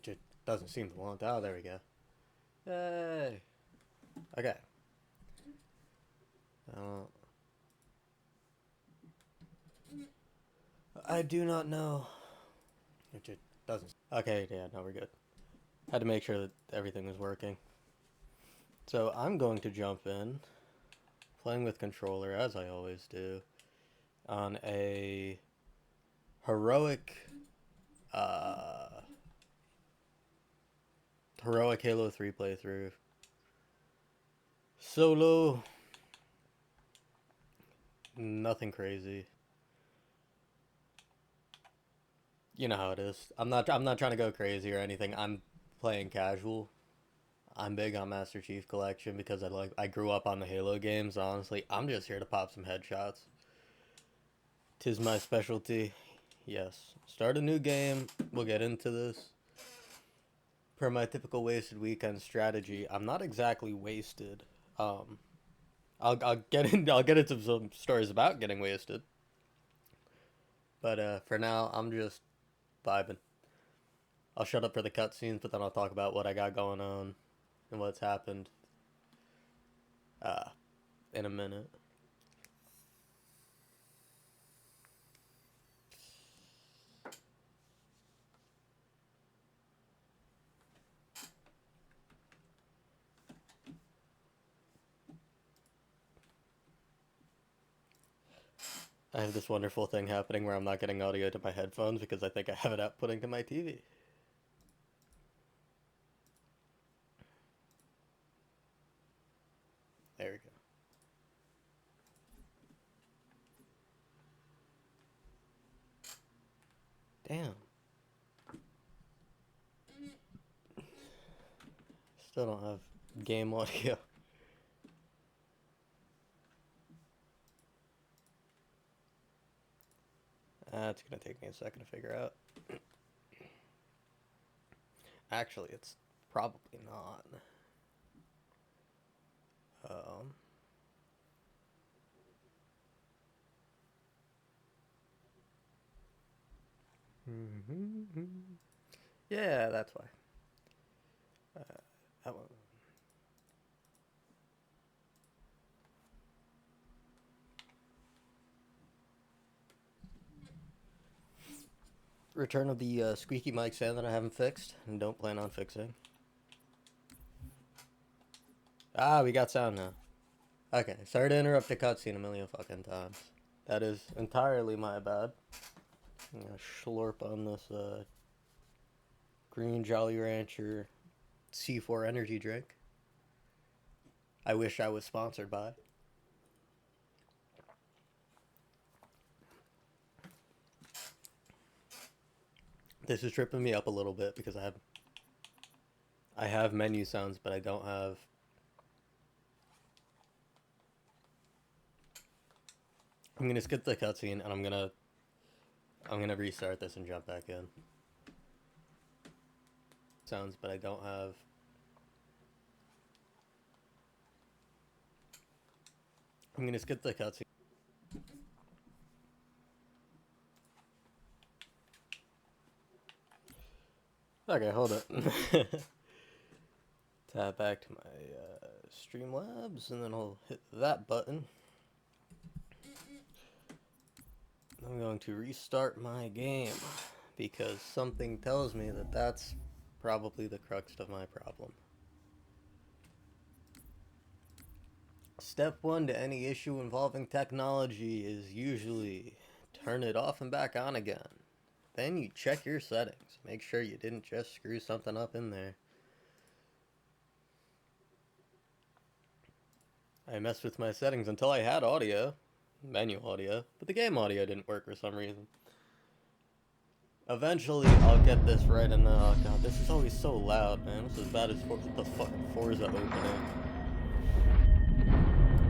Which it doesn't seem to want. Oh, there we go. Hey. Okay. Uh, I do not know. Which it doesn't. Okay, yeah, no, we're good. Had to make sure that everything was working. So I'm going to jump in, playing with controller as I always do, on a heroic, uh, heroic Halo 3 playthrough. Solo, nothing crazy. You know how it is. I'm not trying to go crazy or anything. I'm playing casual. I'm big on Master Chief Collection because I grew up on the Halo games. Honestly, I'm just here to pop some headshots. Tis my specialty. Yes. Start a new game. We'll get into this. Per my typical wasted weekend strategy, I'm not exactly wasted. Um, I'll get into some stories about getting wasted. But for now, I'm just vibing. I'll shut up for the cutscenes, but then I'll talk about what I got going on and what's happened uh, in a minute. I have this wonderful thing happening where I'm not getting audio to my headphones because I think I have it outputting to my TV. There we go. Damn. Still don't have game audio. That's gonna take me a second to figure out. Actually, it's probably not. Um, yeah, that's why. That one. Return of the squeaky mic stand that I haven't fixed and don't plan on fixing. Ah, we got sound now. Okay, sorry to interrupt the cutscene a million fucking times. That is entirely my bad. I'm gonna slurp on this green Jolly Rancher C4 energy drink. I wish I was sponsored by. This is tripping me up a little bit because I have menu sounds, but I don't have. I'm gonna skip the cutscene and I'm gonna restart this and jump back in. Sounds, but I don't have. I'm gonna skip the cutscene. Okay, hold it. Tap back to my Streamlabs, and then I'll hit that button. I'm going to restart my game because something tells me that that's probably the crux of my problem. Step one to any issue involving technology is usually turn it off and back on again. Then you check your settings. Make sure you didn't just screw something up in there. I messed with my settings until I had audio, menu audio, but the game audio didn't work for some reason. Eventually, I'll get this right, and oh god, this is always so loud, man. This is as bad as the fucking Forza opening.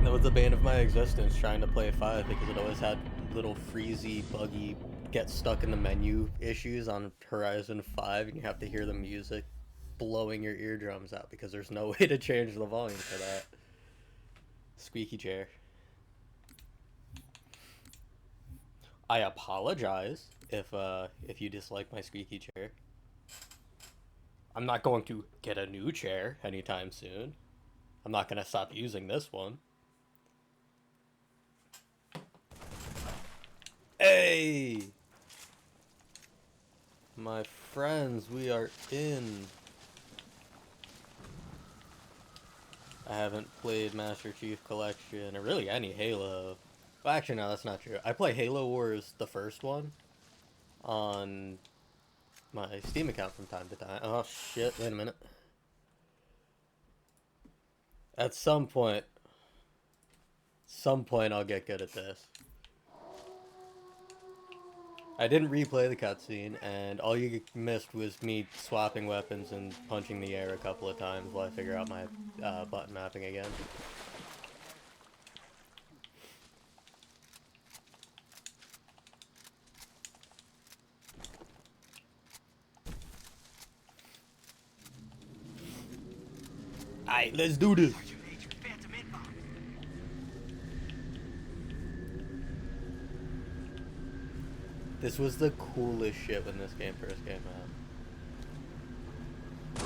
That was the bane of my existence, trying to play 5, because it always had little freezy, buggy, get stuck in the menu issues on Horizon 5, and you have to hear the music blowing your eardrums out, because there's no way to change the volume for that. Squeaky chair. I apologize if you dislike my squeaky chair. I'm not going to get a new chair anytime soon. I'm not going to stop using this one. Hey! My friends, we are in. I haven't played Master Chief Collection, or really any Halo. Well, actually, no, that's not true. I play Halo Wars, the first one, on my Steam account from time to time. Oh, shit, wait a minute. At some point, I'll get good at this. I didn't replay the cutscene, and all you missed was me swapping weapons and punching the air a couple of times while I figure out my button mapping again. Alright, let's do this! This was the coolest shit when this game first came out.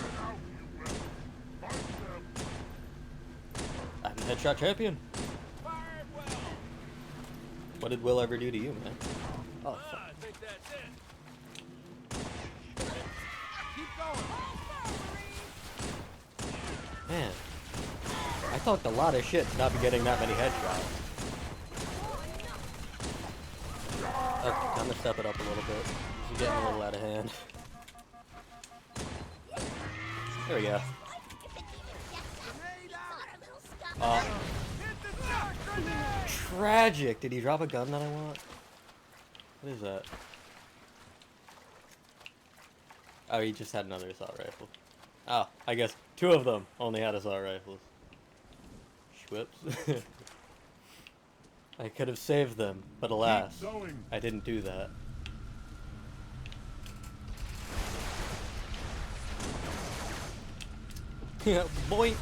I'm the headshot champion! What did Will ever do to you, man? Oh, fuck. I think that's it. Keep going. Man. I talked a lot of shit to not be getting that many headshots. Okay, time to step it up a little bit. This is getting a little out of hand. There we go. Tragic! Did he drop a gun that I want? What is that? Oh, he just had another assault rifle. Oh, I guess two of them only had assault rifles. Schwips. I could have saved them, but alas, I didn't do that. Boink!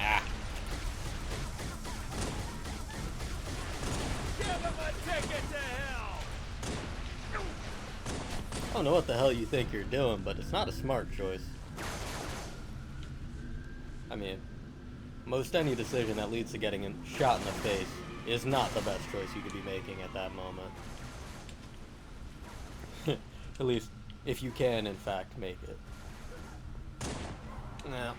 Ah. Give him a ticket to hell. I don't know what the hell you think you're doing, but it's not a smart choice. I mean, most any decision that leads to getting shot in the face is not the best choice you could be making at that moment. At least, if you can, in fact, make it. Now,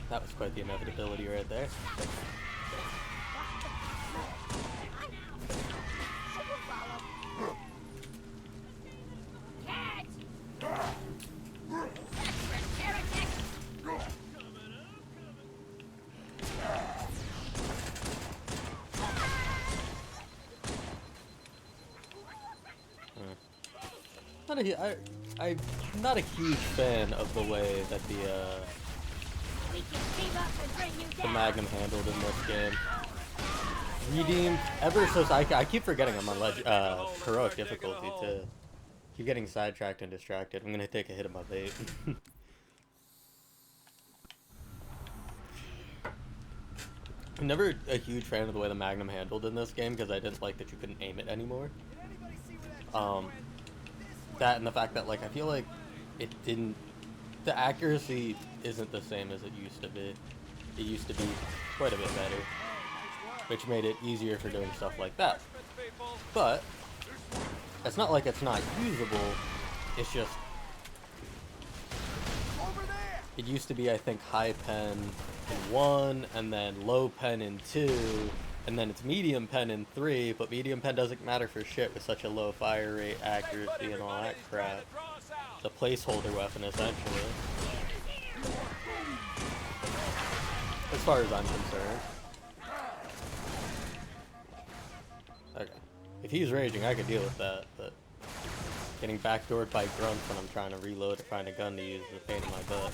that was quite the inevitability right there. I'm not a huge fan of the way that the Magnum handled in this game. Redeemed ever since I keep forgetting I'm on heroic difficulty too. Keep getting sidetracked and distracted. I'm gonna take a hit of my vape. I'm never a huge fan of the way the Magnum handled in this game because I didn't like that you couldn't aim it anymore. That and the fact that, like, I feel like the accuracy isn't the same as it used to be. It used to be quite a bit better, which made it easier for doing stuff like that. But it's not like it's not usable, it's just, it used to be, I think, high pen in 1, and then low pen in 2, and then it's medium pen in 3, but medium pen doesn't matter for shit with such a low fire rate, accuracy, and all that crap. It's a placeholder weapon, essentially. As far as I'm concerned. Okay. If he's raging, I could deal with that, but getting backdoored by grunts when I'm trying to reload or find a gun to use is a pain in my butt.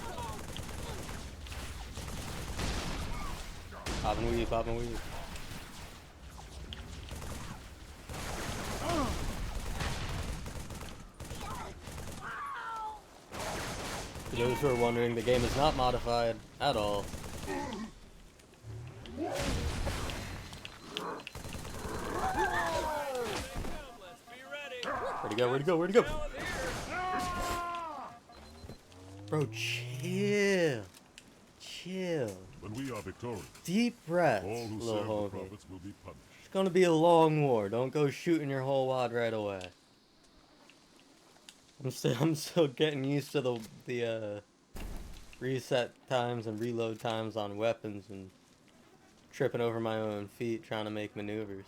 Pop and weave, pop and weave. For those who are wondering, the game is not modified at all. Where'd he go? Where'd he go? Where'd he go? Down here. Bro, chill. Chill. When we are victorious, Deep breaths, all who little serve the homie. prophets will be punished. It's gonna be a long war. Don't go shooting your whole wad right away. I'm still getting used to the reset times and reload times on weapons and tripping over my own feet trying to make maneuvers.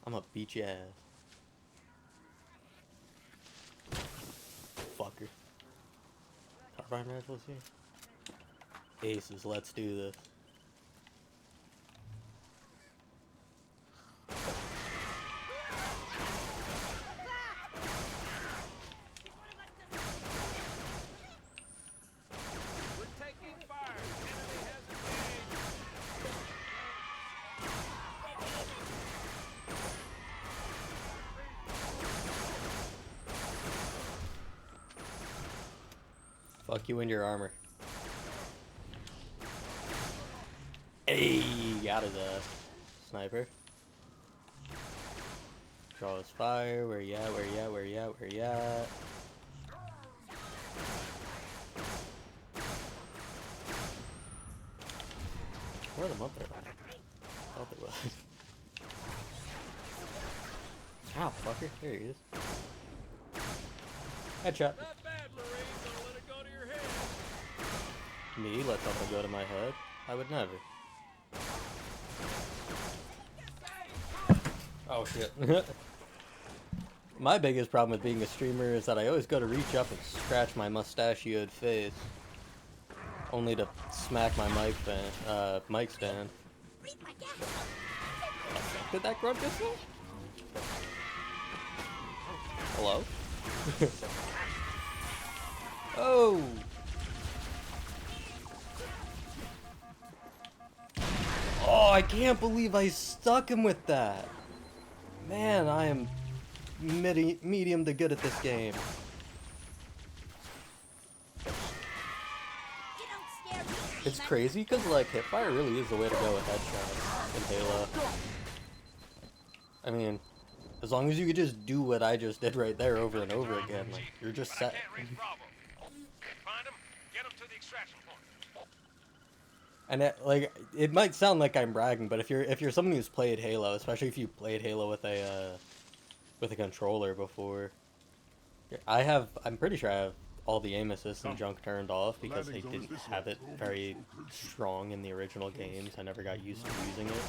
I'm gonna beat your ass. Fucker. Carbine rifles here? Aces, let's do this. We're taking fire. Enemy has engaged. Fuck you and your armor. Hey, got his ass. Sniper. Draw his fire. Where you at? Where you at? Where you at? Where you at? Where them up there? Thought it was. Ow, fucker. There he is. Headshot. Not bad, Marine. Don't let it go to your head. Me let something go to my head? I would never. Oh shit. My biggest problem with being a streamer is that I always go to reach up and scratch my mustachioed face. Only to smack my mic stand. Did that grunt this way? Hello? Oh! Oh, I can't believe I stuck him with that. Man, I am medium to good at this game. It's crazy because like hipfire really is the way to go with headshots in Halo. I mean, as long as you could just do what I just did right there over and over again, like you're just set. Can't reach Bravo. Find him. Get him to the extraction point. And it might sound like I'm bragging, but if you're someone who's played Halo, especially if you played Halo with a controller before, I'm pretty sure I have all the aim assist and junk turned off because they didn't have it very strong in the original games. I never got used to using it.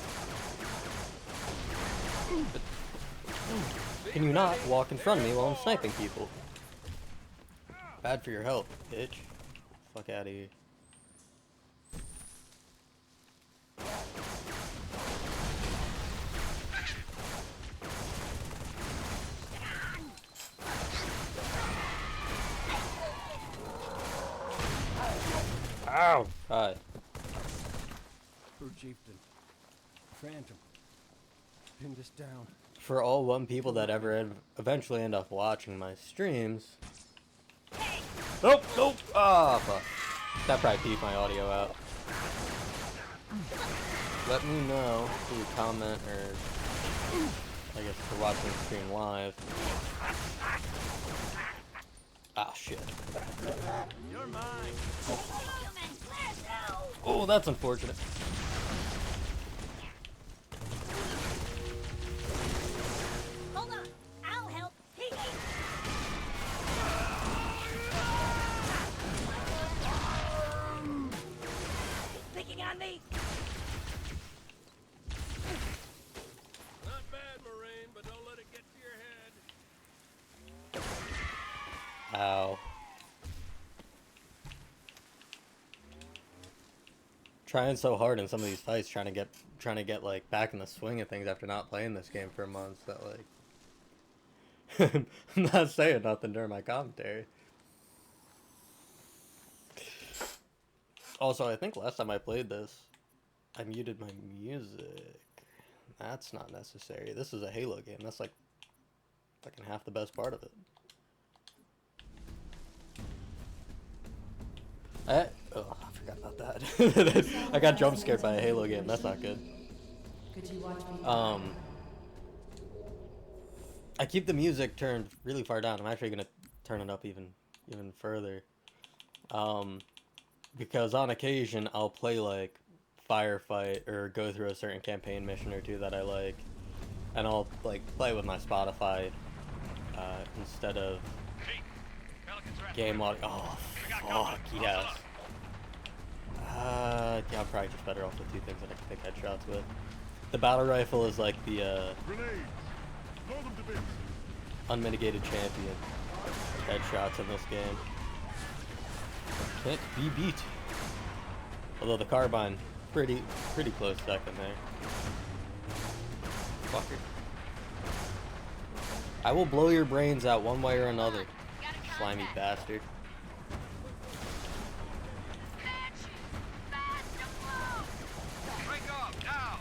But, can you not walk in front of me while I'm sniping people? Bad for your health, bitch. Fuck out of here. Ow! Hi. True chieftain. Phantom. Pin this down. For all one people that ever eventually end up watching my streams. Nope, nope. Ah, fuck. That probably peed my audio out. Let me know through comment or I guess if you're watching the stream live. Ah, shit. You're mine. Oh, that's unfortunate. Hold on, I'll help. Picking on me. Not bad, Marine, but don't let it get to your head. Ow. Trying so hard in some of these fights, trying to get like back in the swing of things after not playing this game for months. That like, I'm not saying nothing during my commentary. Also, I think last time I played this, I muted my music. That's not necessary. This is a Halo game. That's like fucking half the best part of it. Oh, I forgot about that. I got jump scared by a Halo game. That's not good. Could you watch me? I keep the music turned really far down. I'm actually gonna turn it up even further. Because on occasion I'll play like Firefight or go through a certain campaign mission or two that I like, and I'll like play with my Spotify instead of Chief, Pelicans are at game audio. Oh fuck yes. Yeah, I'm probably just better off with two things that I can take headshots with. The battle rifle is like the Grenades! Throw them to bits! unmitigated champion headshots in this game. Can't be beat. Although the carbine, pretty close second there. Fucker. I will blow your brains out one way or another, slimy bastard. Break off, now!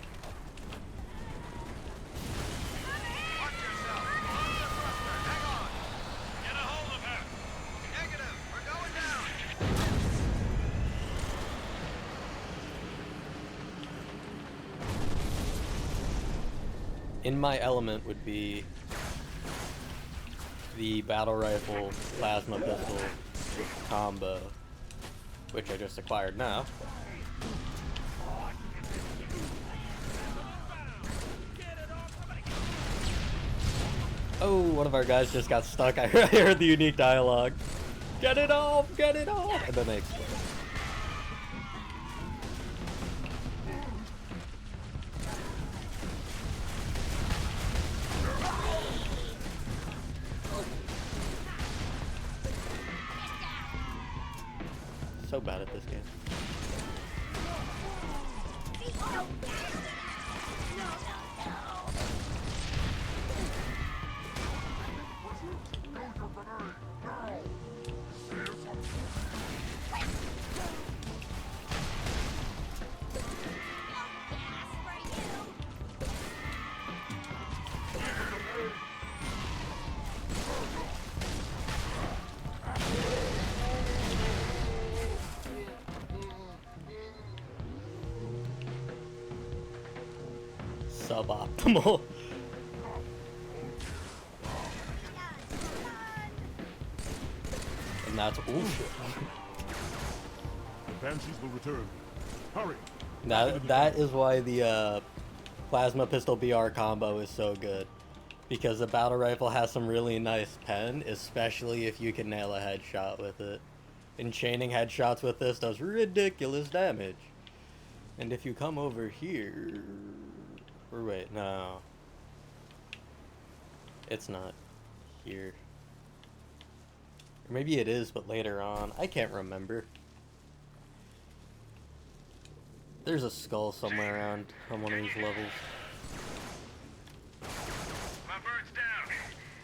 Watch yourself! Hold the thruster, hang on! Get a hold of her! Negative, we're going down! In my element would be the battle rifle plasma pistol combo, which I just acquired now. Oh, one of our guys just got stuck. I heard the unique dialogue. Get it off! Get it off! And then they explode. So bad at this game. Suboptimal. And that's ooh. The Banshees will return. Hurry! That is why the plasma pistol BR combo is so good, because the battle rifle has some really nice pen, especially if you can nail a headshot with it. And chaining headshots with this does ridiculous damage. And if you come over here, or wait, no, it's not here. Or maybe it is, but later on. I can't remember. There's a skull somewhere around on one of these levels. My bird's down!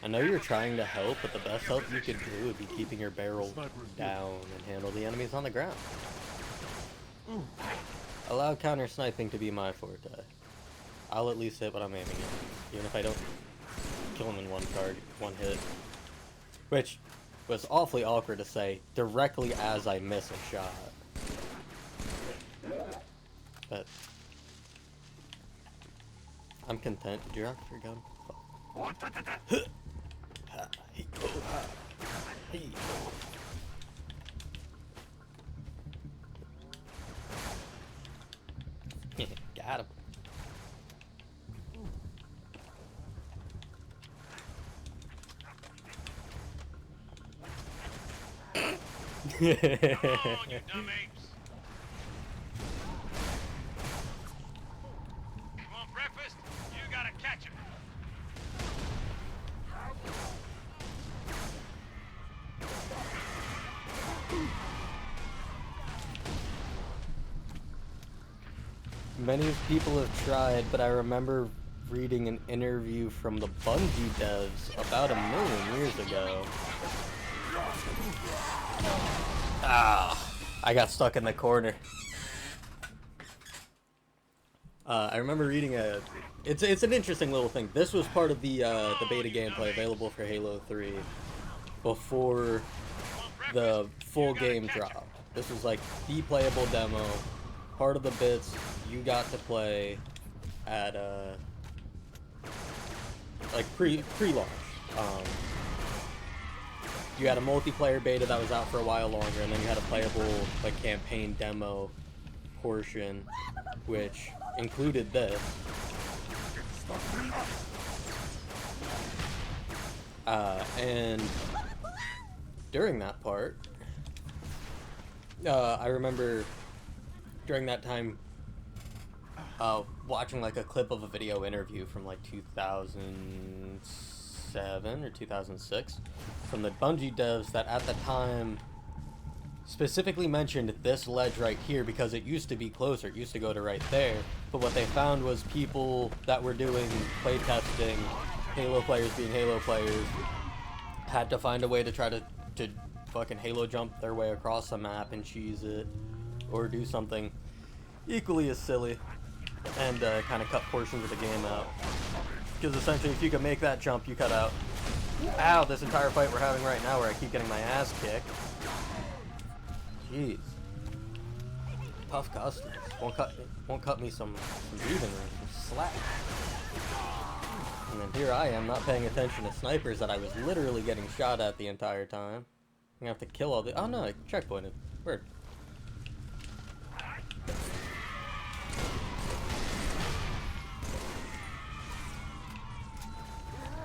I know you're trying to help, but the best help you could do would be keeping your barrel down and handle the enemies on the ground. Allow counter sniping to be my forte. I'll at least hit what I'm aiming at, even if I don't kill him in one hit. Which was awfully awkward to say directly as I miss a shot. But I'm content. Did you rock your gun? Got him. Come on, you dumb apes! You want breakfast? You gotta catch him! Many people have tried, but I remember reading an interview from the Bungie devs about 1,000,000 years ago. Ah, I got stuck in the corner. I remember reading it's an interesting little thing. This was part of the beta gameplay available for Halo 3 before the full game dropped. This was like the playable demo, part of the bits you got to play at like pre-launch. You had a multiplayer beta that was out for a while longer, and then you had a playable like campaign demo portion, which included this. And during that part, I remember during that time watching like a clip of a video interview from like 2007 or 2006 from the Bungie devs that at the time specifically mentioned this ledge right here because it used to be closer, it used to go to right there, but what they found was people that were doing playtesting, Halo players being Halo players, had to find a way to try to fucking Halo jump their way across the map and cheese it, or do something equally as silly, and kind of cut portions of the game out. Because essentially, if you could make that jump, you cut out. Ow, this entire fight we're having right now where I keep getting my ass kicked. Jeez. Tough customers. Won't cut me some breathing room, some slack. And then here I am, not paying attention to snipers that I was literally getting shot at the entire time. I'm gonna have to kill all the. Oh no, I checkpointed. Word.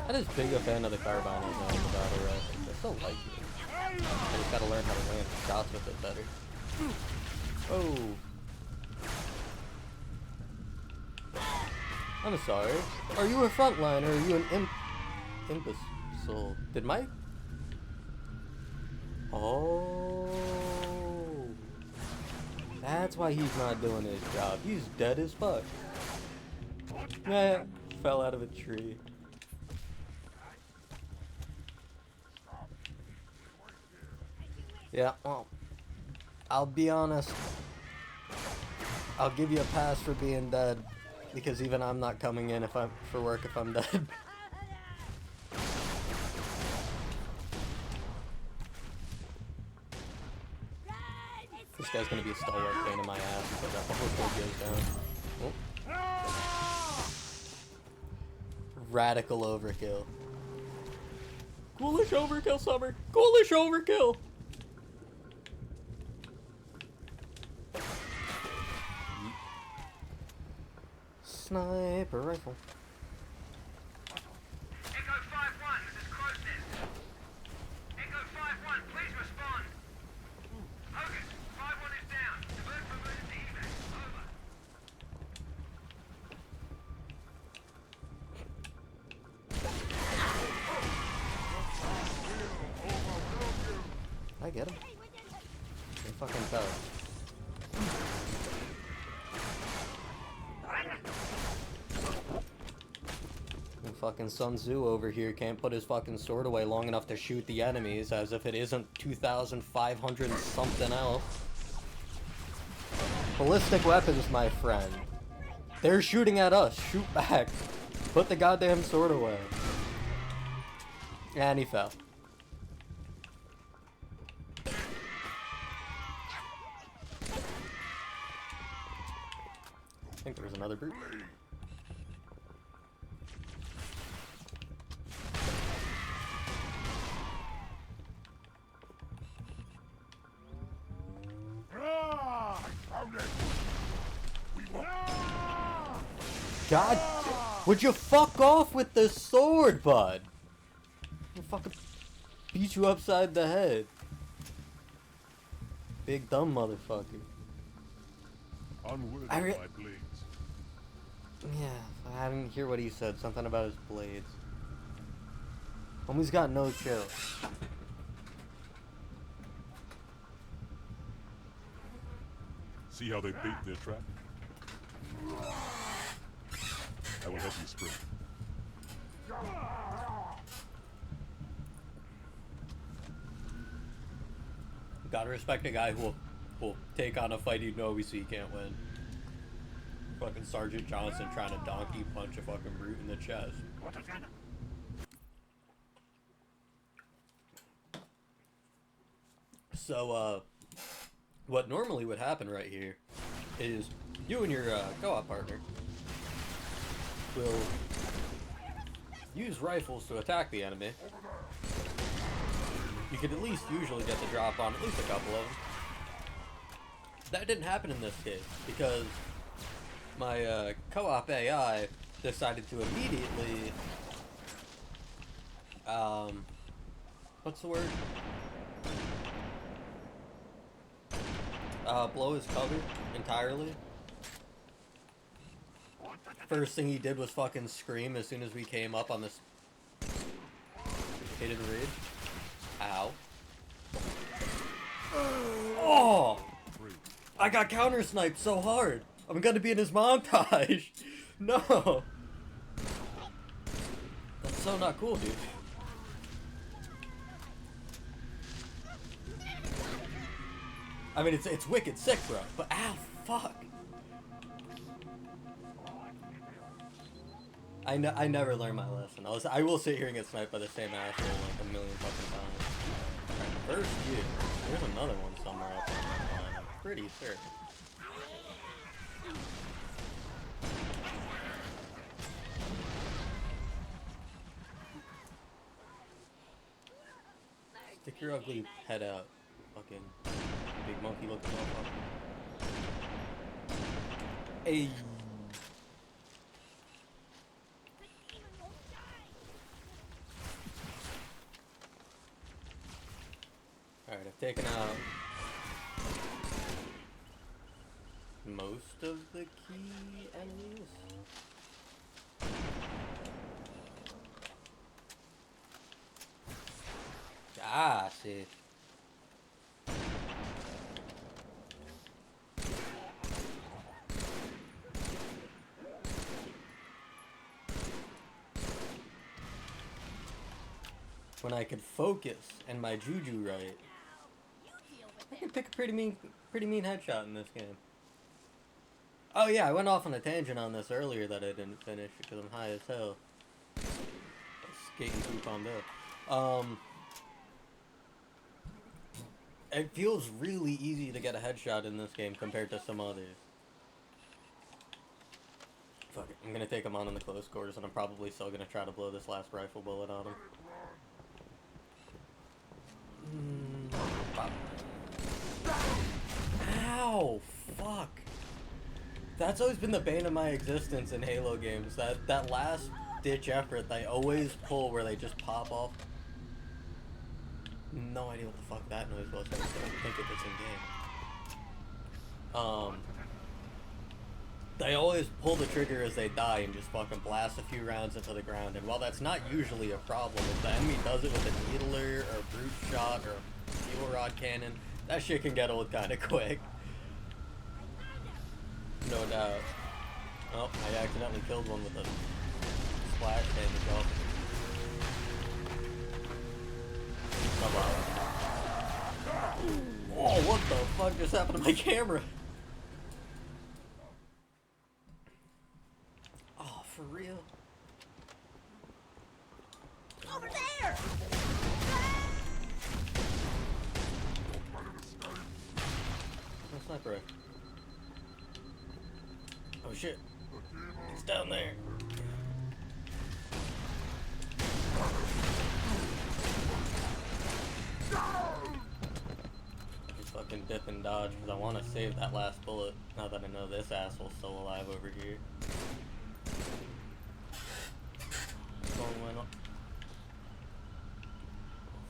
I'm just big a fan of the carbine on the battle rifle. I still like it. I just gotta learn how to land shots with it better. Oh. I'm sorry. Are you a frontliner or are you an imbecile? Did my... Oh. That's why he's not doing his job. He's dead as fuck. Yeah, fell out of a tree. Yeah, well, I'll be honest. I'll give you a pass for being dead, because even I'm not coming in if I'm for work if I'm dead. This guy's gonna be a stalwart pain in my ass because that whole thing goes down. Oh. Radical overkill. Ghoulish overkill, Summer. Ghoulish overkill. Sniper rifle. Echo 5-1, this is Crowsnest. Echo 5-1, please respond. Hogan, 5-1 is down. Divert for emergency evac. I get him. He fucking fell. And fucking Sun Tzu over here can't put his fucking sword away long enough to shoot the enemies, as if it isn't 2,500 and something else. Ballistic weapons, my friend. They're shooting at us. Shoot back. Put the goddamn sword away. And he fell. I think there was another brute. God, would you fuck off with the sword, bud? I'll fucking beat you upside the head. Big dumb motherfucker. Unworthy I of re- my blades. Yeah, I didn't hear what he said. Something about his blades. Homie's got no chill. See how they bait their trap? I will help you sprint. Gotta respect a guy who will take on a fight he knows he can't win. Fucking Sergeant Johnson trying to donkey punch a fucking brute in the chest. So, what normally would happen right here is you and your co-op partner will use rifles to attack the enemy, you could at least usually get the drop on at least a couple of them. That didn't happen in this case, because my co-op AI decided to immediately, what's the word? Blow his cover entirely. First thing he did was fucking scream as soon as we came up on this hated ridge. Ow. Oh! I got counter sniped so hard. I'm gonna be in his montage. No. That's so not cool, dude. I mean, it's wicked sick, bro. But ow, fuck. I never learned my lesson. I will sit here and get sniped by the same asshole like a million fucking times. Alright, first you. There's another one somewhere up on that line. I'm pretty sure. Stick your ugly head out, fucking big monkey looking motherfucker. Hey. Alright, I've taken out most of the key enemies. Ah, see. When I could focus and my juju right, I can pick a pretty mean headshot in this game. Oh yeah, I went off on a tangent on this earlier that I didn't finish because I'm high as hell. Skating through Palmdale. It feels really easy to get a headshot in this game compared to some others. Fuck it, I'm gonna take him on in the close quarters and I'm probably still gonna try to blow this last rifle bullet on him. Ow! Fuck! That's always been the bane of my existence in Halo games. That last ditch effort they always pull where they just pop off. No idea what the fuck that noise was. I don't think it was in game. They always pull the trigger as they die and just fucking blast a few rounds into the ground. And while that's not usually a problem, if the enemy does it with a needler or a brute shot or a steel rod cannon, that shit can get old kinda quick. No doubt. Oh, I accidentally killed one with a splash damage off. Oh, what the fuck just happened to my camera? Oh, for real? Over there! No sniper. Oh shit. It's down there. Just fucking dip and dodge because I want to save that last bullet now that I know this asshole's still alive over here. Phone went up.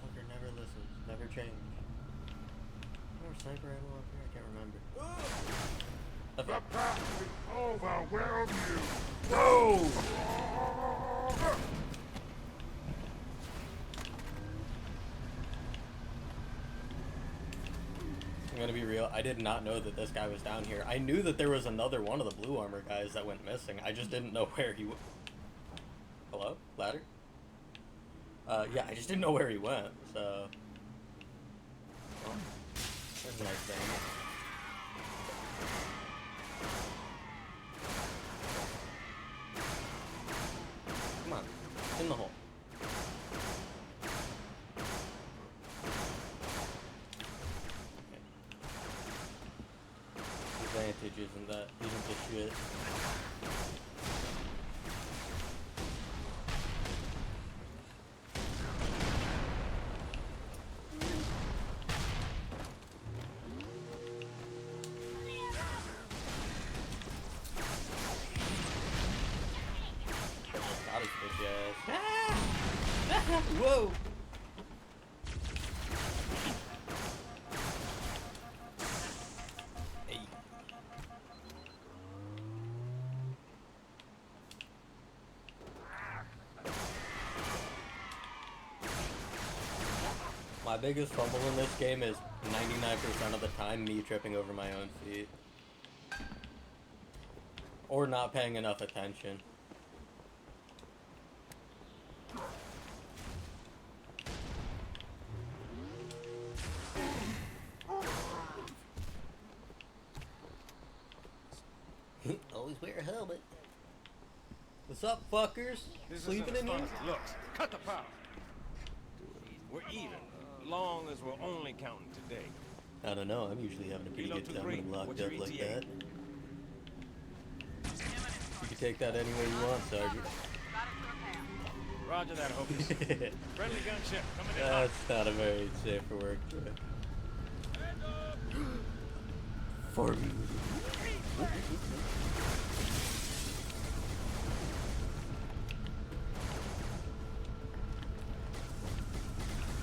Motherfucker never listens, never change. More sniper ammo up here? I can't remember. The path will overwhelm you. Go! I'm gonna be real, I did not know that this guy was down here. I knew that there was another one of the blue armor guys that went missing. I just didn't know where he went. Hello? Ladder? Yeah, I just didn't know where he went, so... Well, there's a nice thing. Come on, in the hole. Advantage isn't the shit. ass. Ah! Whoa! Hey. My biggest fumble in this game is 99% of the time me tripping over my own feet. Or not paying enough attention. Always wear a helmet. What's up, fuckers? Sleeping in here? Looks, cut the power. We're even, long as we're only counting today. I don't know. I'm usually having a pretty Reload good to time when I'm three. locked What's up your like ETA? that. You can take that any way you want, Sergeant. Roger that, Hocus. Friendly gunship coming in hot. That's not a very safe for work choice. For me.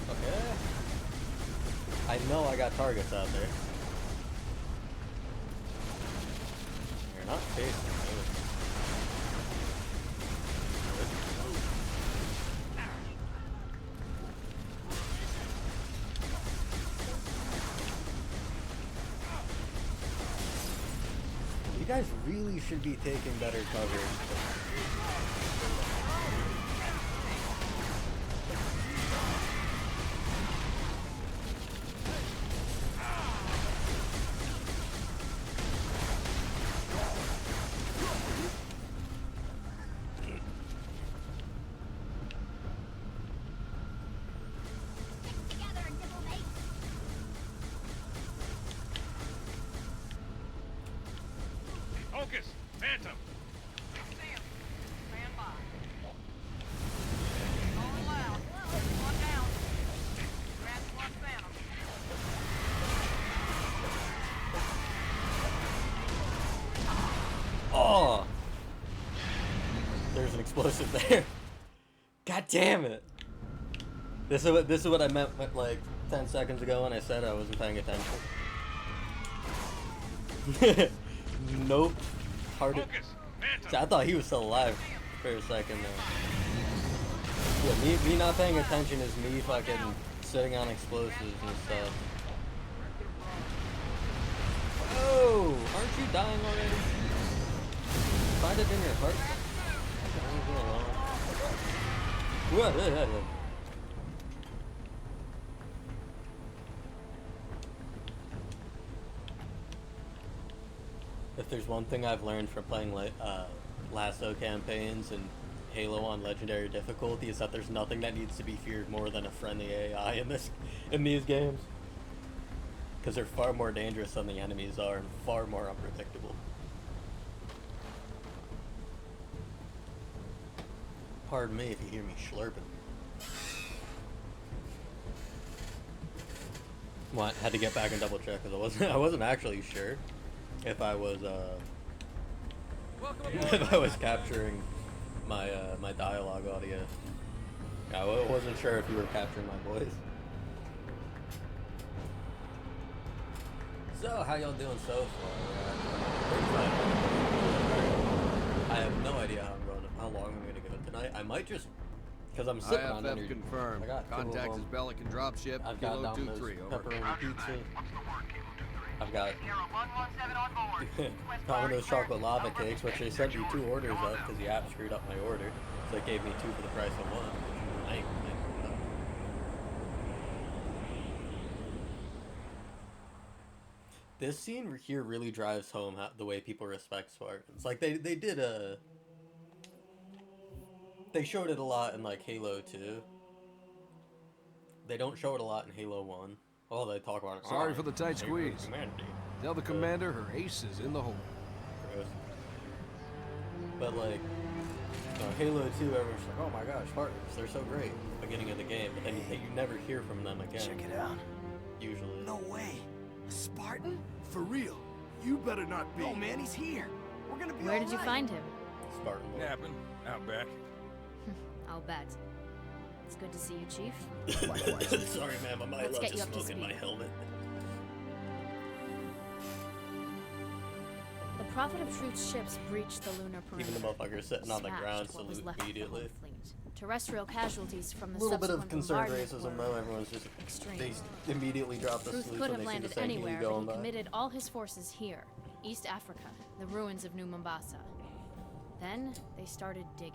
Okay. I know I got targets out there. You're not facing me. You guys really should be taking better cover. Together, diplomates. Hocus, Phantom. Sam, stand by. Going loud. One down. Grab one Phantom. Oh! There's an explosive there. God damn it! This is what I meant like 10 seconds ago when I said I wasn't paying attention. Nope. Harder. Hocus, Phantom. I thought he was still alive for a second there. Yeah, me not paying attention is me fucking sitting on explosives and stuff. Oh! Aren't you dying already? Find it in your heart. Leave me alone. Whoa. If there's one thing I've learned from playing Lasso campaigns and Halo on legendary difficulty is that there's nothing that needs to be feared more than a friendly AI in these games. Because they're far more dangerous than the enemies are and far more unpredictable. Pardon me if you hear me slurping. What? Had to get back and double check because I wasn't actually sure if I was if I was capturing my my dialogue audio. I wasn't sure if you were capturing my voice. So how y'all doing so far? 35 minutes. I have no idea how long I'm gonna go tonight. I might just because I'm sipping on IFF energy. confirmed. I got two of Contact them. is Pelican dropship. I've got Kilo Domino's 23. Over. pepperoni pizza. What's the word, Kilo 23? I've got Sierra 117 on board. Domino's chocolate lava cakes, which they sent me 2 orders of because the app screwed up my order. So they gave me 2 for the price of 1. I This scene here really drives home the way people respect Spartans. Like they did they showed it a lot in like Halo 2. They don't show it a lot in Halo 1. Oh, they talk about it. Sorry for the tight Halo squeeze. Humanity. Tell the commander her ace is in the hole. Gross. But like, Halo 2, everyone's like, oh my gosh, Spartans, they're so great at the beginning of the game, but then you never hear from them again. Check it out. Usually. No way. A Spartan? For real. You better not be. Oh man, he's here. We're gonna be Where all did you right. find him? Spartan. Lord. Napping, out back. I'll bet. It's good to see you, Chief. Sorry, ma'am. Am I Let's allowed get to you up to smoke in my speed. helmet? The Prophet of Truth's ships breached the lunar perimeter. Even the motherfucker sitting on the Smashed ground what was salute left of the immediately. Horde fleet. Terrestrial casualties from the A little bit of subsequent concerned bombardment racism were though. Everyone's just extreme. they immediately drop the Truth salute could when have they see the landed Sankey anywhere, but going he by. committed all his forces here, East Africa, the ruins of New Mombasa. Then they started digging.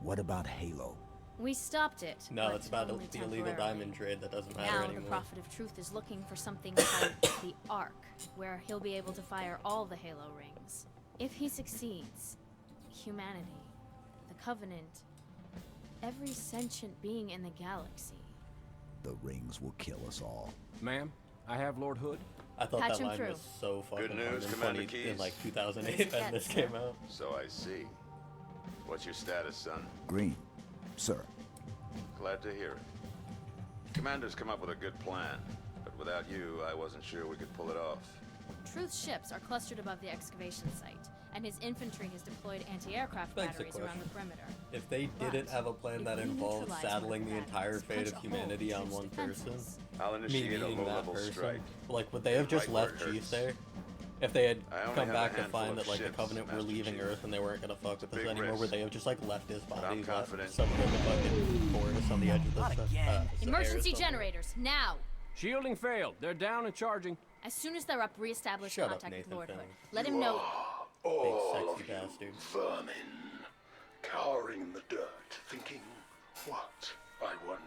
What about Halo? We stopped it. No, but it's about only the illegal temporarily. diamond trade that doesn't matter Now anymore. the Prophet of Truth is looking for something called the Ark, where he'll be able to fire all the Halo rings. If he succeeds, humanity, the Covenant, every sentient being in the galaxy. The rings will kill us all. Ma'am, I have Lord Hood. I thought Patch that him line through. was so fucking Good news, 120 Commander in Keyes. like 2008 Easy when this catch, came sir. out. So I see. What's your status, son? Green, sir. Glad to hear it. Commander's come up with a good plan, but without you, I wasn't sure we could pull it off. Truth's ships are clustered above the excavation site, and his infantry has deployed anti-aircraft Begs the batteries around question. the perimeter. If they didn't But have a plan if that we involved neutralize saddling one the of the entire batteries, fate punch of a hole humanity in on Truth's one person, defenses. I'll me initiate a being that low-level person, strike. like would they have just Right where left it Chief hurts. there? If they had I only come have a back to handful find of that like the ships, Covenant were Master leaving Chief. Earth and they weren't gonna fuck with us Big anymore, risk. would they have just like left his body confident. somewhere in the fucking forest on the edge of the Not sun? again. Emergency generators, now! Shielding failed. They're down and charging. As soon as they're up, reestablish Shut up, contact with Nathan Lord Hood. Fillion. Let him know. Big sexy bastard. Vermin, cowering in the dirt, thinking, what, I wonder,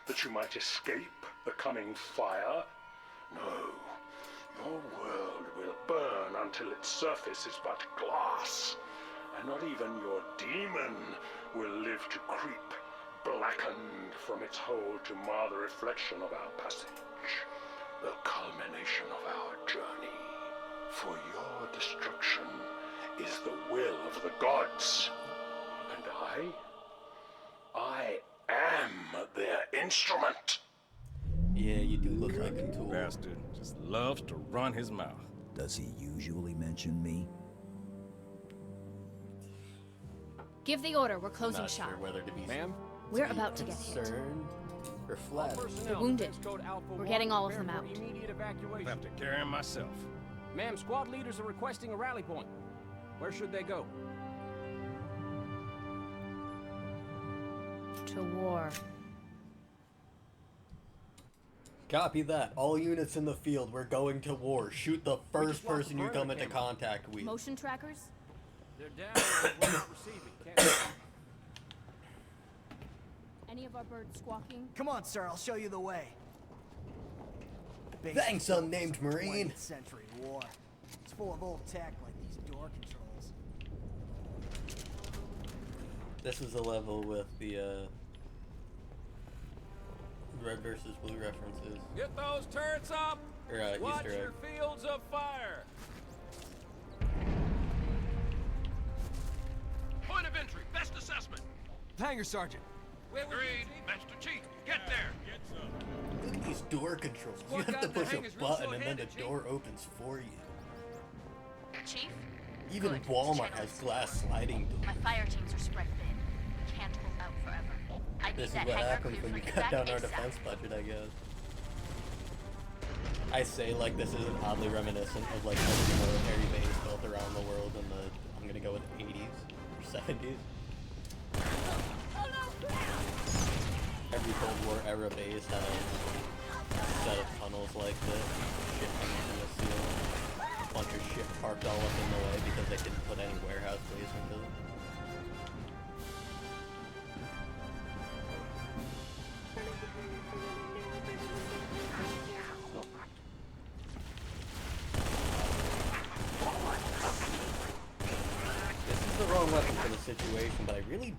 that you might escape the coming fire? No, your world will burn until its surface is but glass, and not even your demon will live to creep, blackened from its hole to mar the reflection of our passage, the culmination of our journey. For your destruction is the will of the gods, and I am their instrument. Yeah, you do look like a tool. Bastard just loves to run his mouth. Does he usually mention me? Give the order, we're closing Not shop. sure whether to be Ma'am? We're about to get hit. concerned or All flattered. personnel, wounded. defense code Alpha We're 1, getting all of them prepare for out. Immediate evacuation. I have to carry him myself. Ma'am, squad leaders are requesting a rally point. Where should they go? To war. Copy that. All units in the field, we're going to war. Shoot the first lost person you burner come into camera. contact with. Motion trackers? They're down and we're not receiving. Can't... Any of our birds squawking? Come on, sir, I'll show you the way. Thanks, unnamed Marine. 20th century war. It's full of old tech like these door controls. This is a level with the red versus blue references. Get those turrets up! Or Watch Easter your egg. fields of fire! Point of entry, best assessment. Hangar Sergeant. Agreed, Master Chief. Get there. Look at these door controls. You What have to got the push hangers a real button and then the slow-handed, Chief? door opens for you. Chief? Even Good. Walmart Channel has is glass secure. sliding doors. My fire teams are spread thin. Can't hold out forever. I need This is that what hangar happens cleared when for you cut evac down our ASAP. defense budget, I guess. I say like this isn't oddly reminiscent of like every military base built around the world in the, I'm gonna go with 80s or 70s. Every Cold War era base had a set of tunnels like this, shit hanging from the ceiling, a bunch of shit parked all up in the way because they couldn't put any warehouse space into them. This is the wrong weapon for the situation, but I really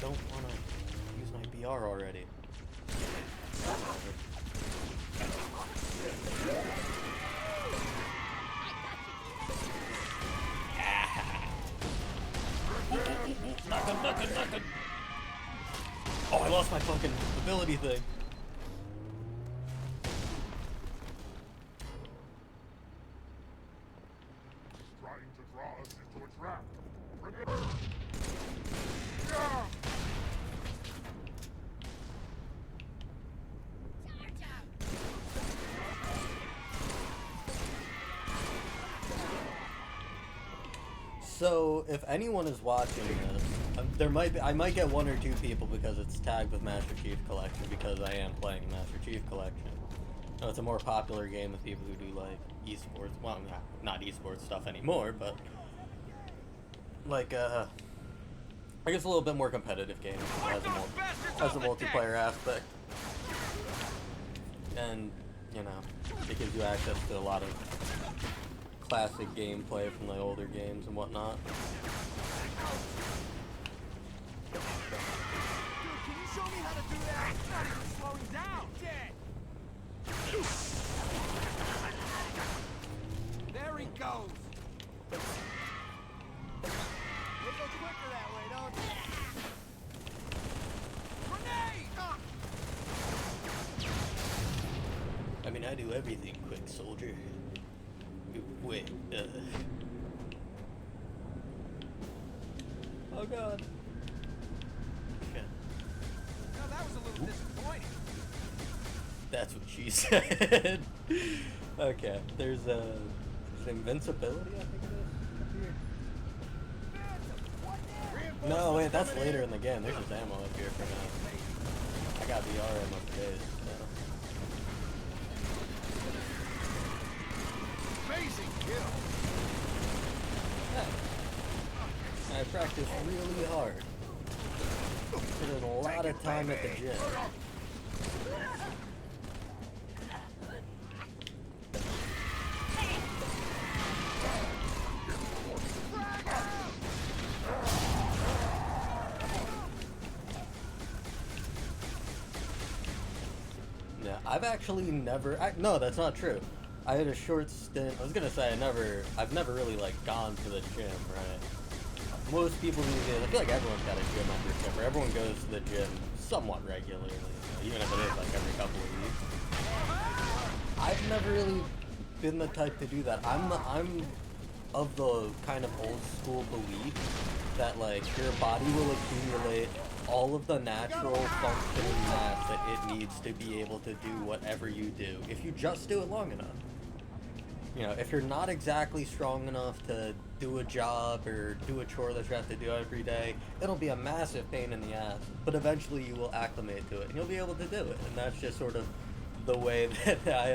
don't want to use my BR already. Knock him. Oh, I lost my fucking ability thing. trying to draw us into a trap. Remember? Yeah! So, if anyone is watching this, I might get one or two people because it's tagged with Master Chief Collection because I am playing Master Chief Collection. No, it's a more popular game with people who do like esports. Well, not esports stuff anymore, but like I guess a little bit more competitive game has a multiplayer aspect, and you know it gives you access to a lot of classic gameplay from the older games and whatnot. Dude, can you show me how to do that? It's not even slowing down. There he goes. It goes quicker that way, don't it? Grenade! I mean, I do everything quick, soldier. Wait, oh god. Shit. No, that was a little disappointing. That's what she said. Okay, there's invincibility, I think it is, up here. No, wait, that's later in the game. There's just ammo up here for now. I got VR ammo today, so. Amazing kill. I practice really hard. Put in a lot of time at the gym. Yeah, I've actually never. No, that's not true. I had a short stint. I was gonna say I've never really like gone to the gym, right? Most people these days, I feel like everyone's got a gym membership, or everyone goes to the gym somewhat regularly, even if it is like every couple of weeks. I've never really been the type to do that. I'm of the kind of old school belief that like your body will accumulate all of the natural functioning mass that it needs to be able to do whatever you do if you just do it long enough. You know, if you're not exactly strong enough to do a job or do a chore that you have to do every day, it'll be a massive pain in the ass, but eventually you will acclimate to it and you'll be able to do it. And that's just sort of the way that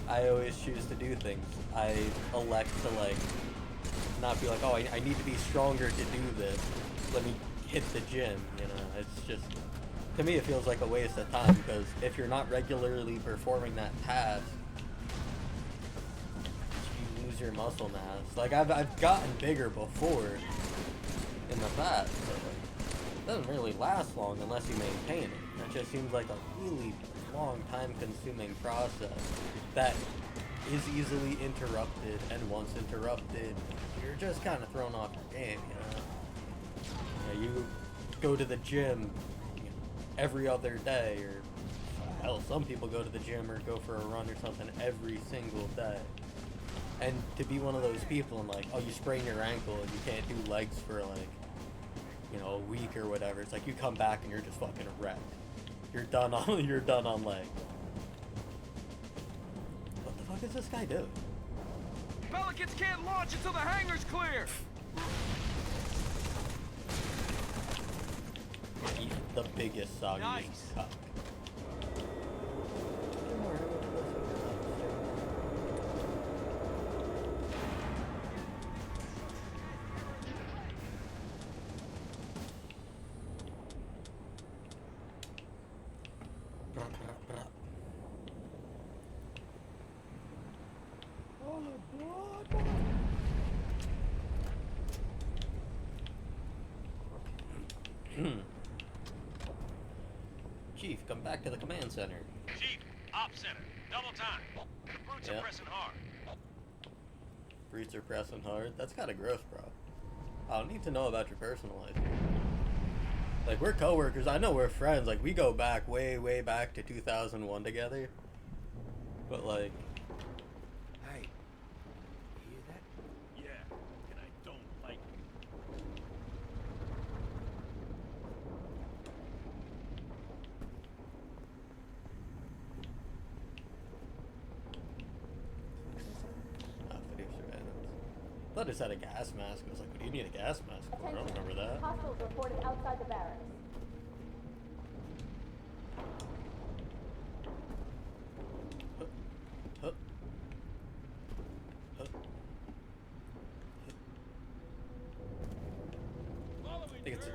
I always choose to do things. I elect to like not be like, oh, I need to be stronger to do this. Let me hit the gym, you know. It's just, to me it feels like a waste of time, because if you're not regularly performing that task, you lose your muscle mass. Like I've gotten bigger before in the past, but like, it doesn't really last long unless you maintain it. That just seems like a really long time consuming process that is easily interrupted, and once interrupted, you're just kind of thrown off your game, you know? You go to the gym every other day, or hell, some people go to the gym or go for a run or something every single day. And to be one of those people and like, oh, you sprain your ankle and you can't do legs for like, you know, a week or whatever. It's like you come back and you're just fucking wrecked. You're done on legs. What the fuck is this guy doing? Pelicans can't launch until the hangar's clear. He's the biggest soggy cuck. Chief, come back to the command center. Chief, op center, double time. The brutes are pressing hard. Brutes are pressing hard? That's kind of gross, bro. I don't need to know about your personal life. Like, we're coworkers. I know we're friends. Like, we go back way, way back to 2001 together. But, like... Hey, you hear that? thought it said a gas mask. I was like, what do you need a gas mask for? I don't remember that. Hostiles reported outside the barracks. Huh. Huh. I think it's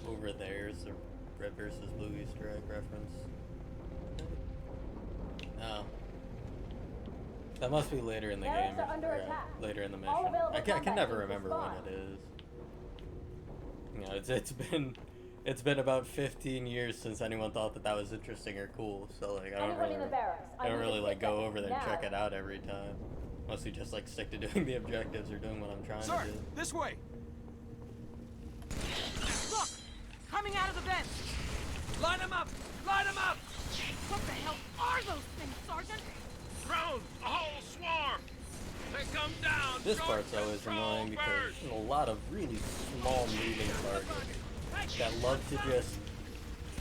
over there. It's a Red versus Blue Easter egg reference. Oh. That must be later in the Barracks game. are under Or, attack. later in the All mission. available I can combat never teams remember respond. when it is. You know, it's been about 15 years since anyone thought that that was interesting or cool. So like Anyone in the barracks, I don't need really to like get go that over there and now. check it out every time. Mostly just like stick to doing the objectives or doing what I'm trying Sir, to do. this way. Look! Coming out of the vent! Line them up! Line them up! What the hell are those things, Sergeant? Drones! A whole swarm! They come down! This part's always annoying because there's a lot of really small moving targets that love to just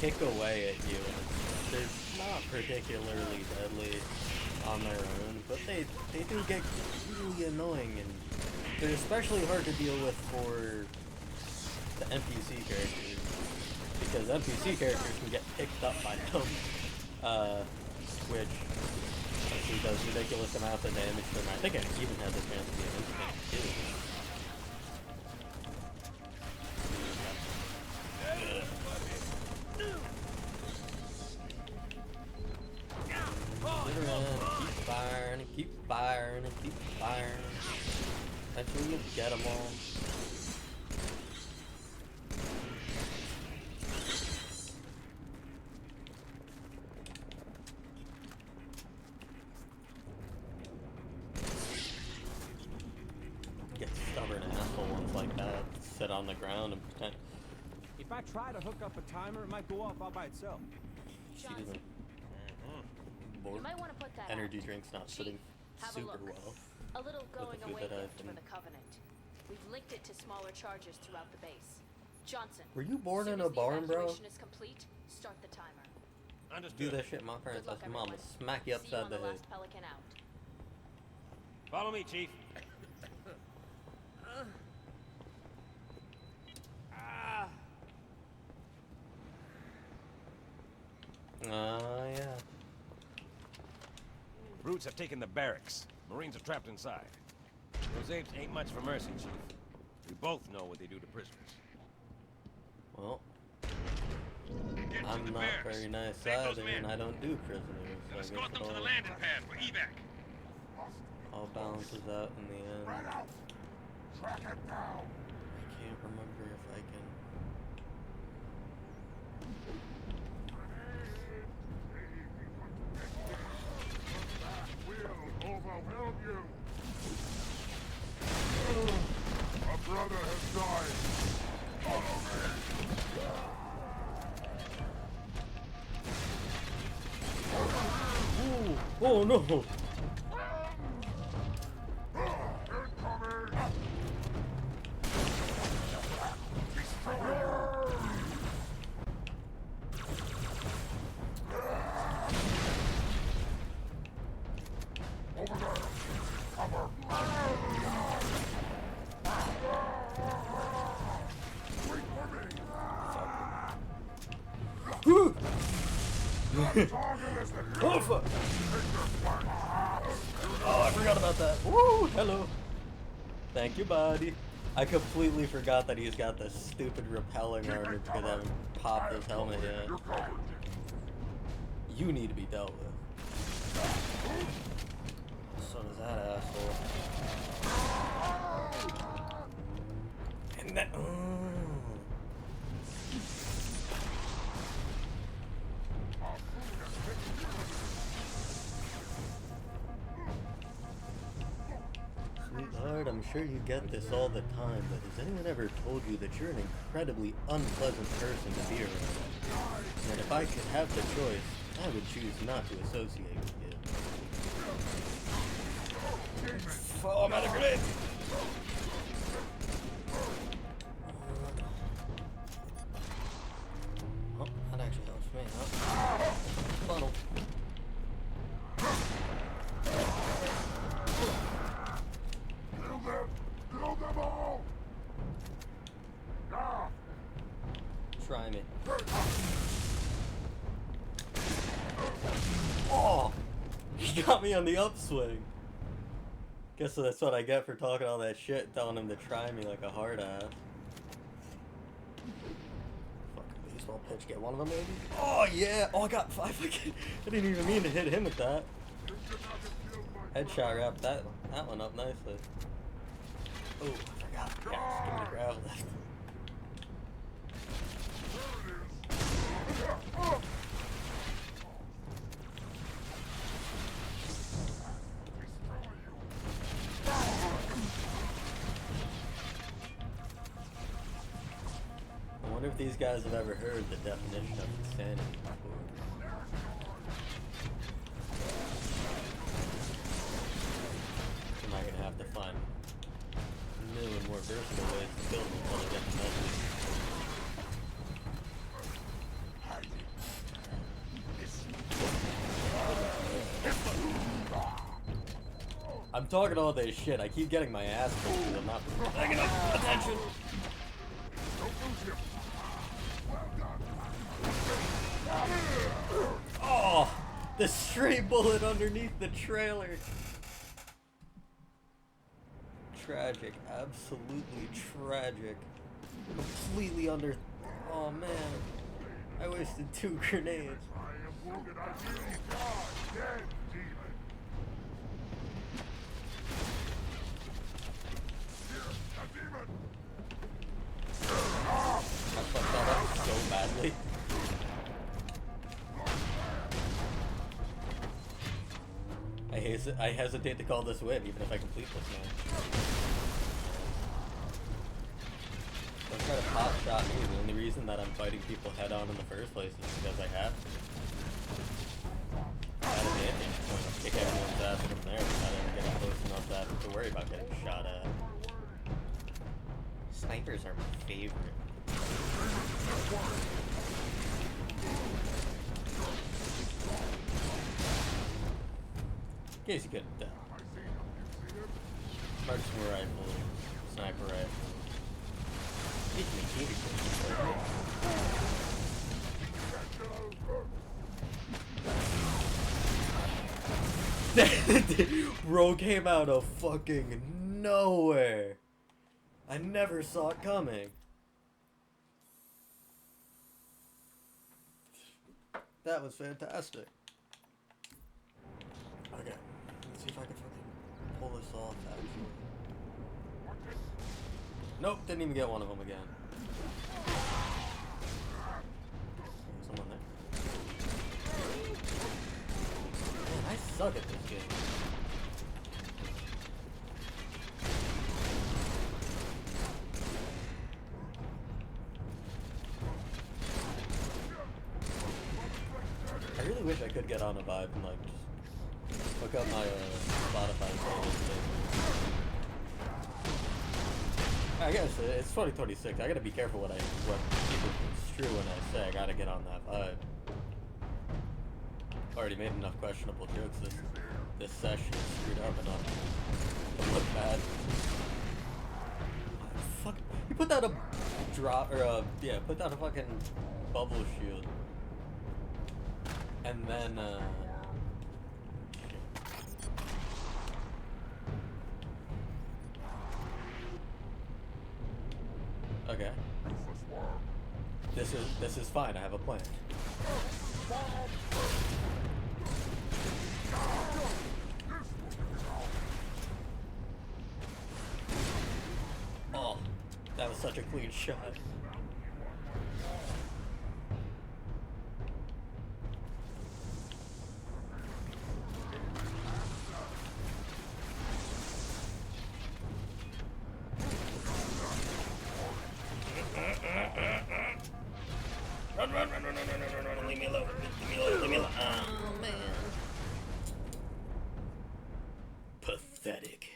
pick away at you, and they're not particularly deadly on their own, but they do get really annoying, and they're especially hard to deal with for the NPC characters, because NPC characters can get picked up by them, which actually does ridiculous amounts of damage to them. I think it even has a chance to be an instant kill. Sit around and keep firing and keep firing and keep firing. Eventually you'll get them all. Get stubborn asshole ones like that sit on the ground and pretend If I try to hook up a timer, it might go off all by itself. she doesn't. You might want to put that Energy out. drink's not Chief, sitting have a super look. well. A little going food away that I've gift for been- the Covenant. We've linked it to smaller charges throughout the base. Johnson. Were you born soon in as a the barn, bro? evacuation is complete, start the timer. Do Understood. that shit in my parents' Good luck, house. Your mom will everyone. smack you See you on upside the the head. last Pelican out. Follow me, Chief. Yeah. Brutes have taken the barracks. Marines are trapped inside. Those apes ain't much for mercy, Chief. We both know what they do to prisoners. Well, I'm not very nice either, and I don't do prisoners. So I guess it pad for evac. all balances out in the end. Track it down. I can't remember if I can. Will overwhelm you. A brother has died. Follow me. Ooh, oh no! Incoming. Over there. Cover. Wait for me. Target is the Oh fuck! Oh, I forgot about that. Woo! Hello. Thank you, buddy. I completely forgot that he's got this stupid repelling armor because I haven't popped his helmet yet. You're covered. You need to be dealt with. So does that asshole. And that. Sweetheart, I'm sure you get this all the time, but has anyone ever told you that you're an incredibly unpleasant person to be around? And if I could have the choice, I would choose not to associate with you. Oh, I'm out of grenade! Oh, that actually helps me, huh? Funnel. got me on the upswing. Guess that's what I get for talking all that shit and telling him to try me like a hard ass. Fucking baseball pitch, get one of them maybe? Oh yeah! Oh, I got 5 again. I didn't even mean to hit him with that. Headshot wrapped that one up nicely. Oh, I forgot. Yeah, give me the gravel. I wonder if these guys have ever heard the definition of insanity before. Am I gonna have to find new and more versatile ways to build them until I get the message? I'm talking all this shit. I keep getting my ass kicked because I'm not paying enough attention. Oh, the stray bullet underneath the trailer. Tragic, absolutely tragic. Completely under. Oh man, I wasted 2 grenades. I fucked that up so badly. I hesitate to call this win, even if I complete this match. Don't try to pop shot me. The only reason that I'm fighting people head on in the first place is because I have to. I had a vantage point. I'll kick everyone's ass from there without ever getting close enough to worry about getting shot at. Snipers are my favorite. In case you couldn't tell. Marksman rifle, sniper rifle. Bro came out of fucking nowhere. I never saw it coming. That was fantastic. Okay, let's see if I can fucking pull this off, actually. Nope, didn't even get one of them again. Someone there. Man, I suck at this game. I really wish I could get on a vibe and like just hook up my Spotify playlist. I guess it's 2026. I gotta be careful what people construe when I say. I gotta get on that vibe. Already made enough questionable jokes this session is screwed up enough to look bad. Fuck! You put down a drop or put down a fucking bubble shield, and then okay. This is fine. I have a plan. Oh, that was such a clean shot. Run, leave me alone, leave me alone. Oh, man. Pathetic.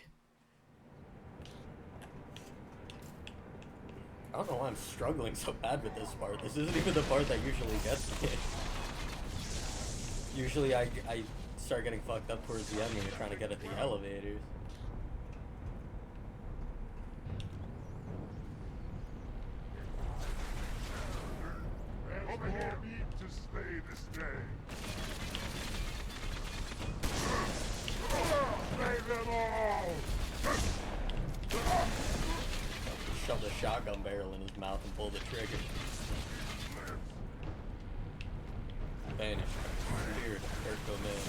I don't know why I'm struggling so bad with this part. This isn't even the part that usually gets me. Usually I start getting fucked up towards the end when you're trying to get at the elevators. Over here, need to slay this day. Shove the shotgun barrel in his mouth and pull the trigger. Banish. Weird. Kurt Cobain.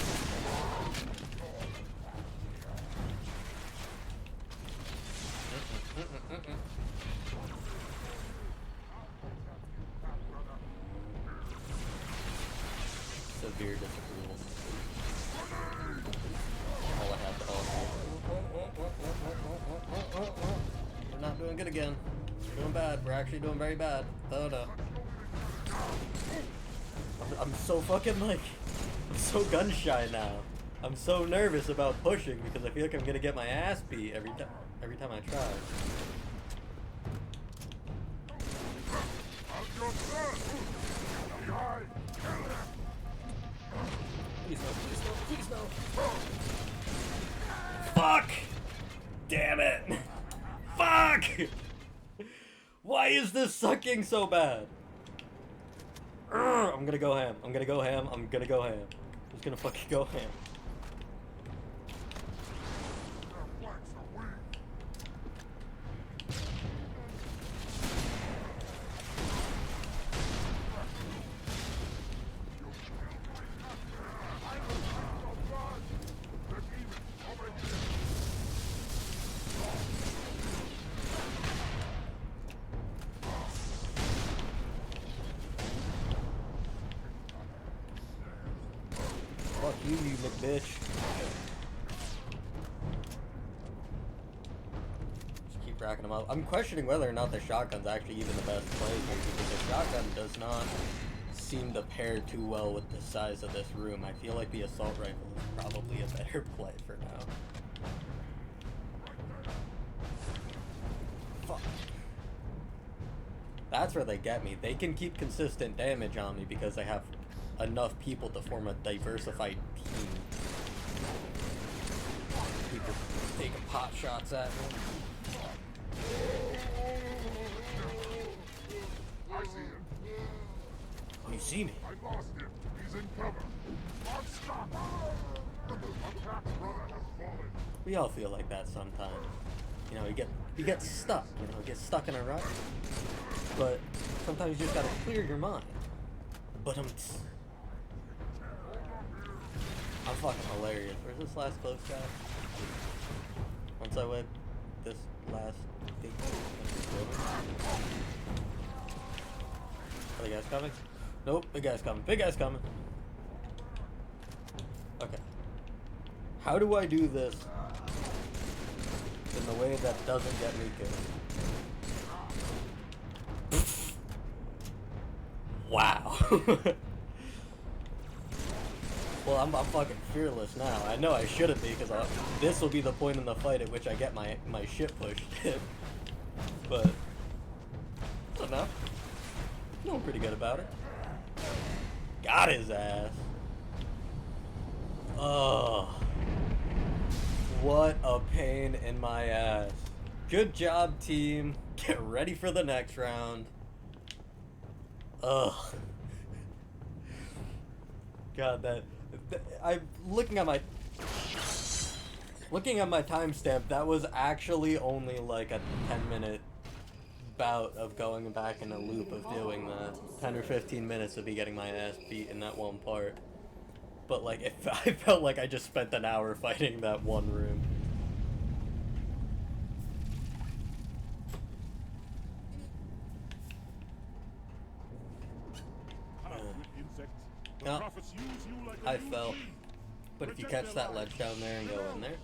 Severe disapproval. All I have to offer. We're not doing good again. We're doing bad. We're actually doing very bad. Oh no. I'm so fucking like, I'm so gun shy now. I'm so nervous about pushing because I feel like I'm gonna get my ass beat every time I try. Please no, please no, please no. Fuck! Damn it! Fuck! Why is this sucking so bad? I'm gonna go ham. I'm gonna go ham. I'm gonna go ham. I'm just gonna fucking go ham. Fuck you, you bitch. Just keep racking them up. I'm questioning whether or not the shotgun's actually even the best play here because the shotgun does not seem to pair too well with the size of this room. I feel like the assault rifle is probably a better play for now. Fuck. That's where they get me. They can keep consistent damage on me because they have enough people to form a diversified team. People taking pot shots at me. I see him. Oh, you see me? I lost him. He's in cover. Unstoppable. Attack's brother has fallen. We all feel like that sometimes. You know, you get stuck. You know, get stuck in a rut. But sometimes you just gotta clear your mind. But I'm fucking hilarious. Where's this last close guy? Once I whip this last big Are the guys coming? Nope, big guy's coming. Big guy's coming. Okay. How do I do this in the way that doesn't get me killed? Wow. Well, I'm fucking fearless now. I know I shouldn't be because this will be the point in the fight at which I get my shit pushed in. But I don't know. Feeling pretty good about it. Got his ass. Oh, what a pain in my ass. Good job, team. Get ready for the next round. Ugh. God, I'm looking at my timestamp. That was actually only like a 10-minute bout of going back in a loop of doing that. 10 or 15 minutes of me getting my ass beat in that one part. But like, I felt like I just spent an hour fighting that one room. No, I fell. But if you catch that ledge down there and go in there,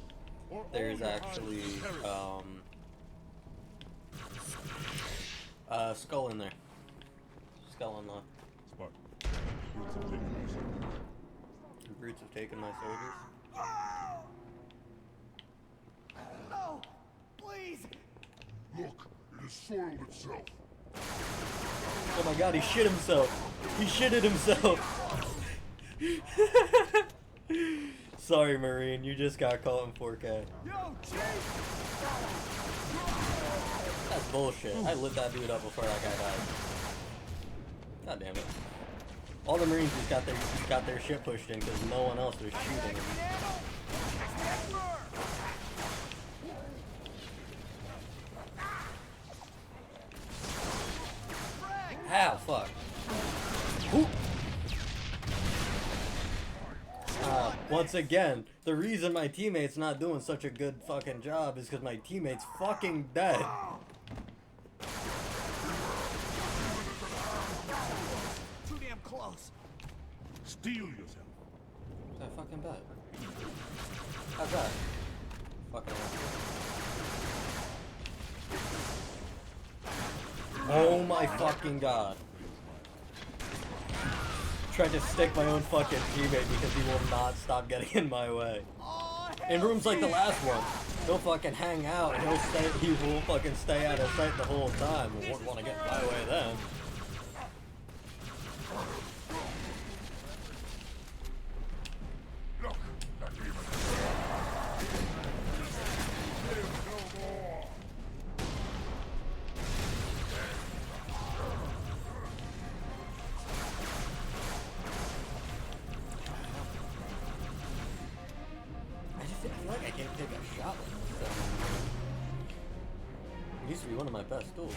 there's actually skull in there. Skull unlocked. The brutes have taken my soldiers. No! Please! Look, it has soiled itself. Oh my god, he shit himself. He shitted himself. Sorry, Marine, you just got caught in 4K. Yo, Chief! That's bullshit. I lit that dude up before that guy died. God damn it. All the Marines just got their shit pushed in because no one else was shooting him. Ow, fuck. Ooh. Once again, the reason my teammate's not doing such a good fucking job is because my teammate's fucking dead. Too damn close. Steel yourself. I fucking bet. How's that? Fucking oh my fucking god. Tried to stick my own fucking teammate because he will not stop getting in my way. In rooms like the last one, he'll fucking hang out and he will fucking stay out of sight the whole time and won't want to get in my way then. Look, that demon. Live no more. I feel like I can't take a shot with this thing. It used to be one of my best tools.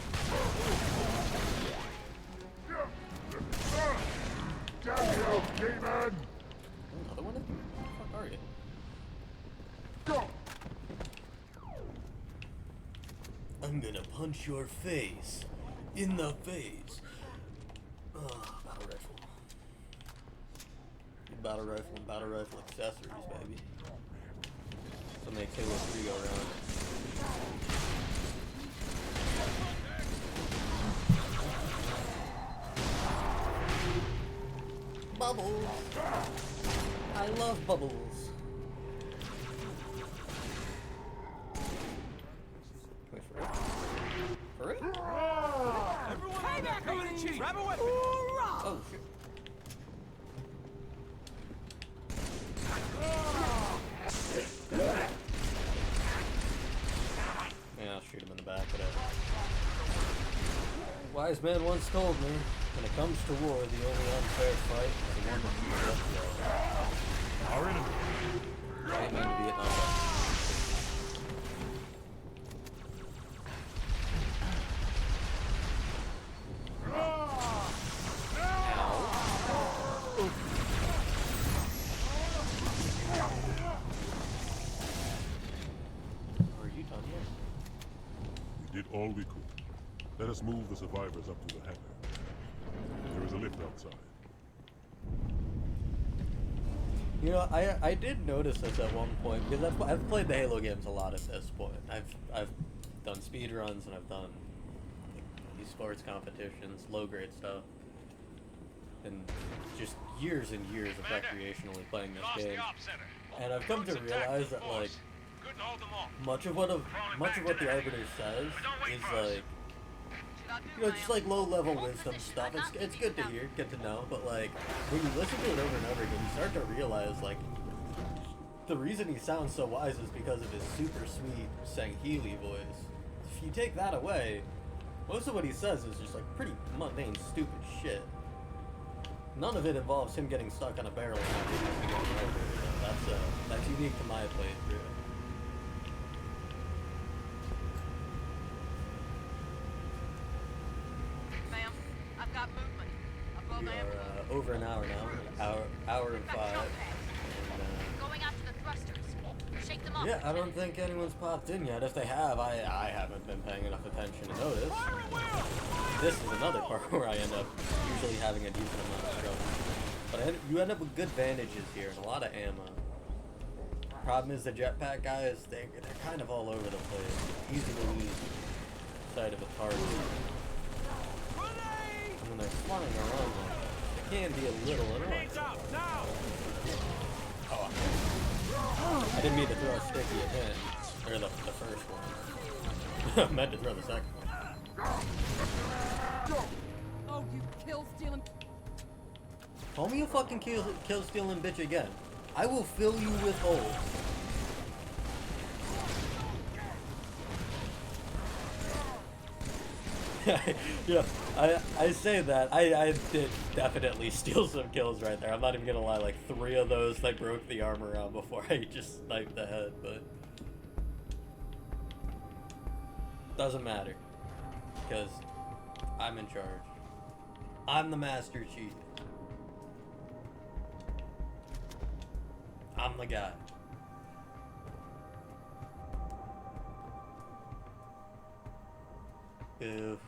Damn you, demon! Another one? Where the fuck are you? Go! I'm gonna punch your face. In the face. Battle rifle. Battle rifle and battle rifle accessories, baby. So makes Halo 3 go around. Bubbles! I love bubbles. Wait, for real? For real? Everyone, coming at you. Grab a weapon. Oh, shit. Yeah, I'll shoot him in the back, whatever. A wise man once told me, when it comes to war, the only unfair fight is the one that you left. Our enemy. Amen to Vietnam. Are you done yet? We did all we could. Let us move the survivors up to the hangar. There is a lift outside. You know, I did notice this at one point because I've played the Halo games a lot at this point. I've done speed runs and I've done esports competitions, low grade stuff, and just years and years of recreationally playing this game. And I've come to realize that like much of what the Arbiter says is like, you know, just like low level wisdom stuff. It's good to hear, good to know, but like when you listen to it over and over again, you start to realize like the reason he sounds so wise is because of his super sweet Sangheili voice. If you take that away, most of what he says is just like pretty mundane, stupid shit. None of it involves him getting stuck on a barrel and not being able to get over. That's unique to my playthrough. Ma'am, I've got movement. Above We ambulance. are over an hour now, hour and 5. And, Going after the thrusters. Shake them up. yeah, I don't think anyone's popped in yet. If they have, I haven't been paying enough attention to notice. This is another part where I end up usually having a decent amount of trouble. But you end up with good bandages here and a lot of ammo. Problem is the jetpack guys, they're kind of all over the place. Easy to lose sight of a target. And when they're flying around like that, it can be a little annoying. Oh, I didn't mean to throw a sticky at him. Or the first one. I meant to throw the second one. Oh, you kill stealing. Call me a fucking kill stealing bitch again. I will fill you with holes. Yeah, I say that. I did definitely steal some kills right there. I'm not even gonna lie, like 3 of those I broke the armor out before I just sniped the head, but doesn't matter. Because I'm in charge. I'm the Master Chief. I'm the guy. Oof.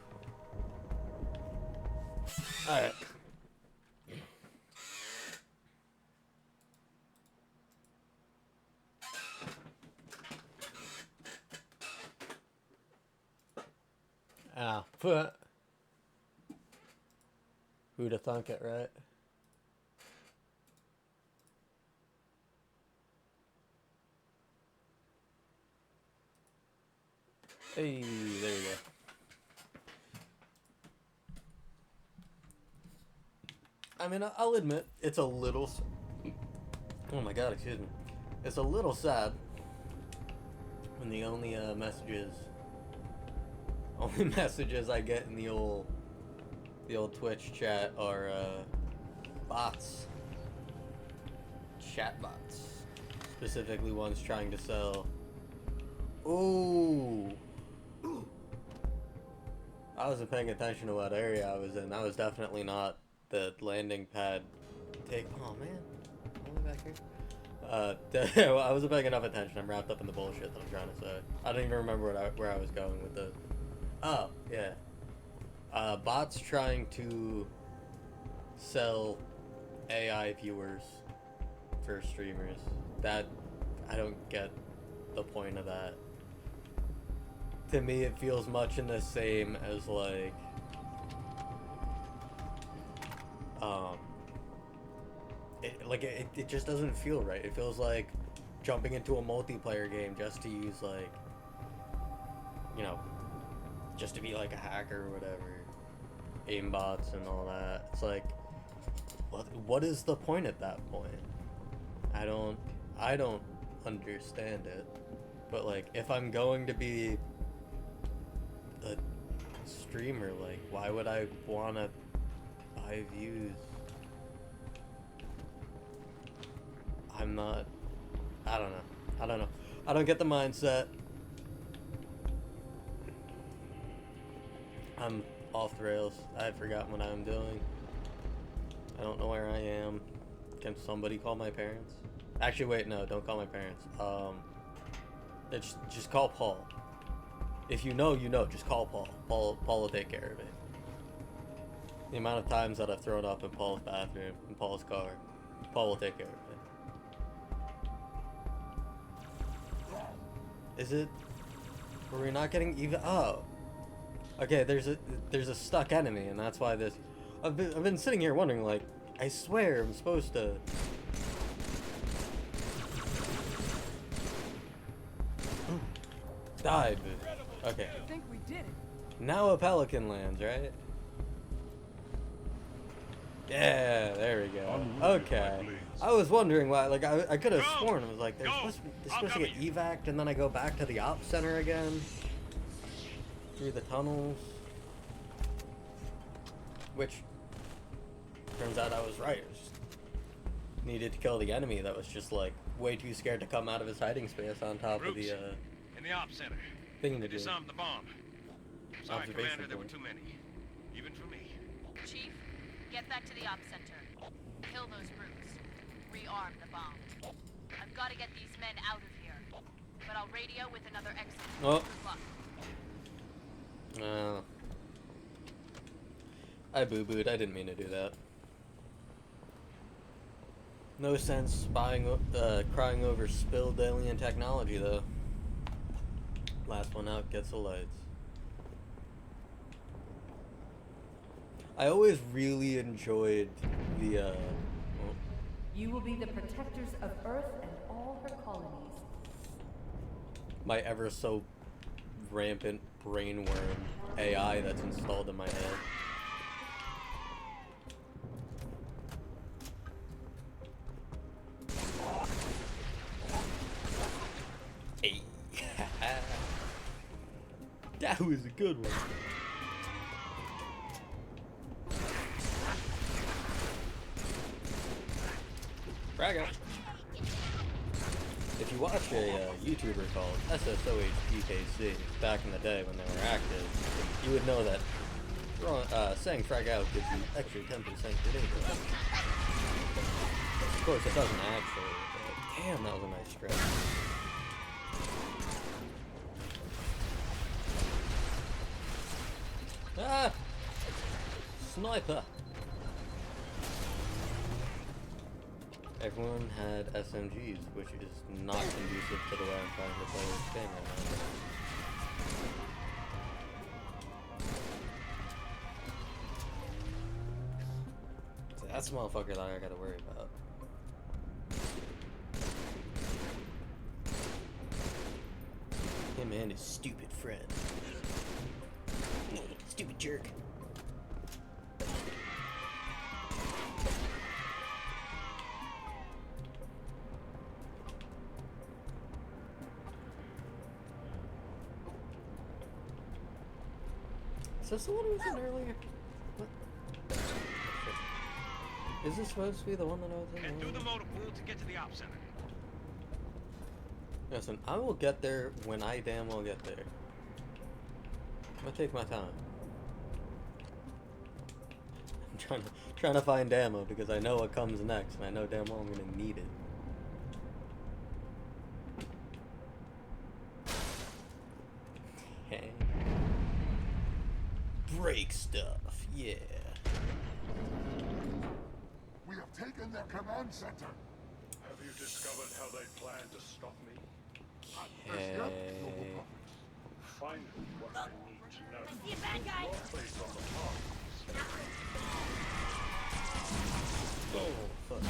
Alright. Ah, who'd have thunk it, right? Hey, there you go. I mean, I'll admit, it's a little... Oh my god, excuse me. It's a little sad when the only messages I get in the old Twitch chat are bots. Chat bots. Specifically ones trying to sell... Ooh! I wasn't paying attention to what area I was in. I was definitely not the landing pad take. Oh man, all the way back here. I wasn't paying enough attention. I'm wrapped up in the bullshit that I'm trying to say. I don't even remember where I was going with this. Oh yeah, bots trying to sell AI viewers for streamers. That I don't get the point of that. To me, it feels much in the same as like, it just doesn't feel right. It feels like jumping into a multiplayer game just to use like, you know, just to be like a hacker or whatever, aimbots and all that. It's like, what is the point at that point? I don't understand it. But like, if I'm going to be a streamer, like, why would I want to buy views? I'm not, I don't know. I don't get the mindset. I'm off the rails. I've forgotten what I'm doing. I don't know where I am. Can somebody call my parents? Actually, wait, no, don't call my parents. Just call Paul. If you know, you know. Just call Paul. Paul will take care of it. The amount of times that I've thrown up in Paul's bathroom, in Paul's car, Paul will take care of it. Is it? Were we not getting even? Oh. Okay, there's a stuck enemy, and that's why this. I've been sitting here wondering, like, I swear I'm supposed to. Died. Okay. I think we did it. Now a pelican lands, right? Yeah, there we go. Okay. I was wondering why, like, I could have sworn it was like, they're supposed to get evac'd, and then I go back to the op center again. Through the tunnels. Which, turns out I was right. I just needed to kill the enemy that was just, like, way too scared to come out of his hiding space on top of the, in the op center. thing They to do. disarmed the bomb. Sorry, Observation Commander, there were point. too many. Even for me. Chief, get back to the op center. Kill those brutes. Rearm the bomb. I've got to get these men out of here. But I'll radio with another exit. Oh. Good luck. I boo-booed. I didn't mean to do that. No sense crying over spilled alien technology, though. Last one out gets the lights. I always really enjoyed the, You will be the protectors of Earth and all her colonies. my ever so rampant brainworm AI that's installed in my head. Hey. That was a good one. Frag out. If you watch a YouTuber called SSOHPKC back in the day when they were active, you would know that saying frag out gives you extra 10% grenade roll. Of course, it doesn't actually, but damn, that was a nice stretch. Ah! Sniper! Everyone had SMGs, which is not conducive to the way I'm trying to play this game right now. So that's the motherfucker that I gotta worry about. Him and his stupid friend. Stupid jerk. Is this the one who was in earlier? What? Is this supposed to be the one that I was in? Head through the motor pool to get to the op center. Listen, I will get there when I damn well get there. I'll take my time. I'm trying to find ammo because I know what comes next, and I know damn well I'm gonna need it. Okay. Break stuff, yeah. We have taken their command center. Have you discovered how they plan to stop me? Find what I need to know. I see a bad guy! Your place on the path. Oh, fuck.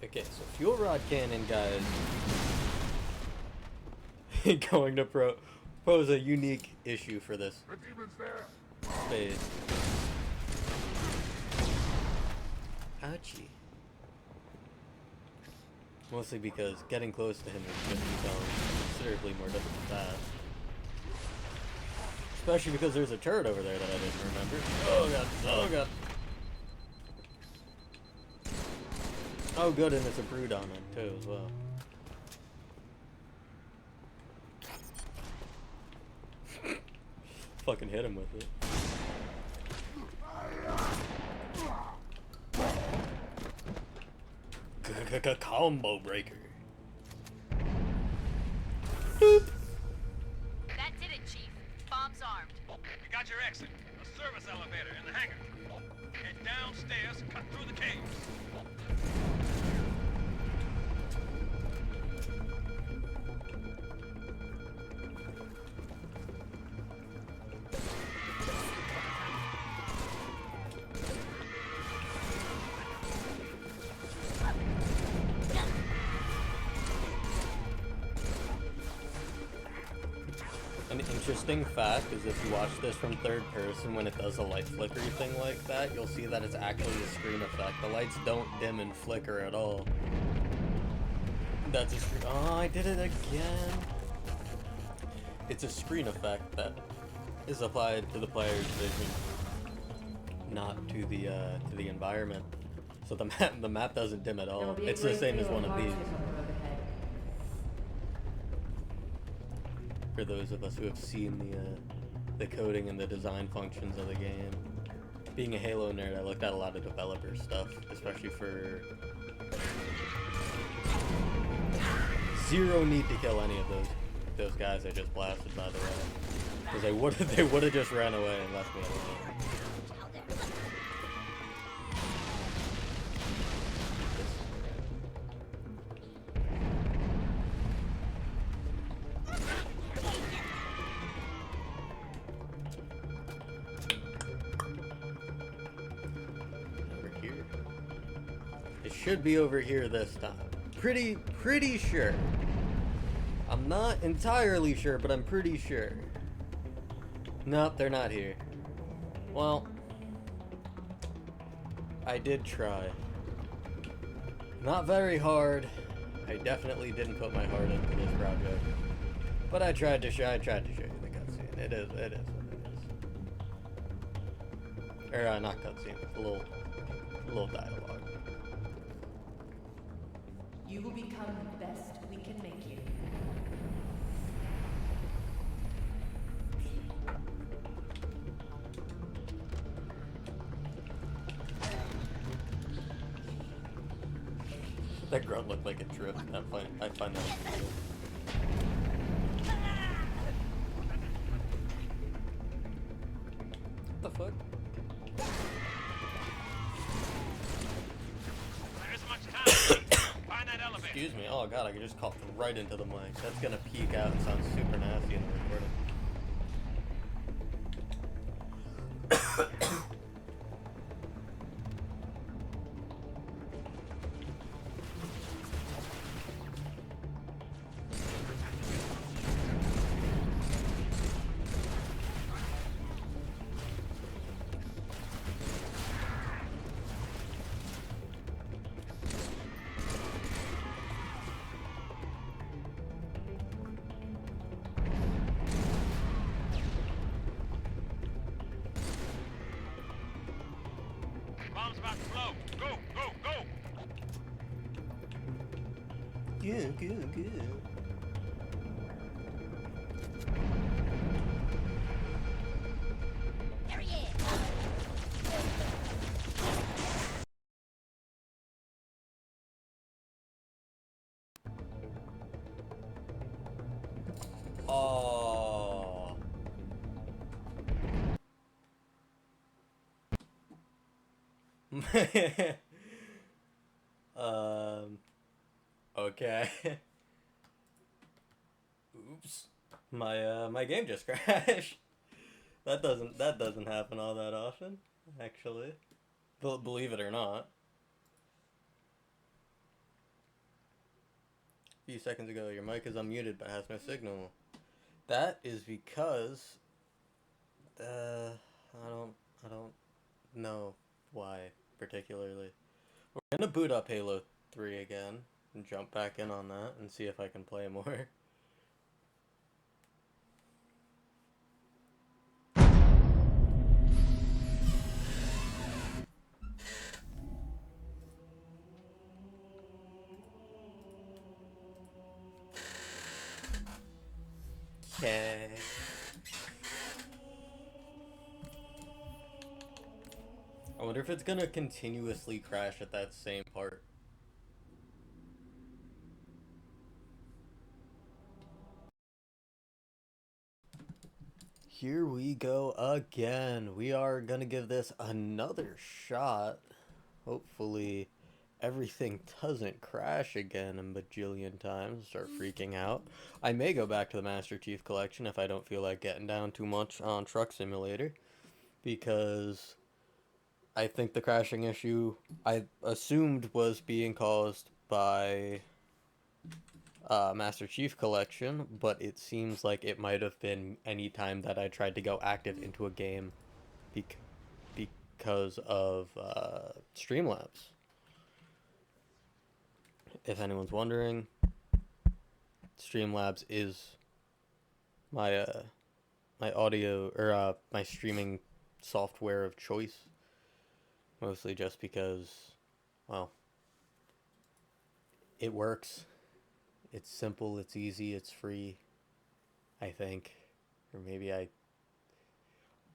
Okay, so fuel rod cannon, guys, going to pose a unique issue for this phase. Ouchie. Mostly because getting close to him is going to become considerably more difficult fast. Especially because there's a turret over there that I didn't remember. Oh god, oh god. Oh good, and it's a brood on it too as well. Fucking hit him with it. Combo breaker. Boop. That did it, Chief. Bomb's armed. You got your exit. A service elevator in the hangar. Head downstairs, cut through the caves. An interesting fact is if you watch this from third person, when it does a light flickery thing like that, you'll see that it's actually a screen effect. The lights don't dim and flicker at all. That's a screen. Oh, I did it again. It's a screen effect that is applied to the player's vision, not to the environment. So the map doesn't dim at all. It's the same as one of these. For those of us who have seen the coding and the design functions of the game. Being a Halo nerd, I looked at a lot of developer stuff, especially for zero need to kill any of those guys I just blasted, by the way, because they would have just ran away and left me alone. Should be over here this time. Pretty sure. I'm not entirely sure, but I'm pretty sure. Nope, they're not here. Well, I did try. Not very hard. I definitely didn't put my heart into this project. But I tried to show you the cutscene. It is what it is. Or not cutscene, a little dialogue. You will become the best we can make you. That grunt looked like a drift. I find that cool. What the fuck? There isn't much time. Find that elevator. Excuse me. Oh god, I just coughed right into the mic. That's gonna peek out and sound super nasty in the recording. Bomb's about to blow. Go, go, go! Good, good, good. There he is. Oh. Okay. Oops. My game just crashed. That doesn't happen all that often, actually. Believe it or not. A few seconds ago, your mic is unmuted but has no signal. That is because I don't know why particularly. We're gonna boot up Halo 3 again and jump back in on that and see if I can play more. Okay. I wonder if it's gonna continuously crash at that same part. Here we go again. We are gonna give this another shot. Hopefully everything doesn't crash again a bajillion times and start freaking out. I may go back to the Master Chief Collection if I don't feel like getting down too much on Truck Simulator, because I think the crashing issue I assumed was being caused by Master Chief Collection, but it seems like it might have been any time that I tried to go active into a game because of Streamlabs. If anyone's wondering, Streamlabs is my my audio or my streaming software of choice, mostly just because, well, it works. It's simple, it's easy, it's free, I think. Or maybe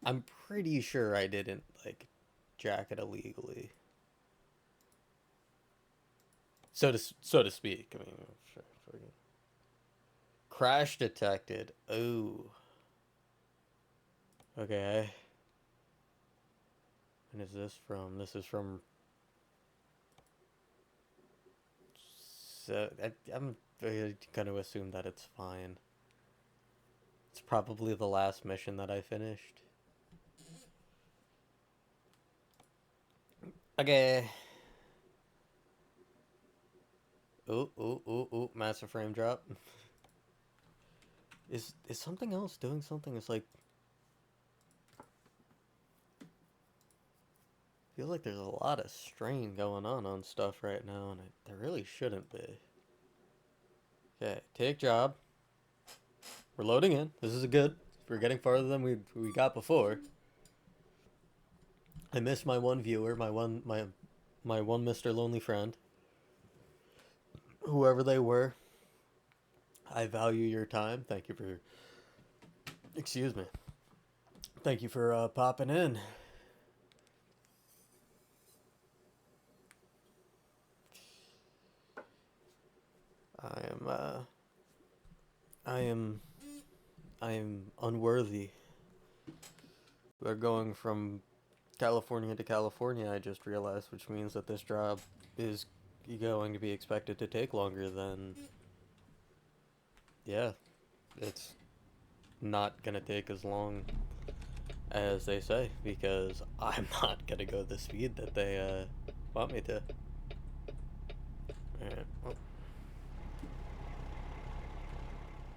I'm pretty sure I didn't, like, jack it illegally. So to speak. I mean, sure. Crash detected. Oh. Okay. And is this from? This is from... So, I'm gonna assume that it's fine. It's probably the last mission that I finished. Okay. Ooh, massive frame drop. Is something else doing something? It's like... I feel like there's a lot of strain going on stuff right now, and there really shouldn't be. Okay, take job. We're loading in. This is good. We're getting farther than we got before. I missed my one viewer, my one Mr. Lonely friend. Whoever they were, I value your time. Thank you for... Excuse me. Thank you for popping in. I am unworthy. We're going from California to California, I just realized, which means that this job is going to be expected to take longer than... Yeah, it's not gonna take as long as they say, because I'm not gonna go the speed that they want me to. Alright, well.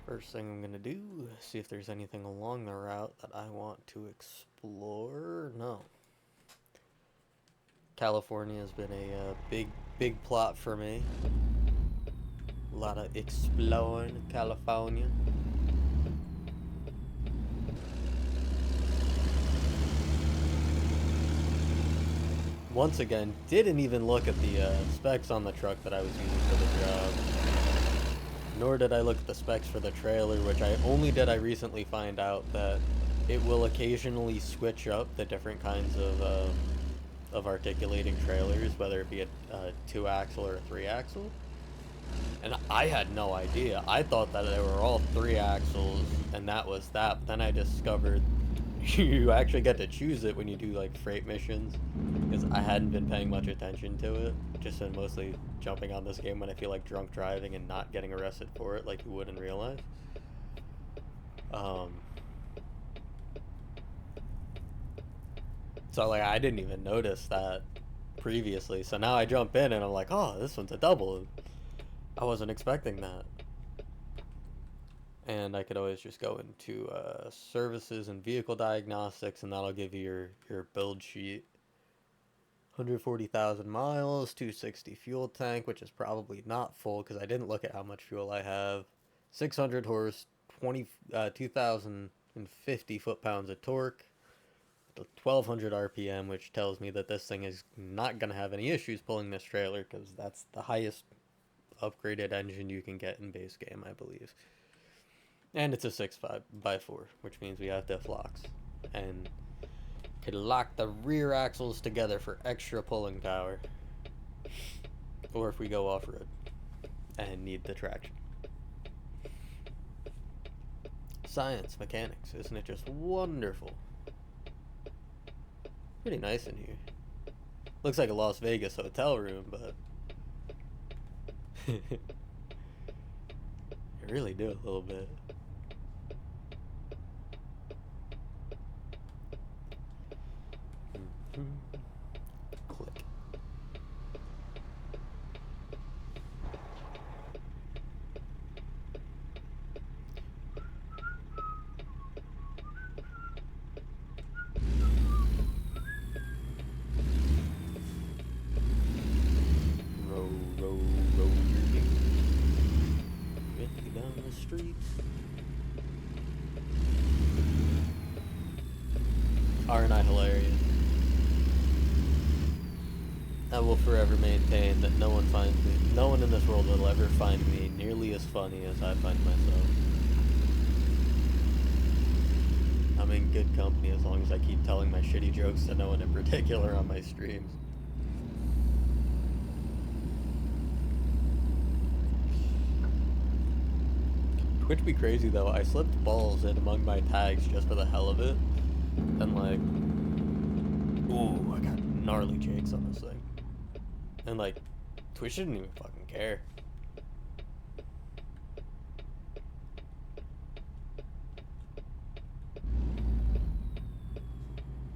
First thing I'm gonna do, see if there's anything along the route that I want to explore. No. California has been a big plot for me. A lot of exploring California. Once again, didn't even look at the specs on the truck that I was using for the job. Nor did I look at the specs for the trailer, which I recently find out that it will occasionally switch up the different kinds of articulating trailers, whether it be a 2-axle or a 3-axle. And I had no idea. I thought that they were all 3 axles, and that was that. But then I discovered you actually get to choose it when you do like freight missions, because I hadn't been paying much attention to it. Just been mostly jumping on this game when I feel like drunk driving and not getting arrested for it, like you would in real life. So like I didn't even notice that previously. So now I jump in and I'm like, oh, this one's a double. I wasn't expecting that. And I could always just go into services and vehicle diagnostics, and that'll give you your build sheet. 140,000 miles, 260 fuel tank, which is probably not full because I didn't look at how much fuel I have. 600 horse, 2,050 foot-pounds of torque, 1,200 RPM, which tells me that this thing is not going to have any issues pulling this trailer, because that's the highest upgraded engine you can get in base game, I believe. And it's a 6x4, which means we have diff locks. And could lock the rear axles together for extra pulling power. Or if we go off-road and need the traction. Science, mechanics, isn't it just wonderful? Pretty nice in here. Looks like a Las Vegas hotel room, but... I really do a little bit. Click. Roll, roll, roll. Gently down the street. Aren't I hilarious? I will forever maintain that no one in this world will ever find me nearly as funny as I find myself. I'm in good company as long as I keep telling my shitty jokes to no one in particular on my streams. Twitch be crazy though, I slipped balls in among my tags just for the hell of it. And like, ooh, I got gnarly jakes on this thing. And like, Twitch didn't even fucking care.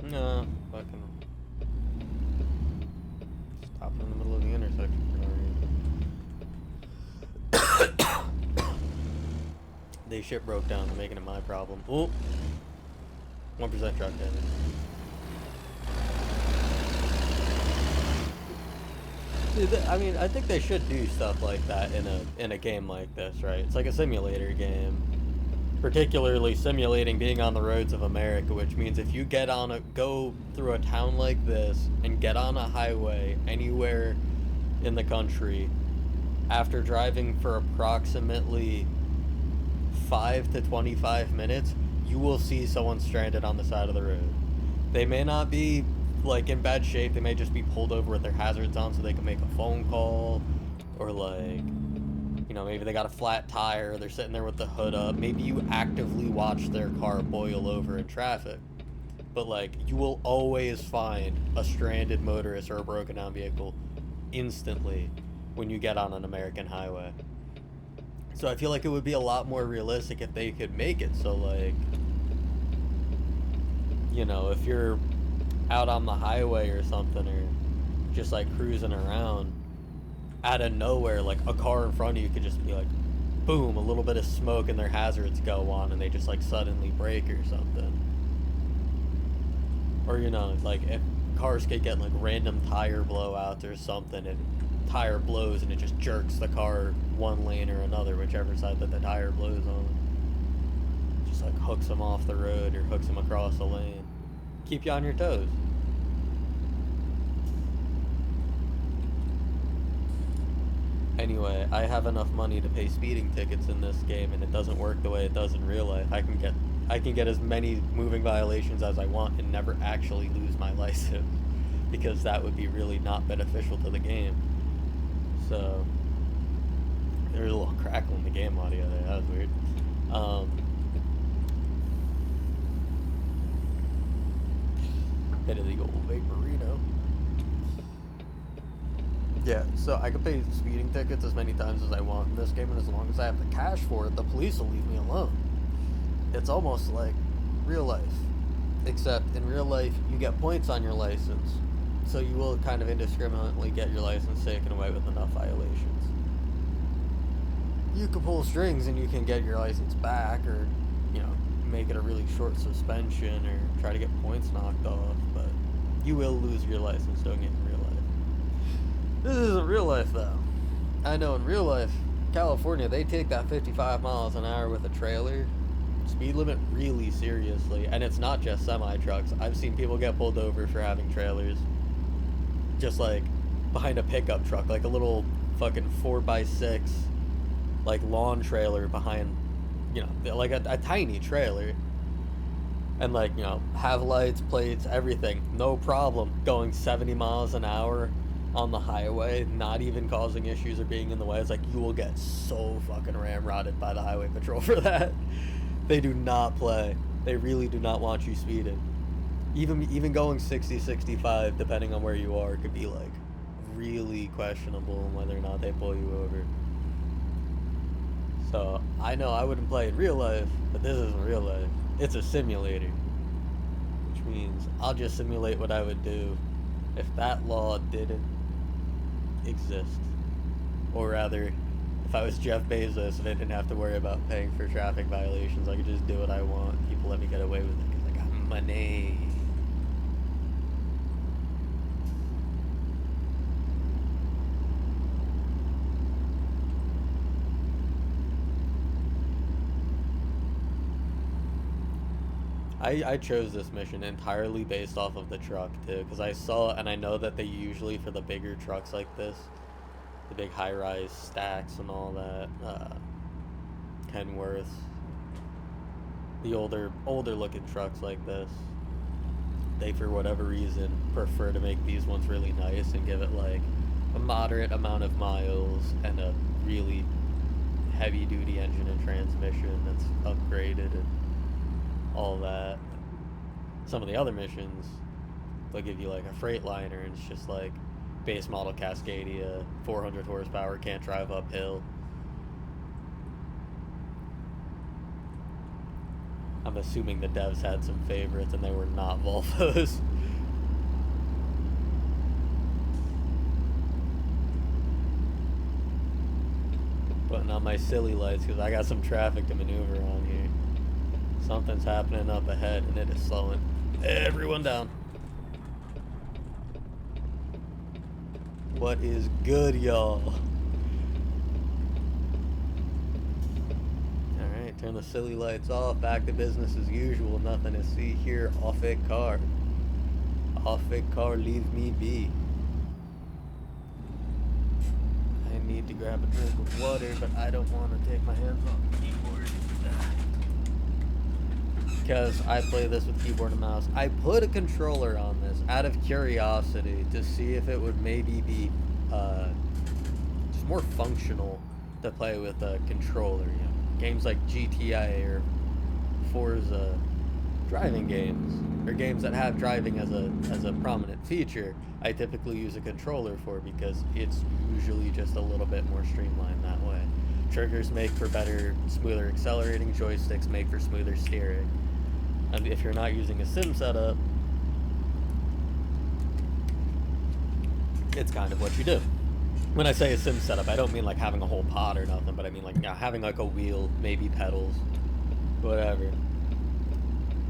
No, fucking stop in the middle of the intersection for no reason. They shit broke down, they're making it my problem. Ooh, 1% truck damage. I mean, I think they should do stuff like that in a game like this, right? It's like a simulator game. Particularly simulating being on the roads of America, which means if you go through a town like this and get on a highway anywhere in the country, after driving for approximately 5 to 25 minutes, you will see someone stranded on the side of the road. They may not be like in bad shape, they may just be pulled over with their hazards on so they can make a phone call, or like, know, maybe they got a flat tire, they're sitting there with the hood up. Maybe you actively watch their car boil over in traffic. But, like, you will always find a stranded motorist or a broken down vehicle instantly when you get on an American highway. So I feel like it would be a lot more realistic if they could make it so, like, you know, if you're out on the highway or something, or just, like, cruising around, out of nowhere, like, a car in front of you could just be like, boom, a little bit of smoke and their hazards go on and they just, like, suddenly brake or something. Or, you know, like, if cars could get, like, random tire blowouts or something, and tire blows and it just jerks the car one lane or another, whichever side that the tire blows on. Just, like, hooks them off the road or hooks them across the lane. Keep you on your toes. Anyway, I have enough money to pay speeding tickets in this game, and it doesn't work the way it does in real life. I can get as many moving violations as I want and never actually lose my license, because that would be really not beneficial to the game. So there's a little crackle in the game audio there. That was weird. Bit of the old Vaporino. Yeah, so I can pay speeding tickets as many times as I want in this game, and as long as I have the cash for it, the police will leave me alone. It's almost like real life, except in real life you get points on your license, so you will kind of indiscriminately get your license taken away with enough violations. You can pull strings and you can get your license back, or, you know, make it a really short suspension, or try to get points knocked off, but you will lose your license doing it in real life. This isn't real life, though. I know in real life, California, they take that 55 miles an hour with a trailer speed limit really seriously, and it's not just semi-trucks. I've seen people get pulled over for having trailers just, like, behind a pickup truck, like a little fucking 4x6, like, lawn trailer behind, you know, like a tiny trailer, and, like, you know, have lights, plates, everything, no problem, going 70 miles an hour on the highway, not even causing issues or being in the way. It's like, you will get so fucking ramrodded by the highway patrol for that. They do not play. They really do not want you speeding. Even going 60, 65, depending on where you are, could be, like, really questionable on whether or not they pull you over. So, I know I wouldn't play in real life, but this isn't real life. It's a simulator. Which means I'll just simulate what I would do if that law didn't exist. Or rather, if I was Jeff Bezos and I didn't have to worry about paying for traffic violations, I could just do what I want. People let me get away with it because I got money. I chose this mission entirely based off of the truck too, because I saw, and I know that they usually, for the bigger trucks like this, the big high-rise stacks and all that, Kenworths, the older looking trucks like this, they, for whatever reason, prefer to make these ones really nice and give it like a moderate amount of miles and a really heavy-duty engine and transmission that's upgraded and all that. Some of the other missions, they'll give you like a Freightliner and it's just like base model Cascadia, 400 horsepower, can't drive uphill. I'm assuming the devs had some favorites and they were not Volvos. Putting on my silly lights because I got some traffic to maneuver on here. Something's happening up ahead and it is slowing everyone down. What is good, y'all? Alright, turn the silly lights off. Back to business as usual. Nothing to see here. Off it car. Off it car, leave me be. I need to grab a drink of water, but I don't want to take my hands off the keyboard. Because I play this with keyboard and mouse. I put a controller on this out of curiosity to see if it would maybe be just more functional to play with a controller. You know, games like GTA or Forza, driving games, or games that have driving as a prominent feature, I typically use a controller for because it's usually just a little bit more streamlined that way. Triggers make for better, smoother accelerating, joysticks make for smoother steering. And if you're not using a sim setup, it's kind of what you do. When I say a sim setup, I don't mean like having a whole pod or nothing, but I mean like, you know, having like a wheel, maybe pedals, whatever.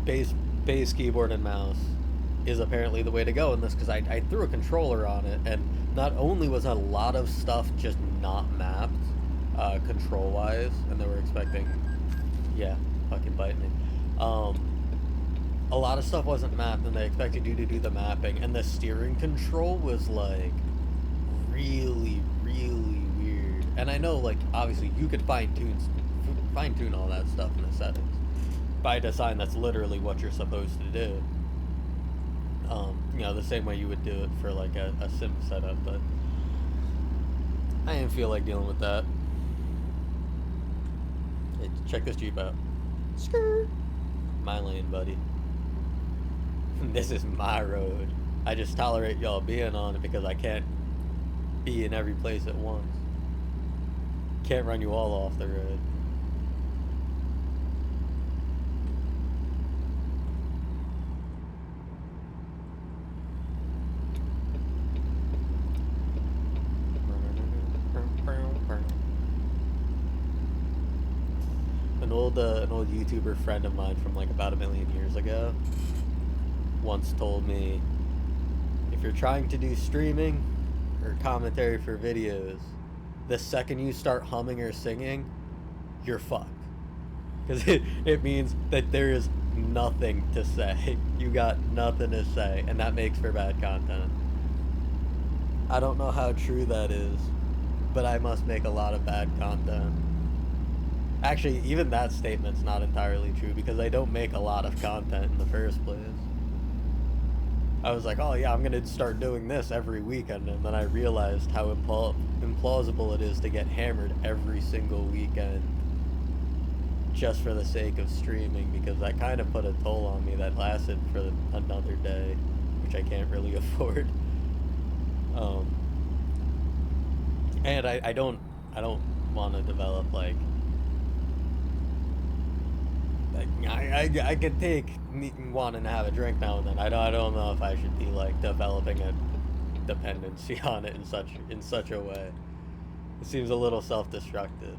Base keyboard and mouse is apparently the way to go in this, because I threw a controller on it, and not only was a lot of stuff just not mapped control wise, and they were expecting, yeah, fucking bite me, a lot of stuff wasn't mapped, and they expected you to do the mapping, and the steering control was like really weird. And I know, like, obviously you could fine tune all that stuff in the settings. By design, that's literally what you're supposed to do. You know, the same way you would do it for like a sim setup, but I didn't feel like dealing with that. Hey, check this Jeep out. Skirt. My lane, buddy. This is my road. I just tolerate y'all being on it because I can't be in every place at once. Can't run you all off the road. An old YouTuber friend of mine from like about 1 million years ago once told me, if you're trying to do streaming or commentary for videos, the second you start humming or singing, you're fucked. Because it means that there is nothing to say. You got nothing to say, and that makes for bad content. I don't know how true that is, but I must make a lot of bad content. Actually, even that statement's not entirely true, because I don't make a lot of content in the first place. I was like, oh yeah, I'm gonna start doing this every weekend, and then I realized how implausible it is to get hammered every single weekend just for the sake of streaming, because that kind of put a toll on me that lasted for another day, which I can't really afford. And I don't want to develop like I could take wanting to have a drink now and then. I don't know if I should be like developing a dependency on it in such a way. It seems a little self-destructive.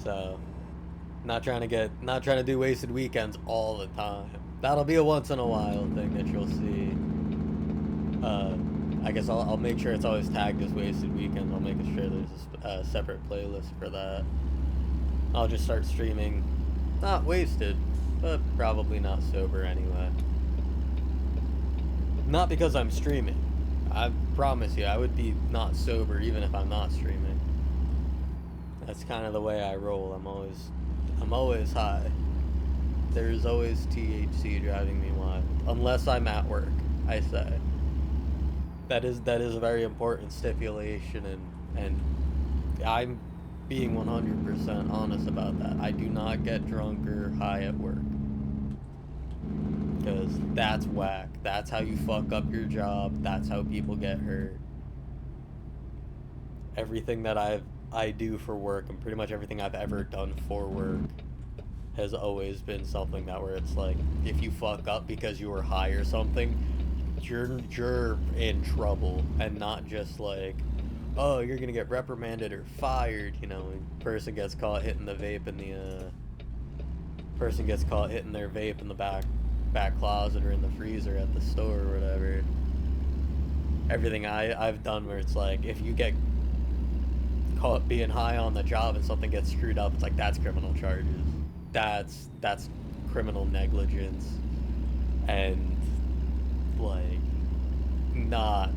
So, not trying to do wasted weekends all the time. That'll be a once in a while thing that you'll see. I guess I'll make sure it's always tagged as wasted weekends. I'll make sure there's a separate playlist for that. I'll just start streaming, not wasted, but probably not sober anyway. Not because I'm streaming. I promise you, I would be not sober even if I'm not streaming. That's kind of the way I roll. I'm always high. There's always THC driving me wild. Unless I'm at work, I say. That is a very important stipulation, and I'm being 100% honest about that. I do not get drunk or high at work, because that's whack. That's how you fuck up your job. That's how people get hurt. Everything that I do for work, and pretty much everything I've ever done for work, has always been something that where it's like, if you fuck up because you were high or something, you're in trouble, and not just like, oh, you're gonna get reprimanded or fired, you know. Person gets caught hitting the vape in the person gets caught hitting their vape in the back closet or in the freezer at the store or whatever. Everything I've done where it's like, if you get caught being high on the job and something gets screwed up, it's like, that's criminal charges. That's criminal negligence, and like not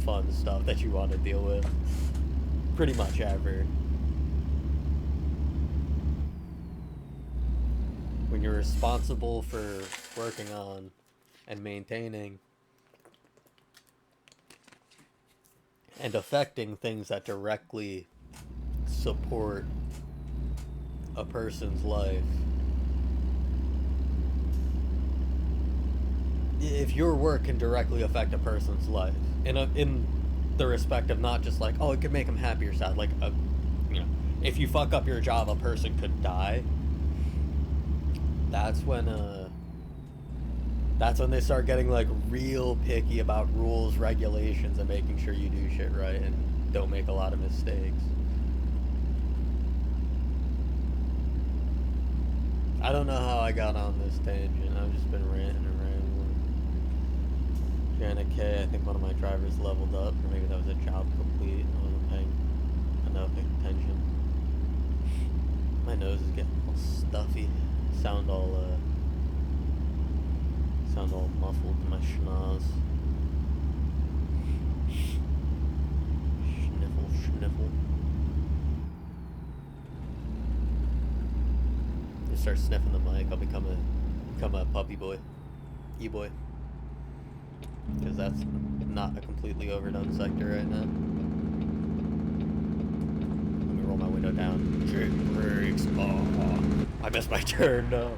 fun stuff that you want to deal with pretty much ever. When you're responsible for working on and maintaining and affecting things that directly support a person's life. If your work can directly affect a person's life, in the respect of not just like, oh, it could make them happy or sad, like, you know, if you fuck up your job, a person could die. That's when they start getting like real picky about rules, regulations, and making sure you do shit right and don't make a lot of mistakes. I don't know how I got on this tangent. I've just been ranting and rambling. Janet K, I think one of my drivers leveled up, or maybe that was a job complete. I wasn't paying enough attention. My nose is getting all stuffy. Sound all muffled in my schnoz. Sniffle. Just start sniffing the mic. I'll become a puppy boy, e-boy, because that's not a completely overdone sector right now. Let me roll my window down. Jake brakes. Oh, I missed my turn. No.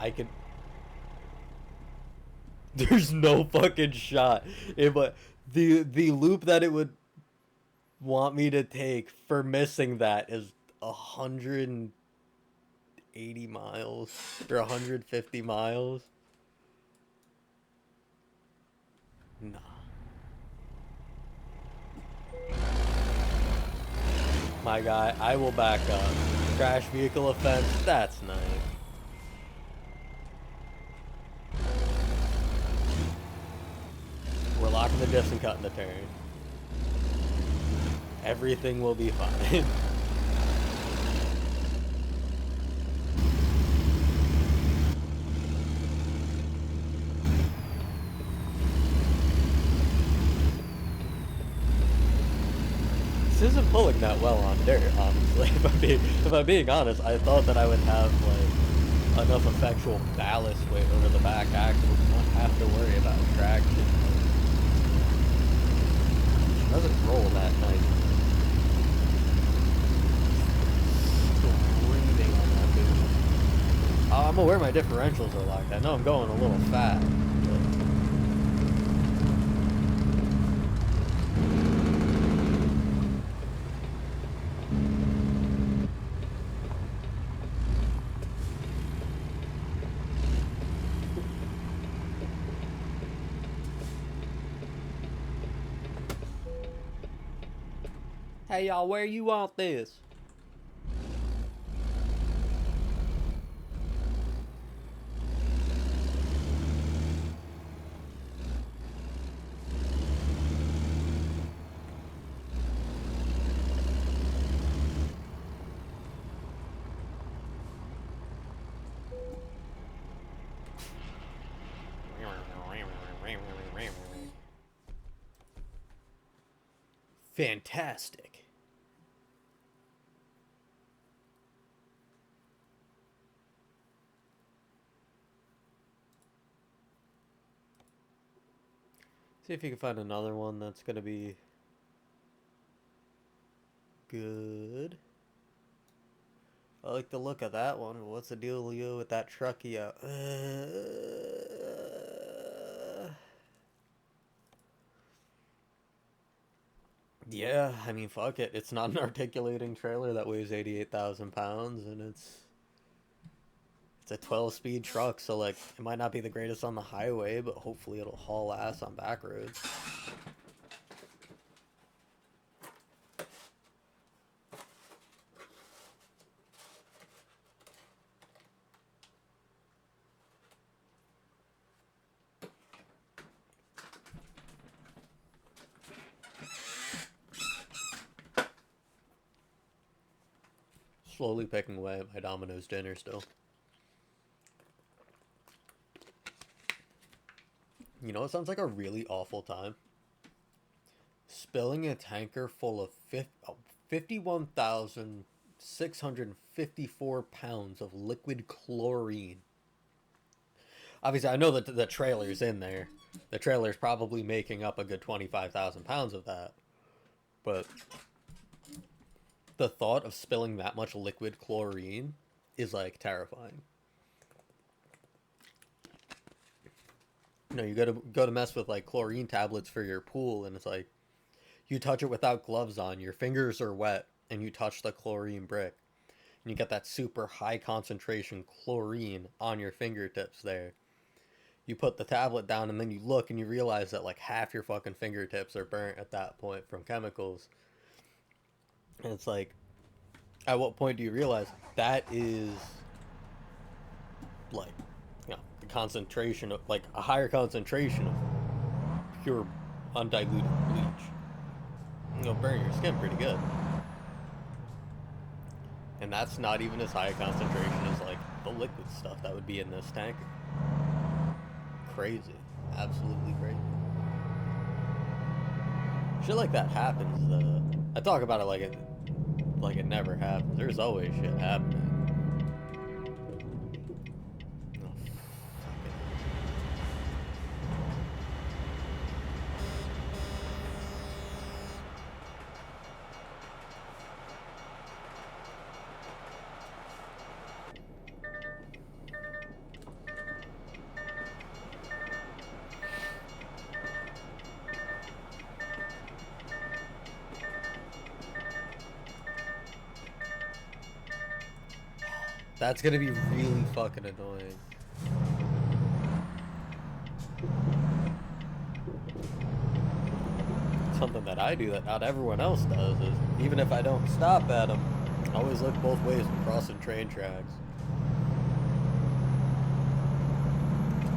I could. There's no fucking shot. But the loop that it would want me to take for missing that is 180 miles or 150 miles. Nah. My guy, I will back up. Crash vehicle offense, that's nice. We're locking the diffs and cutting the turn. Everything will be fine. This isn't pulling that well on dirt, honestly. If I'm being honest, I thought that I would have like enough effectual ballast weight over the back axle to not have to worry about traction. It doesn't roll that nice. Screaming on that dude. I'm aware my differentials are locked. I know I'm going a little fat. Hey y'all, where you want this? Fantastic. See if you can find another one that's gonna be good. I like the look of that one. What's the dealio with that truckie out? Yeah, I mean, fuck it. It's not an articulating trailer that weighs 88,000 pounds, and it's a 12-speed truck, so, like, it might not be the greatest on the highway, but hopefully it'll haul ass on back roads. Slowly picking away at my Domino's dinner still. You know what sounds like a really awful time? Spilling a tanker full of 51,654 pounds of liquid chlorine Obviously, I know that the trailer's in there. The trailer's probably making up a good 25,000 pounds of that. But the thought of spilling that much liquid chlorine is, like, terrifying. You know, you go to mess with, like, chlorine tablets for your pool, and it's like, you touch it without gloves on, your fingers are wet, and you touch the chlorine brick. And you get that super high concentration chlorine on your fingertips there. You put the tablet down, and then you look, and you realize that, like, half your fucking fingertips are burnt at that point from chemicals. And it's like, at what point do you realize that is, like, you know, the concentration of, like, a higher concentration of pure undiluted bleach? It'll burn your skin pretty good. And that's not even as high a concentration as, like, the liquid stuff that would be in this tank. Crazy. Absolutely crazy. Shit like that happens. I talk about it like it never happens. There's always shit happening. Oh, fuck it. That's gonna be really fucking annoying. Something that I do that not everyone else does is, even if I don't stop at them, I always look both ways when crossing train tracks.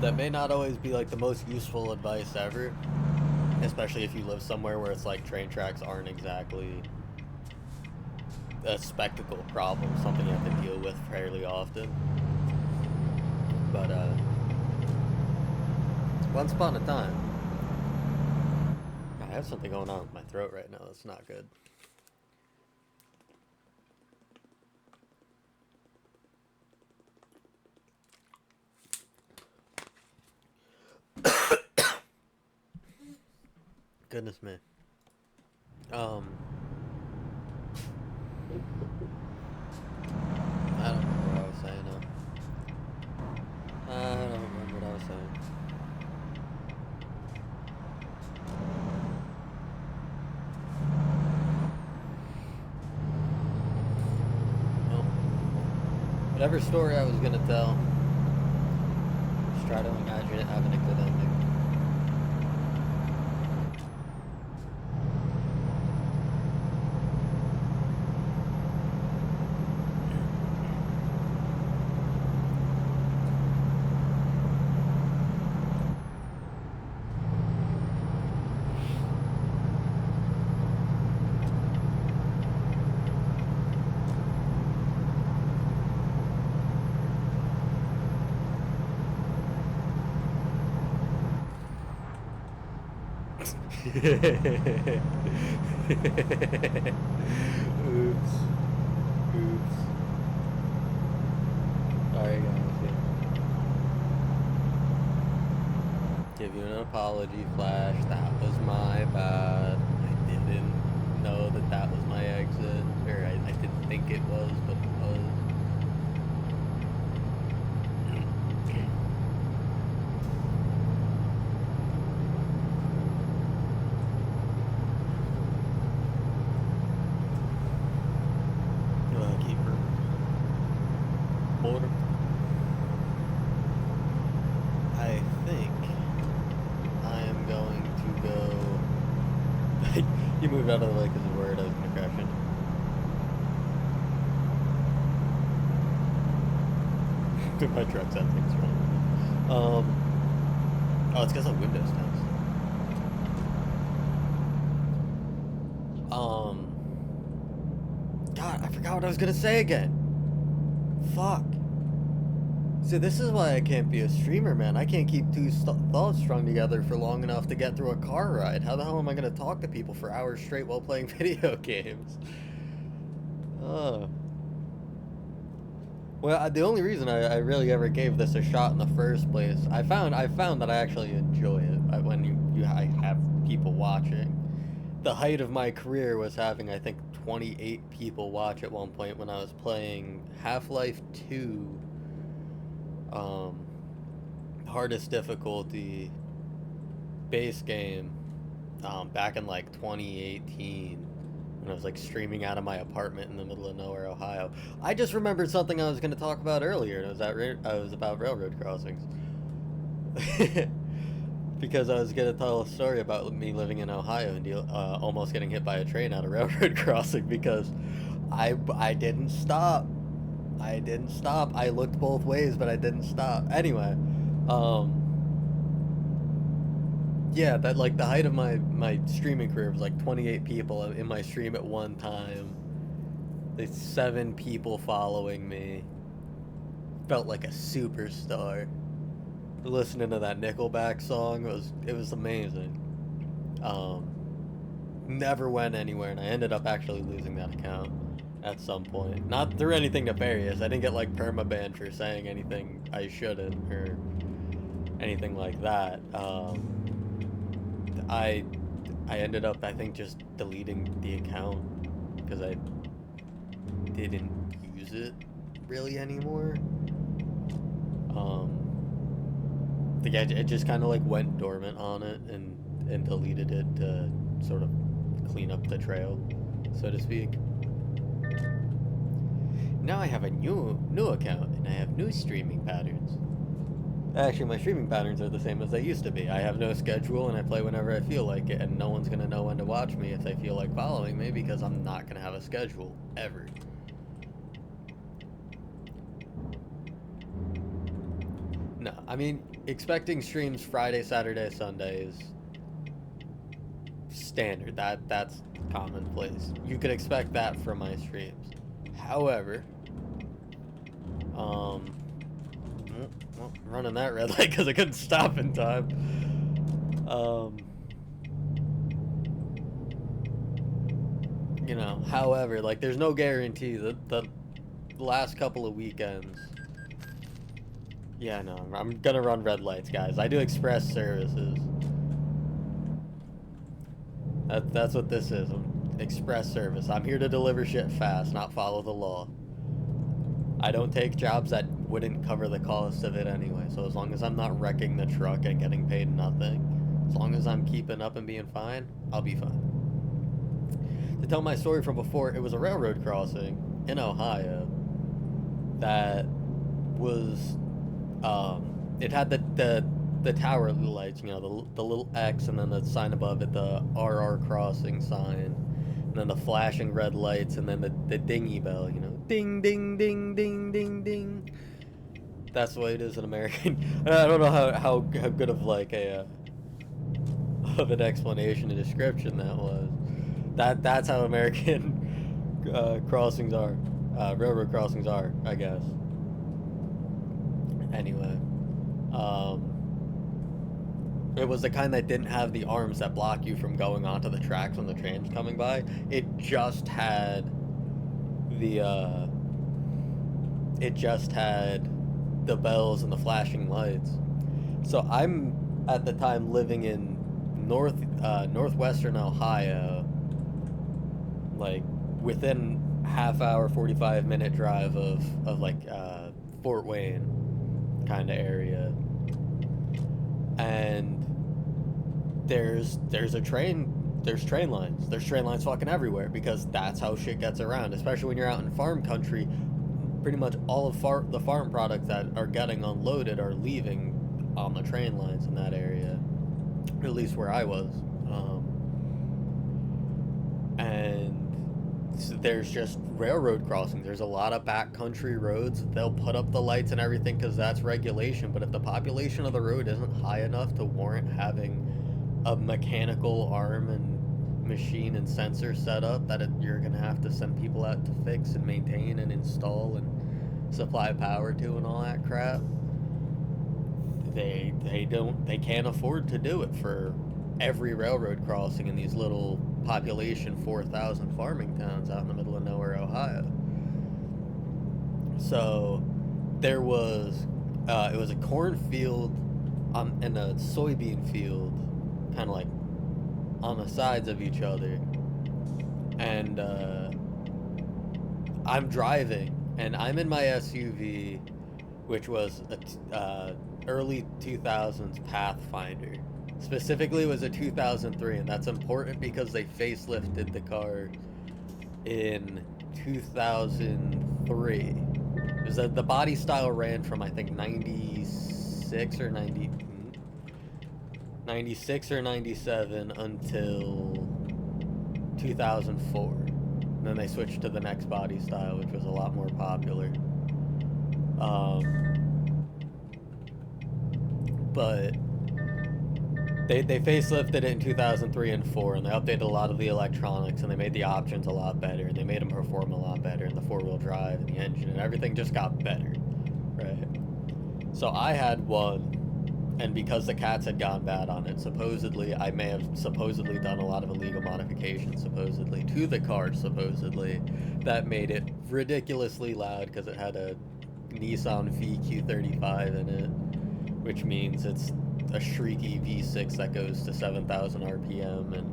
That may not always be like the most useful advice ever, especially if you live somewhere where it's like train tracks aren't exactly a spectacle problem, something you have to deal with fairly often. But once upon a time, I have something going on with my throat right now that's not good. Goodness me. I don't remember what I was saying now. I don't remember what I was saying. Well, whatever story I was gonna tell, just try to imagine it having a good ending. Oops. Oops. Sorry guys. Give you an apology, Flash. That was my bad. I didn't know that that was my exit. Or I didn't think it was, but it was. I think I am going to go. You moved out of the way because of where I was going to crash into. My truck's that thing's wrong. Oh, it's because of Windows now. God, I forgot what I was going to say again. Fuck. See, this is why I can't be a streamer, man. I can't keep two thoughts strung together for long enough to get through a car ride. How the hell am I going to talk to people for hours straight while playing video games? Oh. Well, the only reason I really ever gave this a shot in the first place, I found that I actually enjoy it when I have people watching. The height of my career was having, I think, 28 people watch at one point when I was playing Half-Life 2, hardest difficulty base game, back in like 2018. When I was like streaming out of my apartment in the middle of nowhere, Ohio. I just remembered something I was going to talk about earlier, and it was about railroad crossings. Because I was going to tell a story about me living in Ohio and almost getting hit by a train at a railroad crossing because I didn't stop. I didn't stop. I looked both ways, but I didn't stop. Anyway, yeah, that like the height of my streaming career was like 28 people in my stream at one time. There's 7 people following me. Felt like a superstar. Listening to that Nickelback song it was amazing. Never went anywhere, and I ended up actually losing that account at some point. Not through anything nefarious. I didn't get like permabanned for saying anything I shouldn't or anything like that. I ended up, I think, just deleting the account because I didn't use it really anymore. It just kind of like went dormant on it and deleted it to sort of clean up the trail, so to speak. Now I have a new account and I have new streaming patterns. Actually, my streaming patterns are the same as they used to be. I have no schedule and I play whenever I feel like it, and no one's gonna know when to watch me if they feel like following me because I'm not gonna have a schedule, ever. No, I mean, expecting streams Friday, Saturday, Sunday is standard. That's commonplace. You could expect that from my streams. However, well, running that red light because I couldn't stop in time. You know, however, like, there's no guarantee that the last couple of weekends. Yeah, no, I'm gonna run red lights, guys. I do express services. That's what this is. Express service. I'm here to deliver shit fast, not follow the law. I don't take jobs that wouldn't cover the cost of it anyway, so as long as I'm not wrecking the truck and getting paid nothing, as long as I'm keeping up and being fine, I'll be fine. To tell my story from before, it was a railroad crossing in Ohio that was, it had the tower lights, you know, the little X and then the sign above it, the RR crossing sign, and then the flashing red lights, and then the dingy bell, you know, ding, ding, ding, ding, ding, ding. That's the way it is in American. I don't know how good of like a of an explanation and description that was. That's how American crossings are, railroad crossings are, I guess. Anyway, it was the kind that didn't have the arms that block you from going onto the tracks when the train's coming by. It just had the the bells and the flashing lights. So I'm at the time living in northwestern Ohio, like within half-hour, 45-minute drive of like Fort Wayne kind of area, and there's train lines fucking everywhere, because that's how shit gets around, especially when you're out in farm country. Pretty much all of the farm products that are getting unloaded are leaving on the train lines in that area, or at least where I was. And so there's just railroad crossings. There's a lot of backcountry roads. They'll put up the lights and everything because that's regulation, but if the population of the road isn't high enough to warrant having a mechanical arm and machine and sensor set up that you're gonna have to send people out to fix and maintain and install and supply power to and all that crap, they can't afford to do it for every railroad crossing in these little population 4,000 farming towns out in the middle of nowhere, Ohio. So there was it was a cornfield and a soybean field, kind of like on the sides of each other, and I'm driving, and I'm in my SUV, which was a early 2000s Pathfinder. Specifically, it was a 2003, and that's important because they facelifted the car in 2003. It was the body style ran from, I think, 96 or 97 until 2004. And then they switched to the next body style, which was a lot more popular. But they facelifted it in 2003 and 4, and they updated a lot of the electronics, and they made the options a lot better, and they made them perform a lot better, and the four-wheel drive and the engine and everything just got better, right? So I had one, and because the cats had gone bad on it, supposedly I may have supposedly done a lot of illegal modifications, supposedly to the car, supposedly, that made it ridiculously loud because it had a Nissan VQ35 in it, which means it's a shrieky V6 that goes to 7,000 RPM, and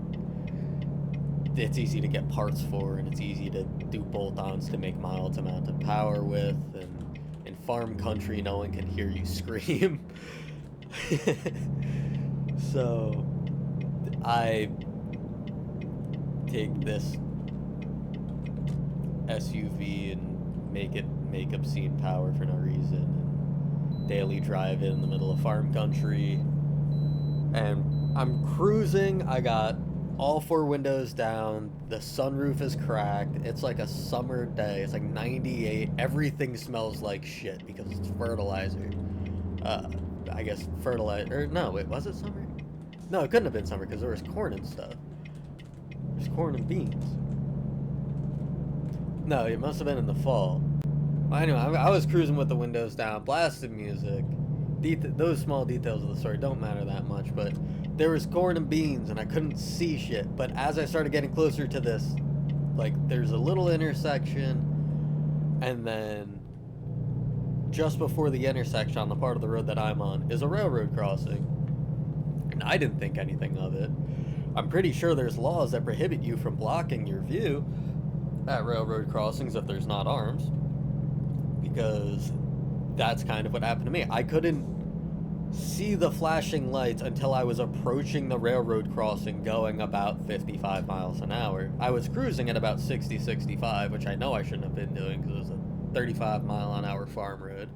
it's easy to get parts for, and it's easy to do bolt-ons to make mild amount of power with, and in farm country no one can hear you scream. So I take this SUV and make obscene power for no reason, and daily drive in the middle of farm country, and I'm cruising. I got all 4 windows down, the sunroof is cracked, it's like a summer day, it's like 98, everything smells like shit because it's fertilizer. I guess fertilizer, or no, wait, was it summer? No, it couldn't have been summer because there was corn and stuff. There's corn and beans. No, it must have been in the fall. Well, anyway, I was cruising with the windows down, blasting music. Those small details of the story don't matter that much, but there was corn and beans and I couldn't see shit. But as I started getting closer to this, like, there's a little intersection, and then just before the intersection on the part of the road that I'm on is a railroad crossing. And I didn't think anything of it. I'm pretty sure there's laws that prohibit you from blocking your view at railroad crossings if there's not arms, because that's kind of what happened to me. I couldn't see the flashing lights until I was approaching the railroad crossing going about 55 miles an hour. I was cruising at about 60, 65, which I know I shouldn't have been doing because it was a 35-mile-an-hour farm road.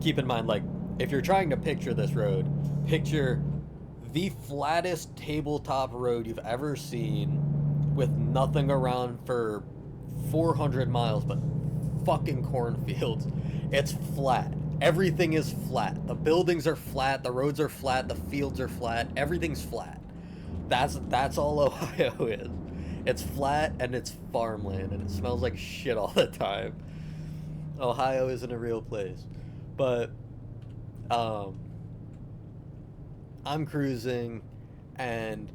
Keep in mind, like, if you're trying to picture this road, picture the flattest tabletop road you've ever seen with nothing around for 400 miles but fucking cornfields. It's flat. Everything is flat. The buildings are flat, the roads are flat, the fields are flat, everything's flat. That's all Ohio is. It's flat and it's farmland and it smells like shit all the time. Ohio isn't a real place. But I'm cruising and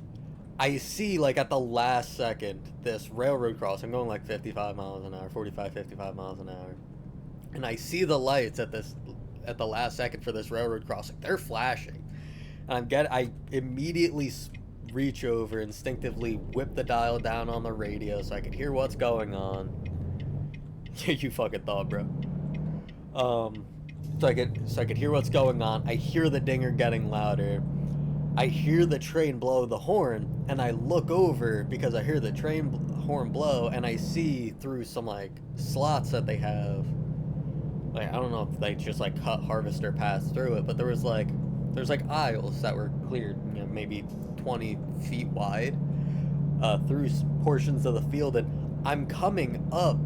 I see, like, at the last second this railroad crossing going like 55 miles an hour, 45, 55 miles an hour. And I see the lights at the last second for this railroad crossing. They're flashing. And I immediately reach over, instinctively whip the dial down on the radio so I could hear what's going on. You fucking thought, bro. So I could hear what's going on. I hear the dinger getting louder. I hear the train blow the horn, and I look over because I hear the train horn blow, and I see through some, like, slots that they have. Like, I don't know if they just, like, cut harvester paths through it, but there's like aisles that were cleared, you know, maybe 20 feet wide through portions of the field, and I'm coming up,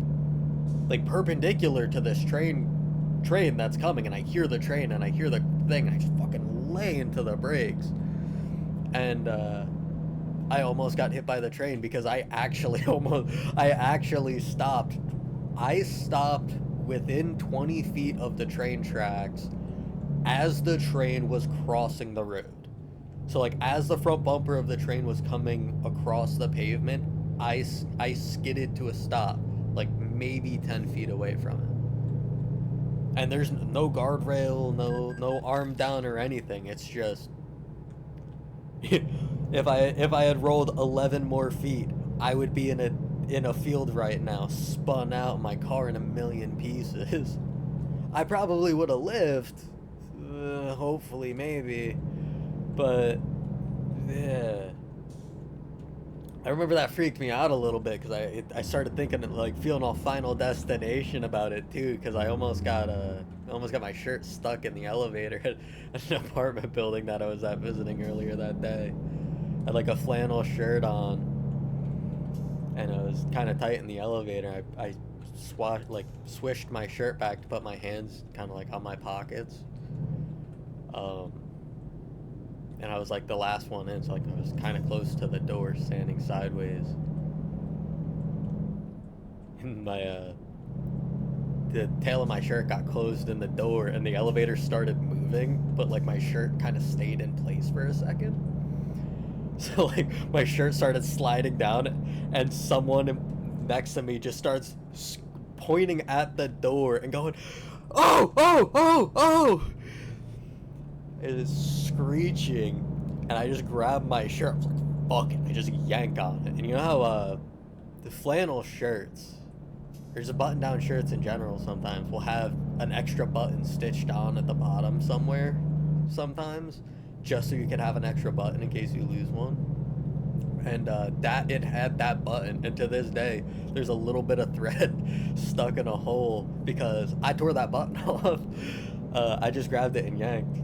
like, perpendicular to this train that's coming, and I hear the train and I hear the thing, and I just fucking lay into the brakes, and I almost got hit by the train because I actually stopped. I stopped within 20 feet of the train tracks as the train was crossing the road. So, like, as the front bumper of the train was coming across the pavement, I skidded to a stop, like, maybe 10 feet away from it. And there's no guardrail, no arm down or anything. It's just if I had rolled 11 more feet, I would be in a field right now, spun out, my car in a million pieces. I probably would have lived, hopefully, maybe, but yeah. I remember that freaked me out a little bit because I started thinking like feeling all Final Destination about it too, because I almost got my shirt stuck in the elevator at an apartment building that I was at visiting earlier that day. I had like a flannel shirt on, and it was kind of tight in the elevator. I swished my shirt back to put my hands kind of like on my pockets. And I was like the last one in, so like I was kind of close to the door, standing sideways. And the tail of my shirt got closed in the door, and the elevator started moving, but like my shirt kind of stayed in place for a second. So like my shirt started sliding down, and someone next to me just starts pointing at the door and going, "Oh, oh, oh, oh!" It is screeching, and I just grabbed my shirt. I was like, fuck it. I just yank on it. And you know how the flannel shirts, there's a button-down shirts in general sometimes, will have an extra button stitched on at the bottom somewhere sometimes, just so you can have an extra button in case you lose one. And it had that button, and to this day there's a little bit of thread stuck in a hole because I tore that button off. I just grabbed it and yanked.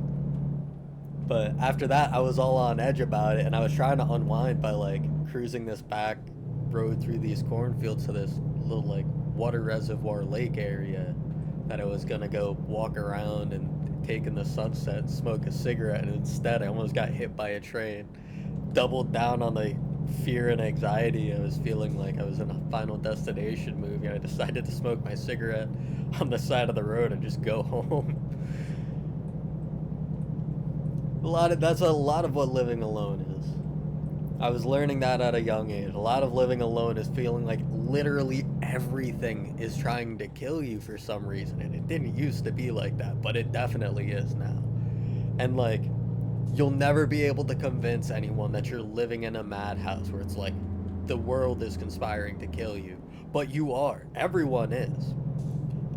But after that, I was all on edge about it, and I was trying to unwind by like cruising this back road through these cornfields to this little like water reservoir lake area that I was gonna go walk around and take in the sunset and smoke a cigarette, and instead I almost got hit by a train. Doubled down on the fear and anxiety I was feeling like I was in a Final Destination movie. I decided to smoke my cigarette on the side of the road and just go home. That's a lot of what living alone is. I was learning that at a young age. A lot of living alone is feeling like literally everything is trying to kill you for some reason, and it didn't used to be like that, but it definitely is now. And like, you'll never be able to convince anyone that you're living in a madhouse where it's like the world is conspiring to kill you, but you are. Everyone is,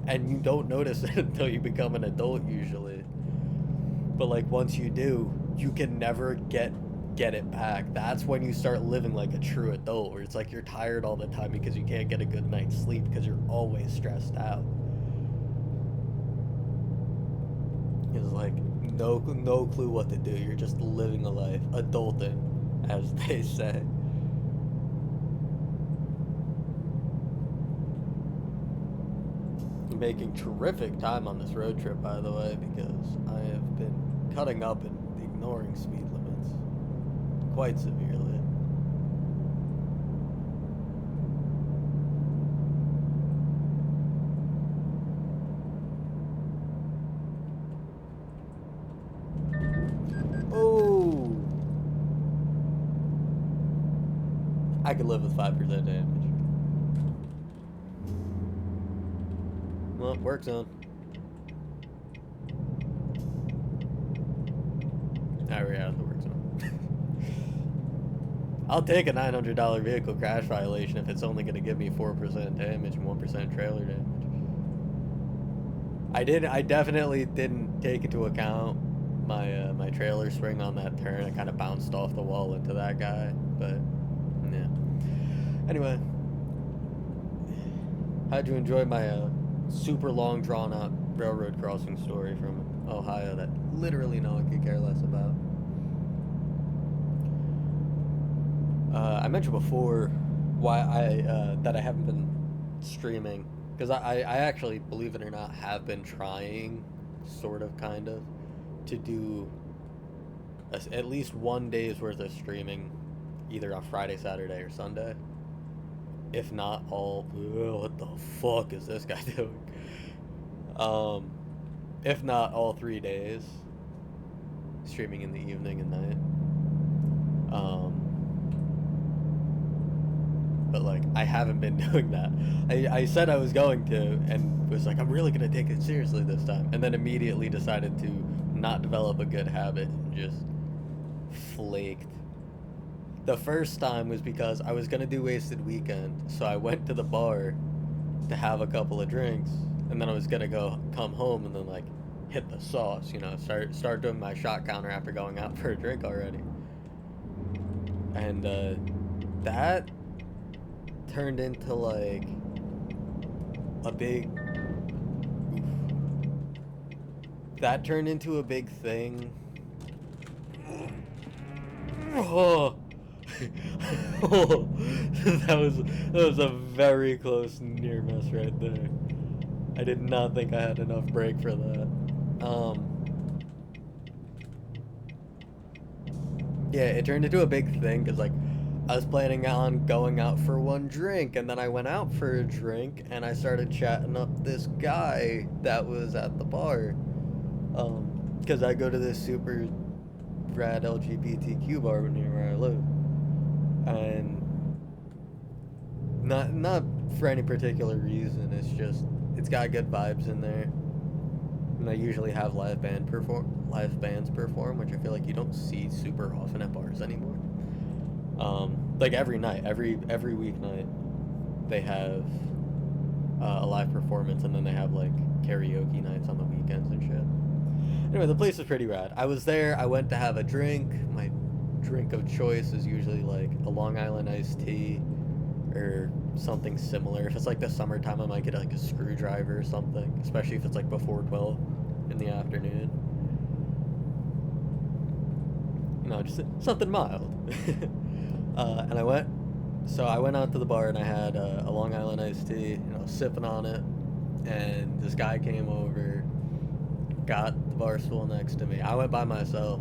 and you don't notice it until you become an adult usually. But like once you do, you can never get it back. That's when you start living like a true adult, where it's like you're tired all the time because you can't get a good night's sleep because you're always stressed out. It's like no clue what to do. You're just living a life, adulting, as they say. Making terrific time on this road trip, by the way, because I have been cutting up and ignoring speed limits quite severely. Oh, I could live with 5% damage. Well, work zone. Now we're out of the work zone. I'll take a $900 vehicle crash violation if it's only going to give me 4% damage and 1% trailer damage. I definitely didn't take into account my my trailer swing on that turn. I kind of bounced off the wall into that guy, but yeah. Anyway, how'd you enjoy my super long drawn out railroad crossing story from Ohio that literally no one could care less about? I mentioned before why that I haven't been streaming, because I actually, believe it or not, have been trying, sort of, kind of, to do at least one day's worth of streaming, either on Friday, Saturday, or Sunday. If not all, what the fuck is this guy doing? If not all 3 days, streaming in the evening and night. but like I haven't been doing that. I said I was going to, and was like, I'm really gonna take it seriously this time, and then immediately decided to not develop a good habit and just flaked. The first time was because I was gonna do Wasted Weekend, so I went to the bar to have a couple of drinks, and then I was gonna come home and then like hit the sauce, you know, start doing my shot counter after going out for a drink already. And that turned into like a big that turned into a big thing. Oh. that was a very close near miss right there. I did not think I had enough break for that. Yeah, it turned into a big thing because like I was planning on going out for one drink, and then I went out for a drink and I started chatting up this guy that was at the bar. Because I go to this super rad LGBTQ bar near where I live. And not for any particular reason, it's just it's got good vibes in there. And I usually have live bands perform, which I feel like you don't see super often at bars anymore. Like every night, every weeknight, they have a live performance, and then they have like karaoke nights on the weekends and shit. Anyway, the place is pretty rad. I was there. I went to have a drink. My drink of choice is usually like a Long Island iced tea or something similar. If it's like the summertime, I might get like a screwdriver or something, especially if it's like before 12 in the afternoon. You know, just something mild. And I went out to the bar and I had a Long Island iced tea, you know, sipping on it, and this guy came over, got the bar stool next to me. I went by myself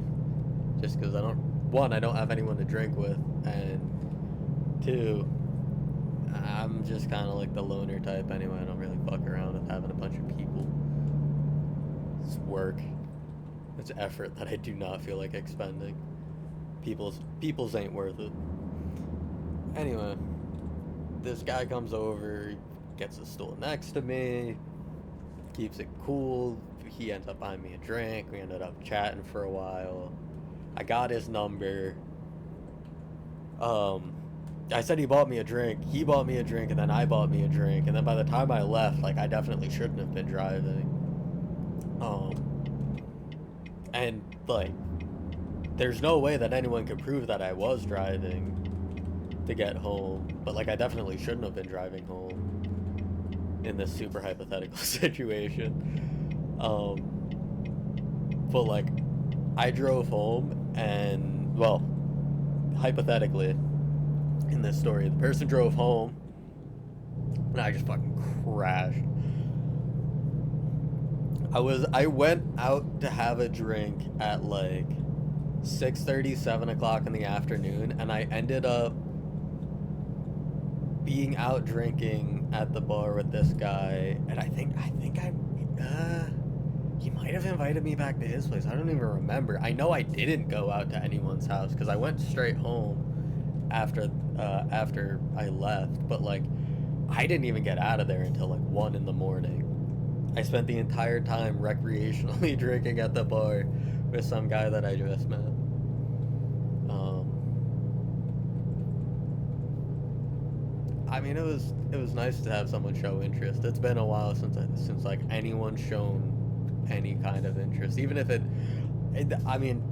just because I don't have anyone to drink with, and two, I'm just kind of like the loner type anyway. I don't really fuck around with having a bunch of people. It's work. It's effort that I do not feel like expending. People's ain't worth it. Anyway, this guy comes over, gets the stool next to me, keeps it cool. He ends up buying me a drink. We ended up chatting for a while. I got his number. I said he bought me a drink. He bought me a drink, and then I bought me a drink. And then by the time I left, like, I definitely shouldn't have been driving. And, like, there's no way that anyone could prove that I was driving to get home. But, like, I definitely shouldn't have been driving home in this super hypothetical situation. But, like, I drove home, and, well, hypothetically, in this story, the person drove home, and I just fucking crashed. I went out to have a drink at like 6:30, 7 o'clock in the afternoon, and I ended up being out drinking at the bar with this guy, and I think he might have invited me back to his place. I don't even remember. I know I didn't go out to anyone's house because I went straight home after I left, but like I didn't even get out of there until like 1 in the morning. I spent the entire time recreationally drinking at the bar with some guy that I just met. I mean, it was nice to have someone show interest. It's been a while since like anyone's shown any kind of interest, even if I mean,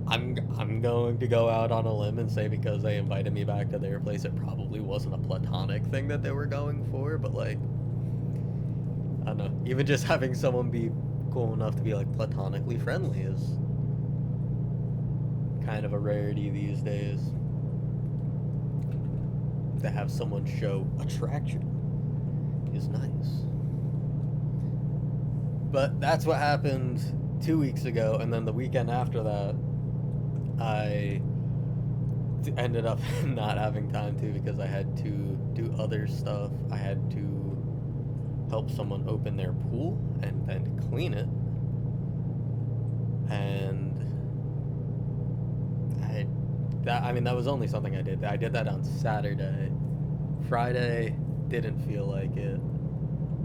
I'm going to go out on a limb and say because they invited me back to their place, it probably wasn't a platonic thing that they were going for, but like, I don't know, even just having someone be cool enough to be like platonically friendly is kind of a rarity these days. To have someone show attraction is nice. But that's what happened 2 weeks ago, and then the weekend after that, I ended up not having time to because I had to do other stuff. I had to help someone open their pool and then clean it. And that was only something I did. I did that on Saturday. Friday didn't feel like it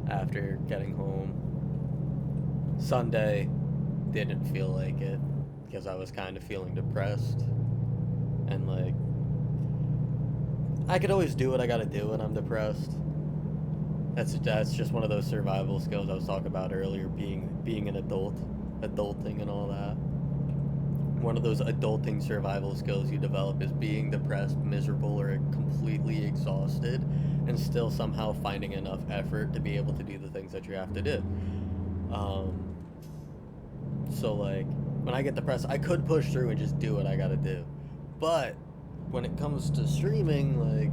after getting home. Sunday didn't feel like it because I was kind of feeling depressed. And like, I could always do what I gotta do when I'm depressed. That's just one of those survival skills I was talking about earlier, being an adult, adulting and all that. One of those adulting survival skills you develop is being depressed, miserable, or completely exhausted, and still somehow finding enough effort to be able to do the things that you have to do. So like, when I get depressed, I could push through and just do what I gotta do. But when it comes to streaming, like,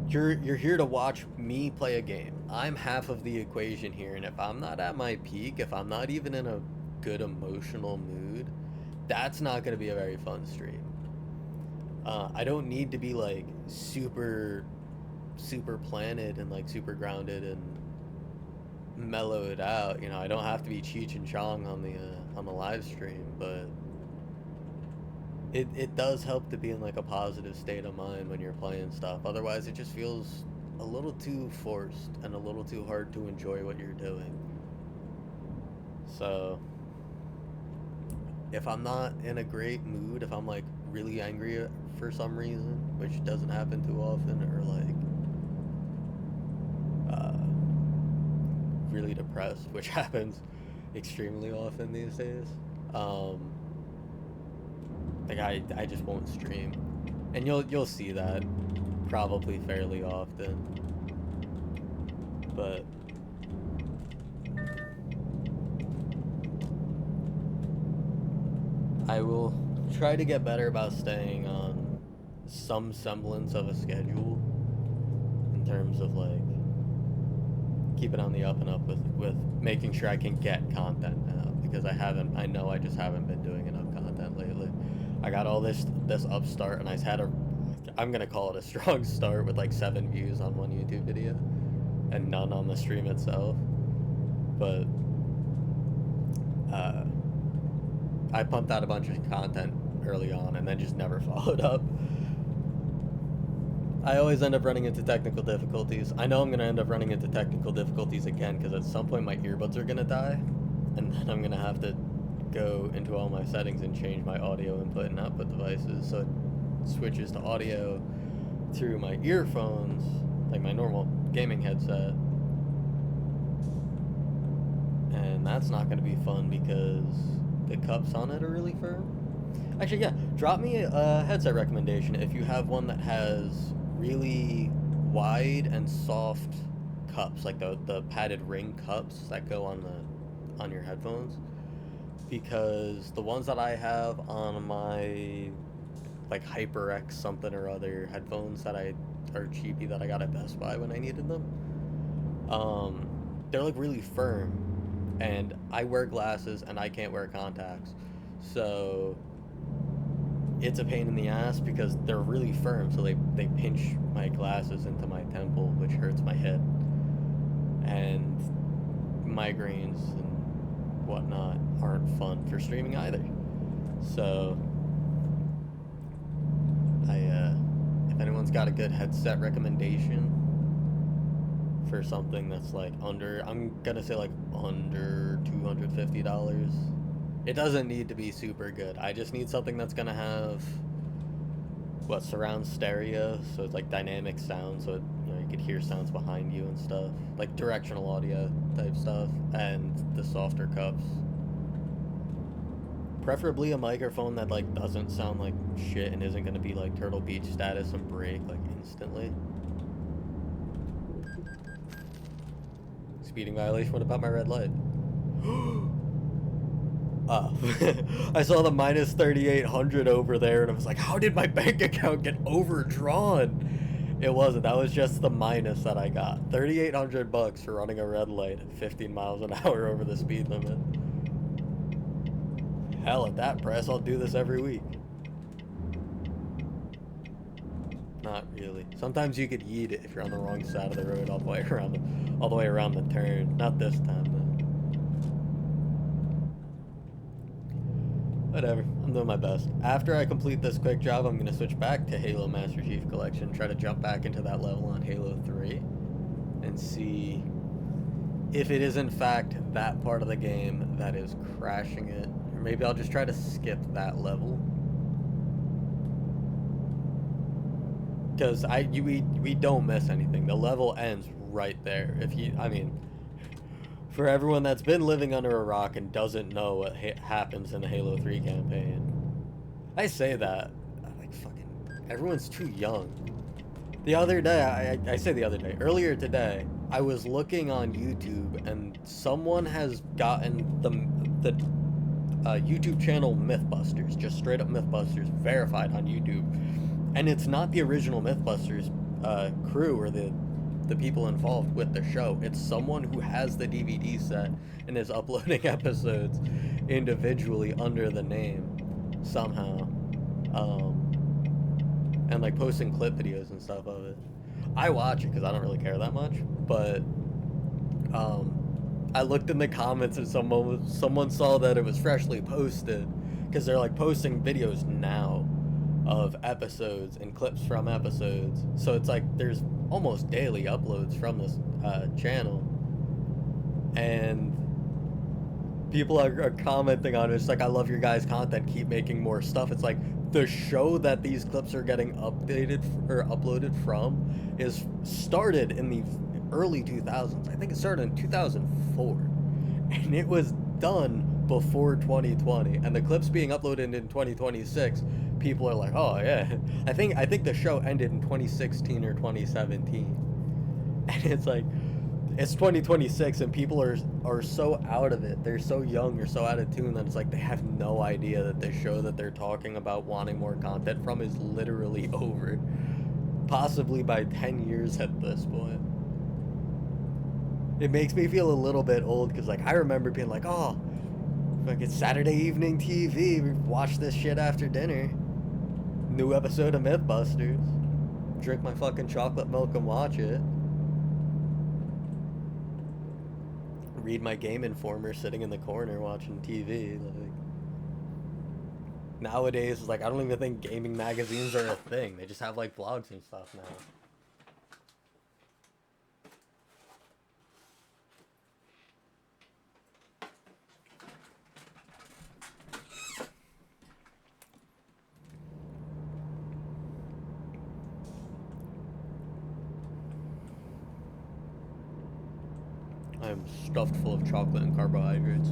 you're here to watch me play a game. I'm half of the equation here, and if I'm not at my peak, if I'm not even in a good emotional mood, that's not going to be a very fun stream. I don't need to be like super planted and like super grounded and mellowed out. You know, I don't have to be Cheech and Chong on the live stream, but it does help to be in like a positive state of mind when you're playing stuff. Otherwise, it just feels a little too forced and a little too hard to enjoy what you're doing. So if I'm not in a great mood, if I'm like really angry for some reason, which doesn't happen too often, or like really depressed, which happens extremely often these days, like I just won't stream, and you'll see that probably fairly often. But I will try to get better about staying on some semblance of a schedule in terms of like keeping on the up and up with making sure I can get content out, because I know I just haven't been doing enough content lately. I got all this upstart, and I had I'm gonna call it a strong start with like 7 views on one YouTube video and none on the stream itself. But I pumped out a bunch of content early on and then just never followed up. I always end up running into technical difficulties. I know I'm gonna end up running into technical difficulties again, because at some point my earbuds are gonna die, and then I'm gonna have to go into all my settings and change my audio input and output devices so it switches to audio through my earphones, like my normal gaming headset. And that's not going to be fun because the cups on it are really firm. Actually, yeah, drop me a headset recommendation if you have one that has really wide and soft cups, like the padded ring cups that go on your headphones. Because the ones that I have on my like HyperX something or other headphones that are cheapy that I got at Best Buy when I needed them, they're like really firm, and I wear glasses and I can't wear contacts, so it's a pain in the ass because they're really firm, so they pinch my glasses into my temple, which hurts my head, and migraines and whatnot aren't fun for streaming either. So if anyone's got a good headset recommendation for something that's like under, I'm gonna say like under $250, it doesn't need to be super good. I just need something that's gonna have surround stereo, so it's like dynamic sound, so you could hear sounds behind you and stuff, like directional audio type stuff, and the softer cups. Preferably a microphone that like doesn't sound like shit and isn't gonna be like Turtle Beach status and break like instantly. Speeding violation. What about my red light? I saw the minus 3,800 over there, and I was like, how did my bank account get overdrawn? It wasn't. That was just the minus that I got. 3,800 bucks for running a red light at 15 miles an hour over the speed limit. Hell, at that price, I'll do this every week. Not really. Sometimes you could yeet it if you're on the wrong side of the road all the way around the turn. Not this time, though. Whatever, I'm doing my best. After I complete this quick job, I'm gonna switch back to Halo Master Chief Collection, try to jump back into that level on Halo 3, and see if it is in fact that part of the game that is crashing it. Or maybe I'll just try to skip that level. Because we don't miss anything. The level ends right there. For everyone that's been living under a rock and doesn't know what happens in the Halo 3 campaign. I say that, like, fucking, everyone's too young. The other day, I say the other day, earlier today, I was looking on YouTube and someone has gotten the YouTube channel Mythbusters, just straight up Mythbusters, verified on YouTube. And it's not the original Mythbusters crew or the people involved with the show. It's someone who has the DVD set and is uploading episodes individually under the name somehow, and like posting clip videos and stuff of it. I watch it because I don't really care that much, but I looked in the comments and someone saw that it was freshly posted, because they're like posting videos now of episodes and clips from episodes, so it's like there's almost daily uploads from this channel, and people are commenting on it. It's like, I love your guys' content, keep making more stuff. It's like the show that these clips are getting uploaded from is started in the early 2000s. I think it started in 2004, and it was done before 2020, and the clips being uploaded in 2026, people are like, oh yeah, I think the show ended in 2016 or 2017, and it's like, it's 2026 and people are so out of it, they're so young or so out of tune that it's like they have no idea that the show that they're talking about wanting more content from is literally over, possibly by 10 years at this point. It makes me feel a little bit old, because like I remember being like, oh, like it's Saturday evening TV, we watch this shit after dinner, new episode of Mythbusters, drink my fucking chocolate milk and watch it, read my Game Informer sitting in the corner watching TV. Like, nowadays, like, I don't even think gaming magazines are a thing. They just have like vlogs and stuff now. I am stuffed full of chocolate and carbohydrates.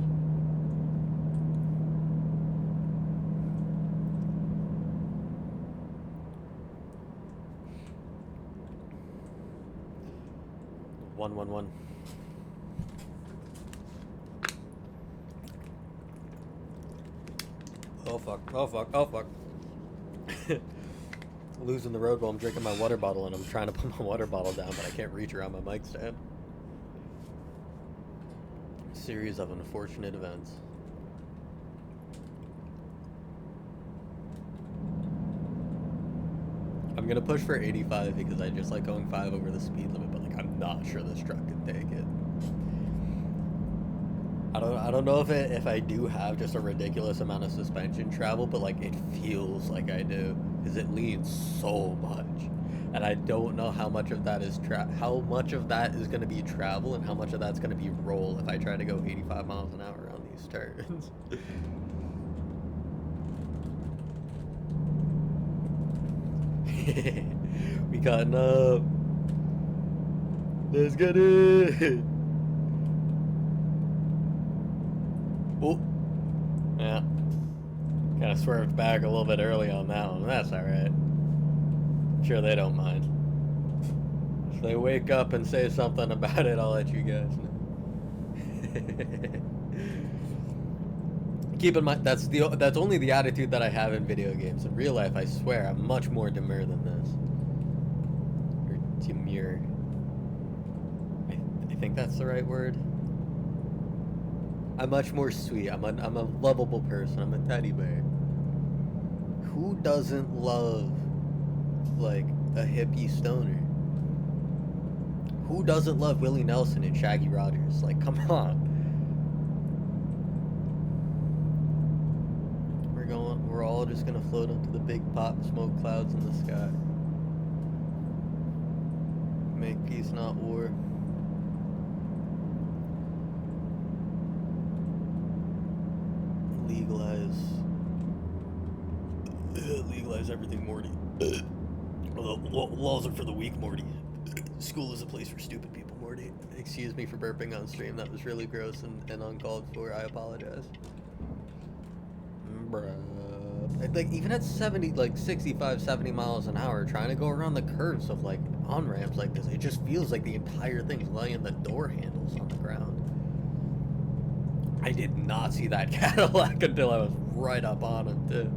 One. Oh fuck. Losing the road while I'm drinking my water bottle, and I'm trying to put my water bottle down, but I can't reach around my mic stand. Series of unfortunate events. I'm gonna push for 85 because I just like going 5 over the speed limit, but like I'm not sure this truck can take it. I don't know if I do have just a ridiculous amount of suspension travel, but like it feels like I do, because it leans so much. And I don't know how much of that is going to be travel and how much of that's going to be roll if I try to go 85 miles an hour on these turns. We cutting up. Let's get it. Oh, yeah. Kind of swerved back a little bit early on that one. That's all right. Sure, they don't mind. If they wake up and say something about it, I'll let you guys know. Keep in mind, that's only the attitude that I have in video games. In real life, I swear, I'm much more demure than this. Or demure. I think that's the right word. I'm much more sweet. I'm a lovable person. I'm a teddy bear. Who doesn't love, like, a hippie stoner? Who doesn't love Willie Nelson and Shaggy Rogers? Like, come on. all just gonna float up to the big pop smoke clouds in the sky. Make peace, not war. Legalize everything, Morty. Laws are for the weak, Morty. School is a place for stupid people, Morty. Excuse me for burping on stream. That was really gross and uncalled for. I apologize. Bruh. Like, even at 70, like 65, 70 miles an hour, trying to go around the curves of, like, on-ramps like this, it just feels like the entire thing's laying the door handles on the ground. I did not see that Cadillac until I was right up on it, too.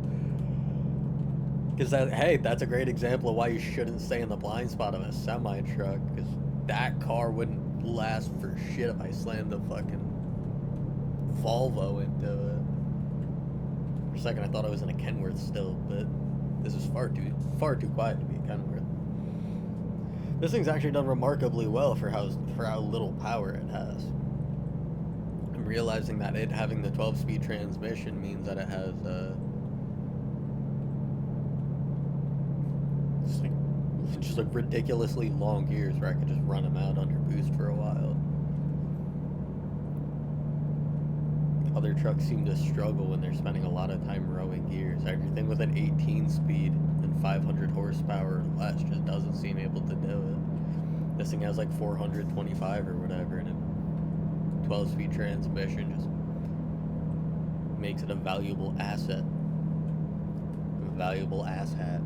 Because, hey, that's a great example of why you shouldn't stay in the blind spot of a semi-truck, because that car wouldn't last for shit if I slammed the fucking Volvo into it. For a second, I thought I was in a Kenworth still, but this is far too quiet to be a Kenworth. This thing's actually done remarkably well for how little power it has. I'm realizing that it having the 12-speed transmission means that it has just like ridiculously long gears where I could just run them out under boost for a while. Other trucks seem to struggle when they're spending a lot of time rowing gears. Everything with an 18 speed and 500 horsepower or less just doesn't seem able to do it. This thing has like 425 or whatever, and a 12-speed transmission just makes it a valuable asset. A valuable asshat.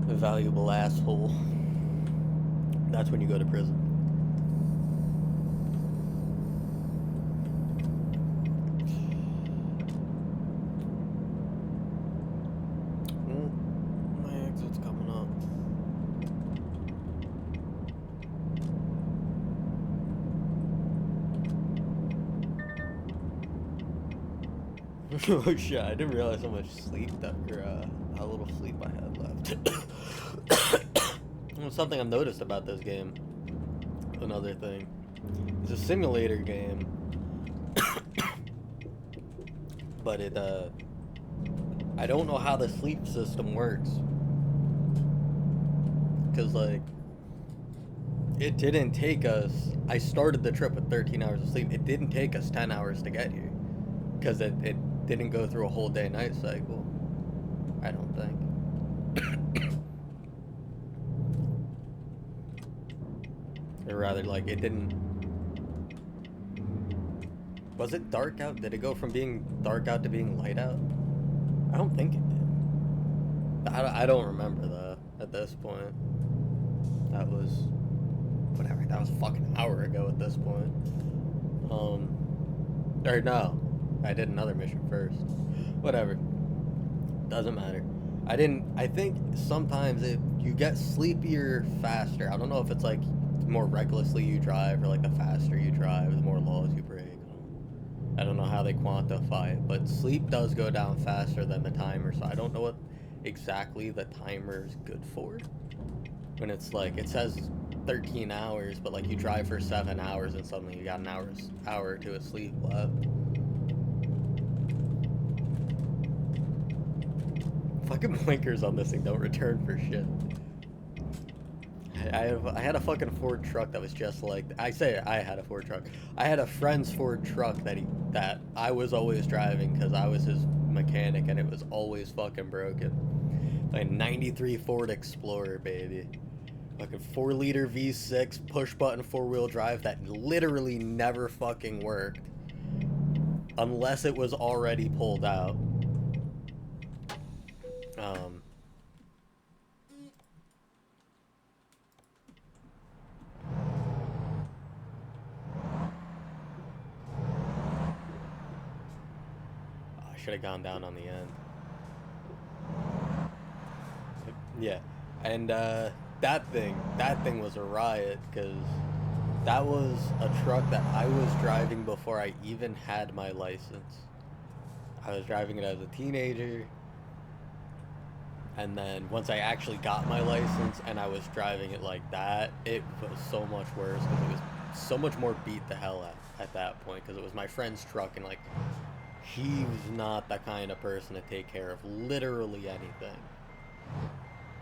A valuable asshole. That's when you go to prison. My exit's coming up. Oh shit, I didn't realize how much sleep that, or how little sleep I had left. Something I've noticed about this game, another thing, it's a simulator game, but it, I don't know how the sleep system works, because, like, it didn't take us, I started the trip with 13 hours of sleep, it didn't take us 10 hours to get here, because it didn't go through a whole day-night cycle, I don't think. Or rather, like, it didn't... Was it dark out? Did it go from being dark out to being light out? I don't think it did. I don't remember that at this point. That was... whatever, that was a fucking hour ago at this point. Or no. I did another mission first. Whatever. Doesn't matter. I think sometimes you get sleepier faster. I don't know if it's like the more recklessly you drive or like the faster you drive, the more laws you break. I don't know how they quantify it, but sleep does go down faster than the timer, so I don't know what exactly the timer is good for. When it's like, it says 13 hours, but like you drive for 7 hours and suddenly you got an hour or two of sleep left. Fucking blinkers on this thing don't return for shit. I had a fucking Ford truck that was just like, I say I had a Ford truck. I had a friend's Ford truck that I was always driving because I was his mechanic and it was always fucking broken. Like a 93 Ford Explorer, baby. Like a 4-liter V6 push button 4-wheel drive that literally never fucking worked. Unless it was already pulled out. I should have gone down on the end. Yeah, and that thing was a riot because that was a truck that I was driving before I even had my license. I was driving it as a teenager. And then once I actually got my license and I was driving it like that, it was so much worse because it was so much more beat the hell at that point because it was my friend's truck and like he's not the kind of person to take care of literally anything.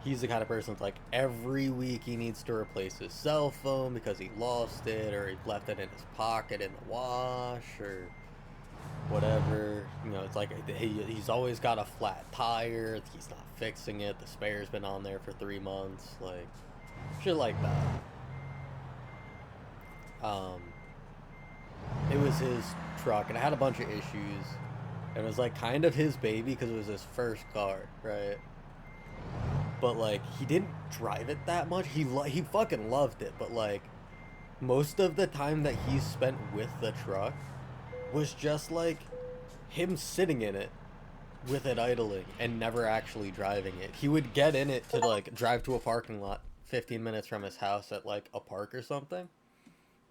He's the kind of person that's like, every week he needs to replace his cell phone because he lost it, or he left it in his pocket in the wash, or whatever. You know, it's like he's always got a flat tire, he's not fixing it, the spare's been on there for 3 months, like, shit like that. It was his truck, and it had a bunch of issues, and it was like kind of his baby because it was his first car, right? But like, he didn't drive it that much. He fucking loved it, but like, most of the time that he spent with the truck was just like him sitting in it with it idling and never actually driving it. He would get in it to like drive to a parking lot 15 minutes from his house at like a park or something,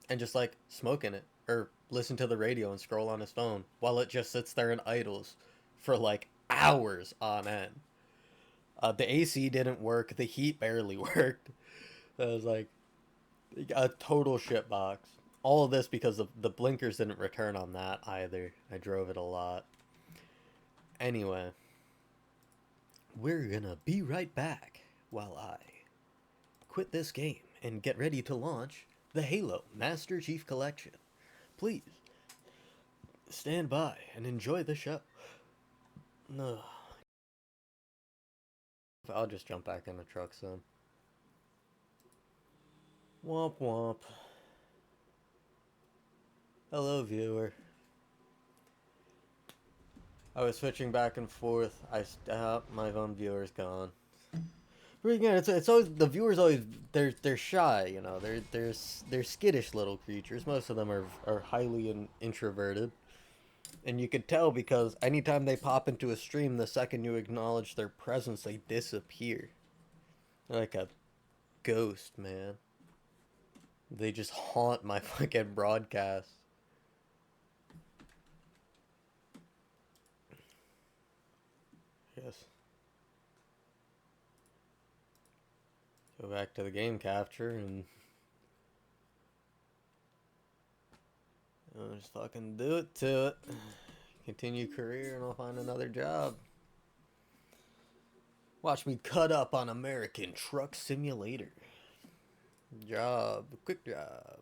and just like smoke in it or listen to the radio and scroll on his phone while it just sits there and idles for like hours on end. The AC didn't work. The heat barely worked. It was like a total shitbox. All of this because the blinkers didn't return on that either. I drove it a lot. Anyway, we're gonna be right back while I quit this game and get ready to launch the Halo Master Chief Collection. Please stand by and enjoy the show. No. I'll just jump back in the truck soon. Womp womp. Hello, viewer. I was switching back and forth. My own viewer's gone. But again, it's always, the viewers always, they're shy, you know. They're skittish little creatures. Most of them are highly introverted. And you could tell because anytime they pop into a stream, the second you acknowledge their presence, they disappear. They're like a ghost, man. They just haunt my fucking broadcast. Yes. Go back to the game capture and I'll just fucking do it to it. Continue career and I'll find another job. Watch me cut up on American Truck Simulator. Job. Quick job.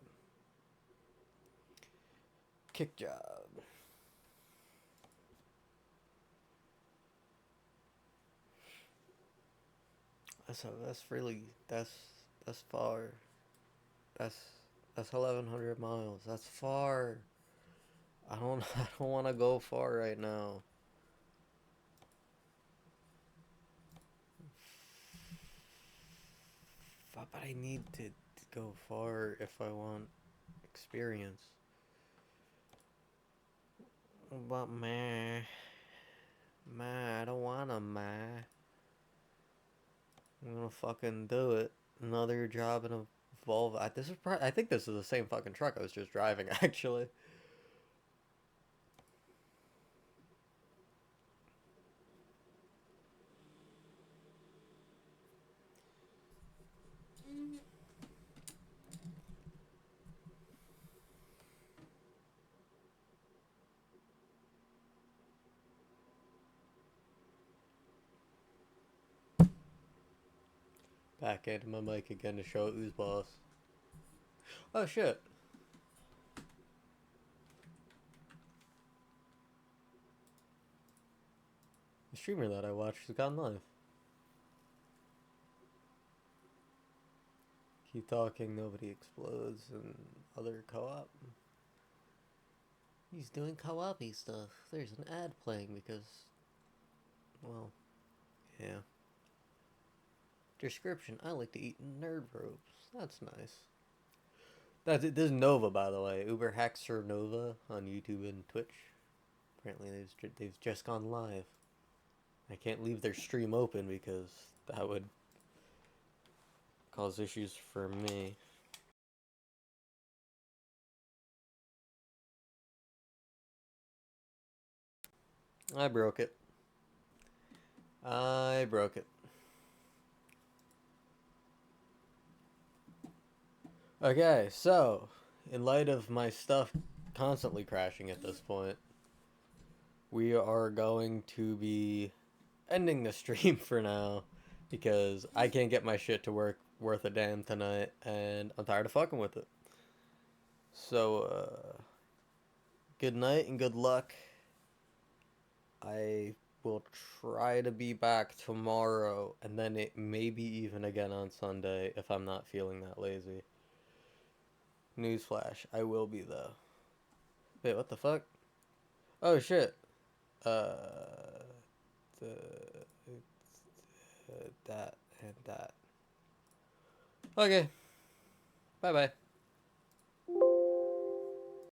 Kick job. That's really, that's far. That's 1,100 miles. That's far. I don't want to go far right now. But I need to go far if I want experience. But I don't wanna I'm gonna fucking do it. Another job in a Volvo. I think this is the same fucking truck I was just driving, actually. Back into my mic again to show who's boss. Oh shit. The streamer that I watched has gone live. Keep talking, nobody explodes, and other co-op. He's doing co-op-y stuff. There's an ad playing because, well, yeah. Description: I like to eat nerd ropes. That's nice. This is Nova, by the way. Uber Hackser Nova on YouTube and Twitch. Apparently they've just gone live. I can't leave their stream open because that would cause issues for me. I broke it. Okay, so, in light of my stuff constantly crashing at this point, we are going to be ending the stream for now because I can't get my shit to work worth a damn tonight, and I'm tired of fucking with it. So, good night and good luck. I will try to be back tomorrow, and then it may be even again on Sunday if I'm not feeling that lazy. Newsflash, I will be though. Wait, what the fuck? Oh shit. That and that. Okay. Bye bye.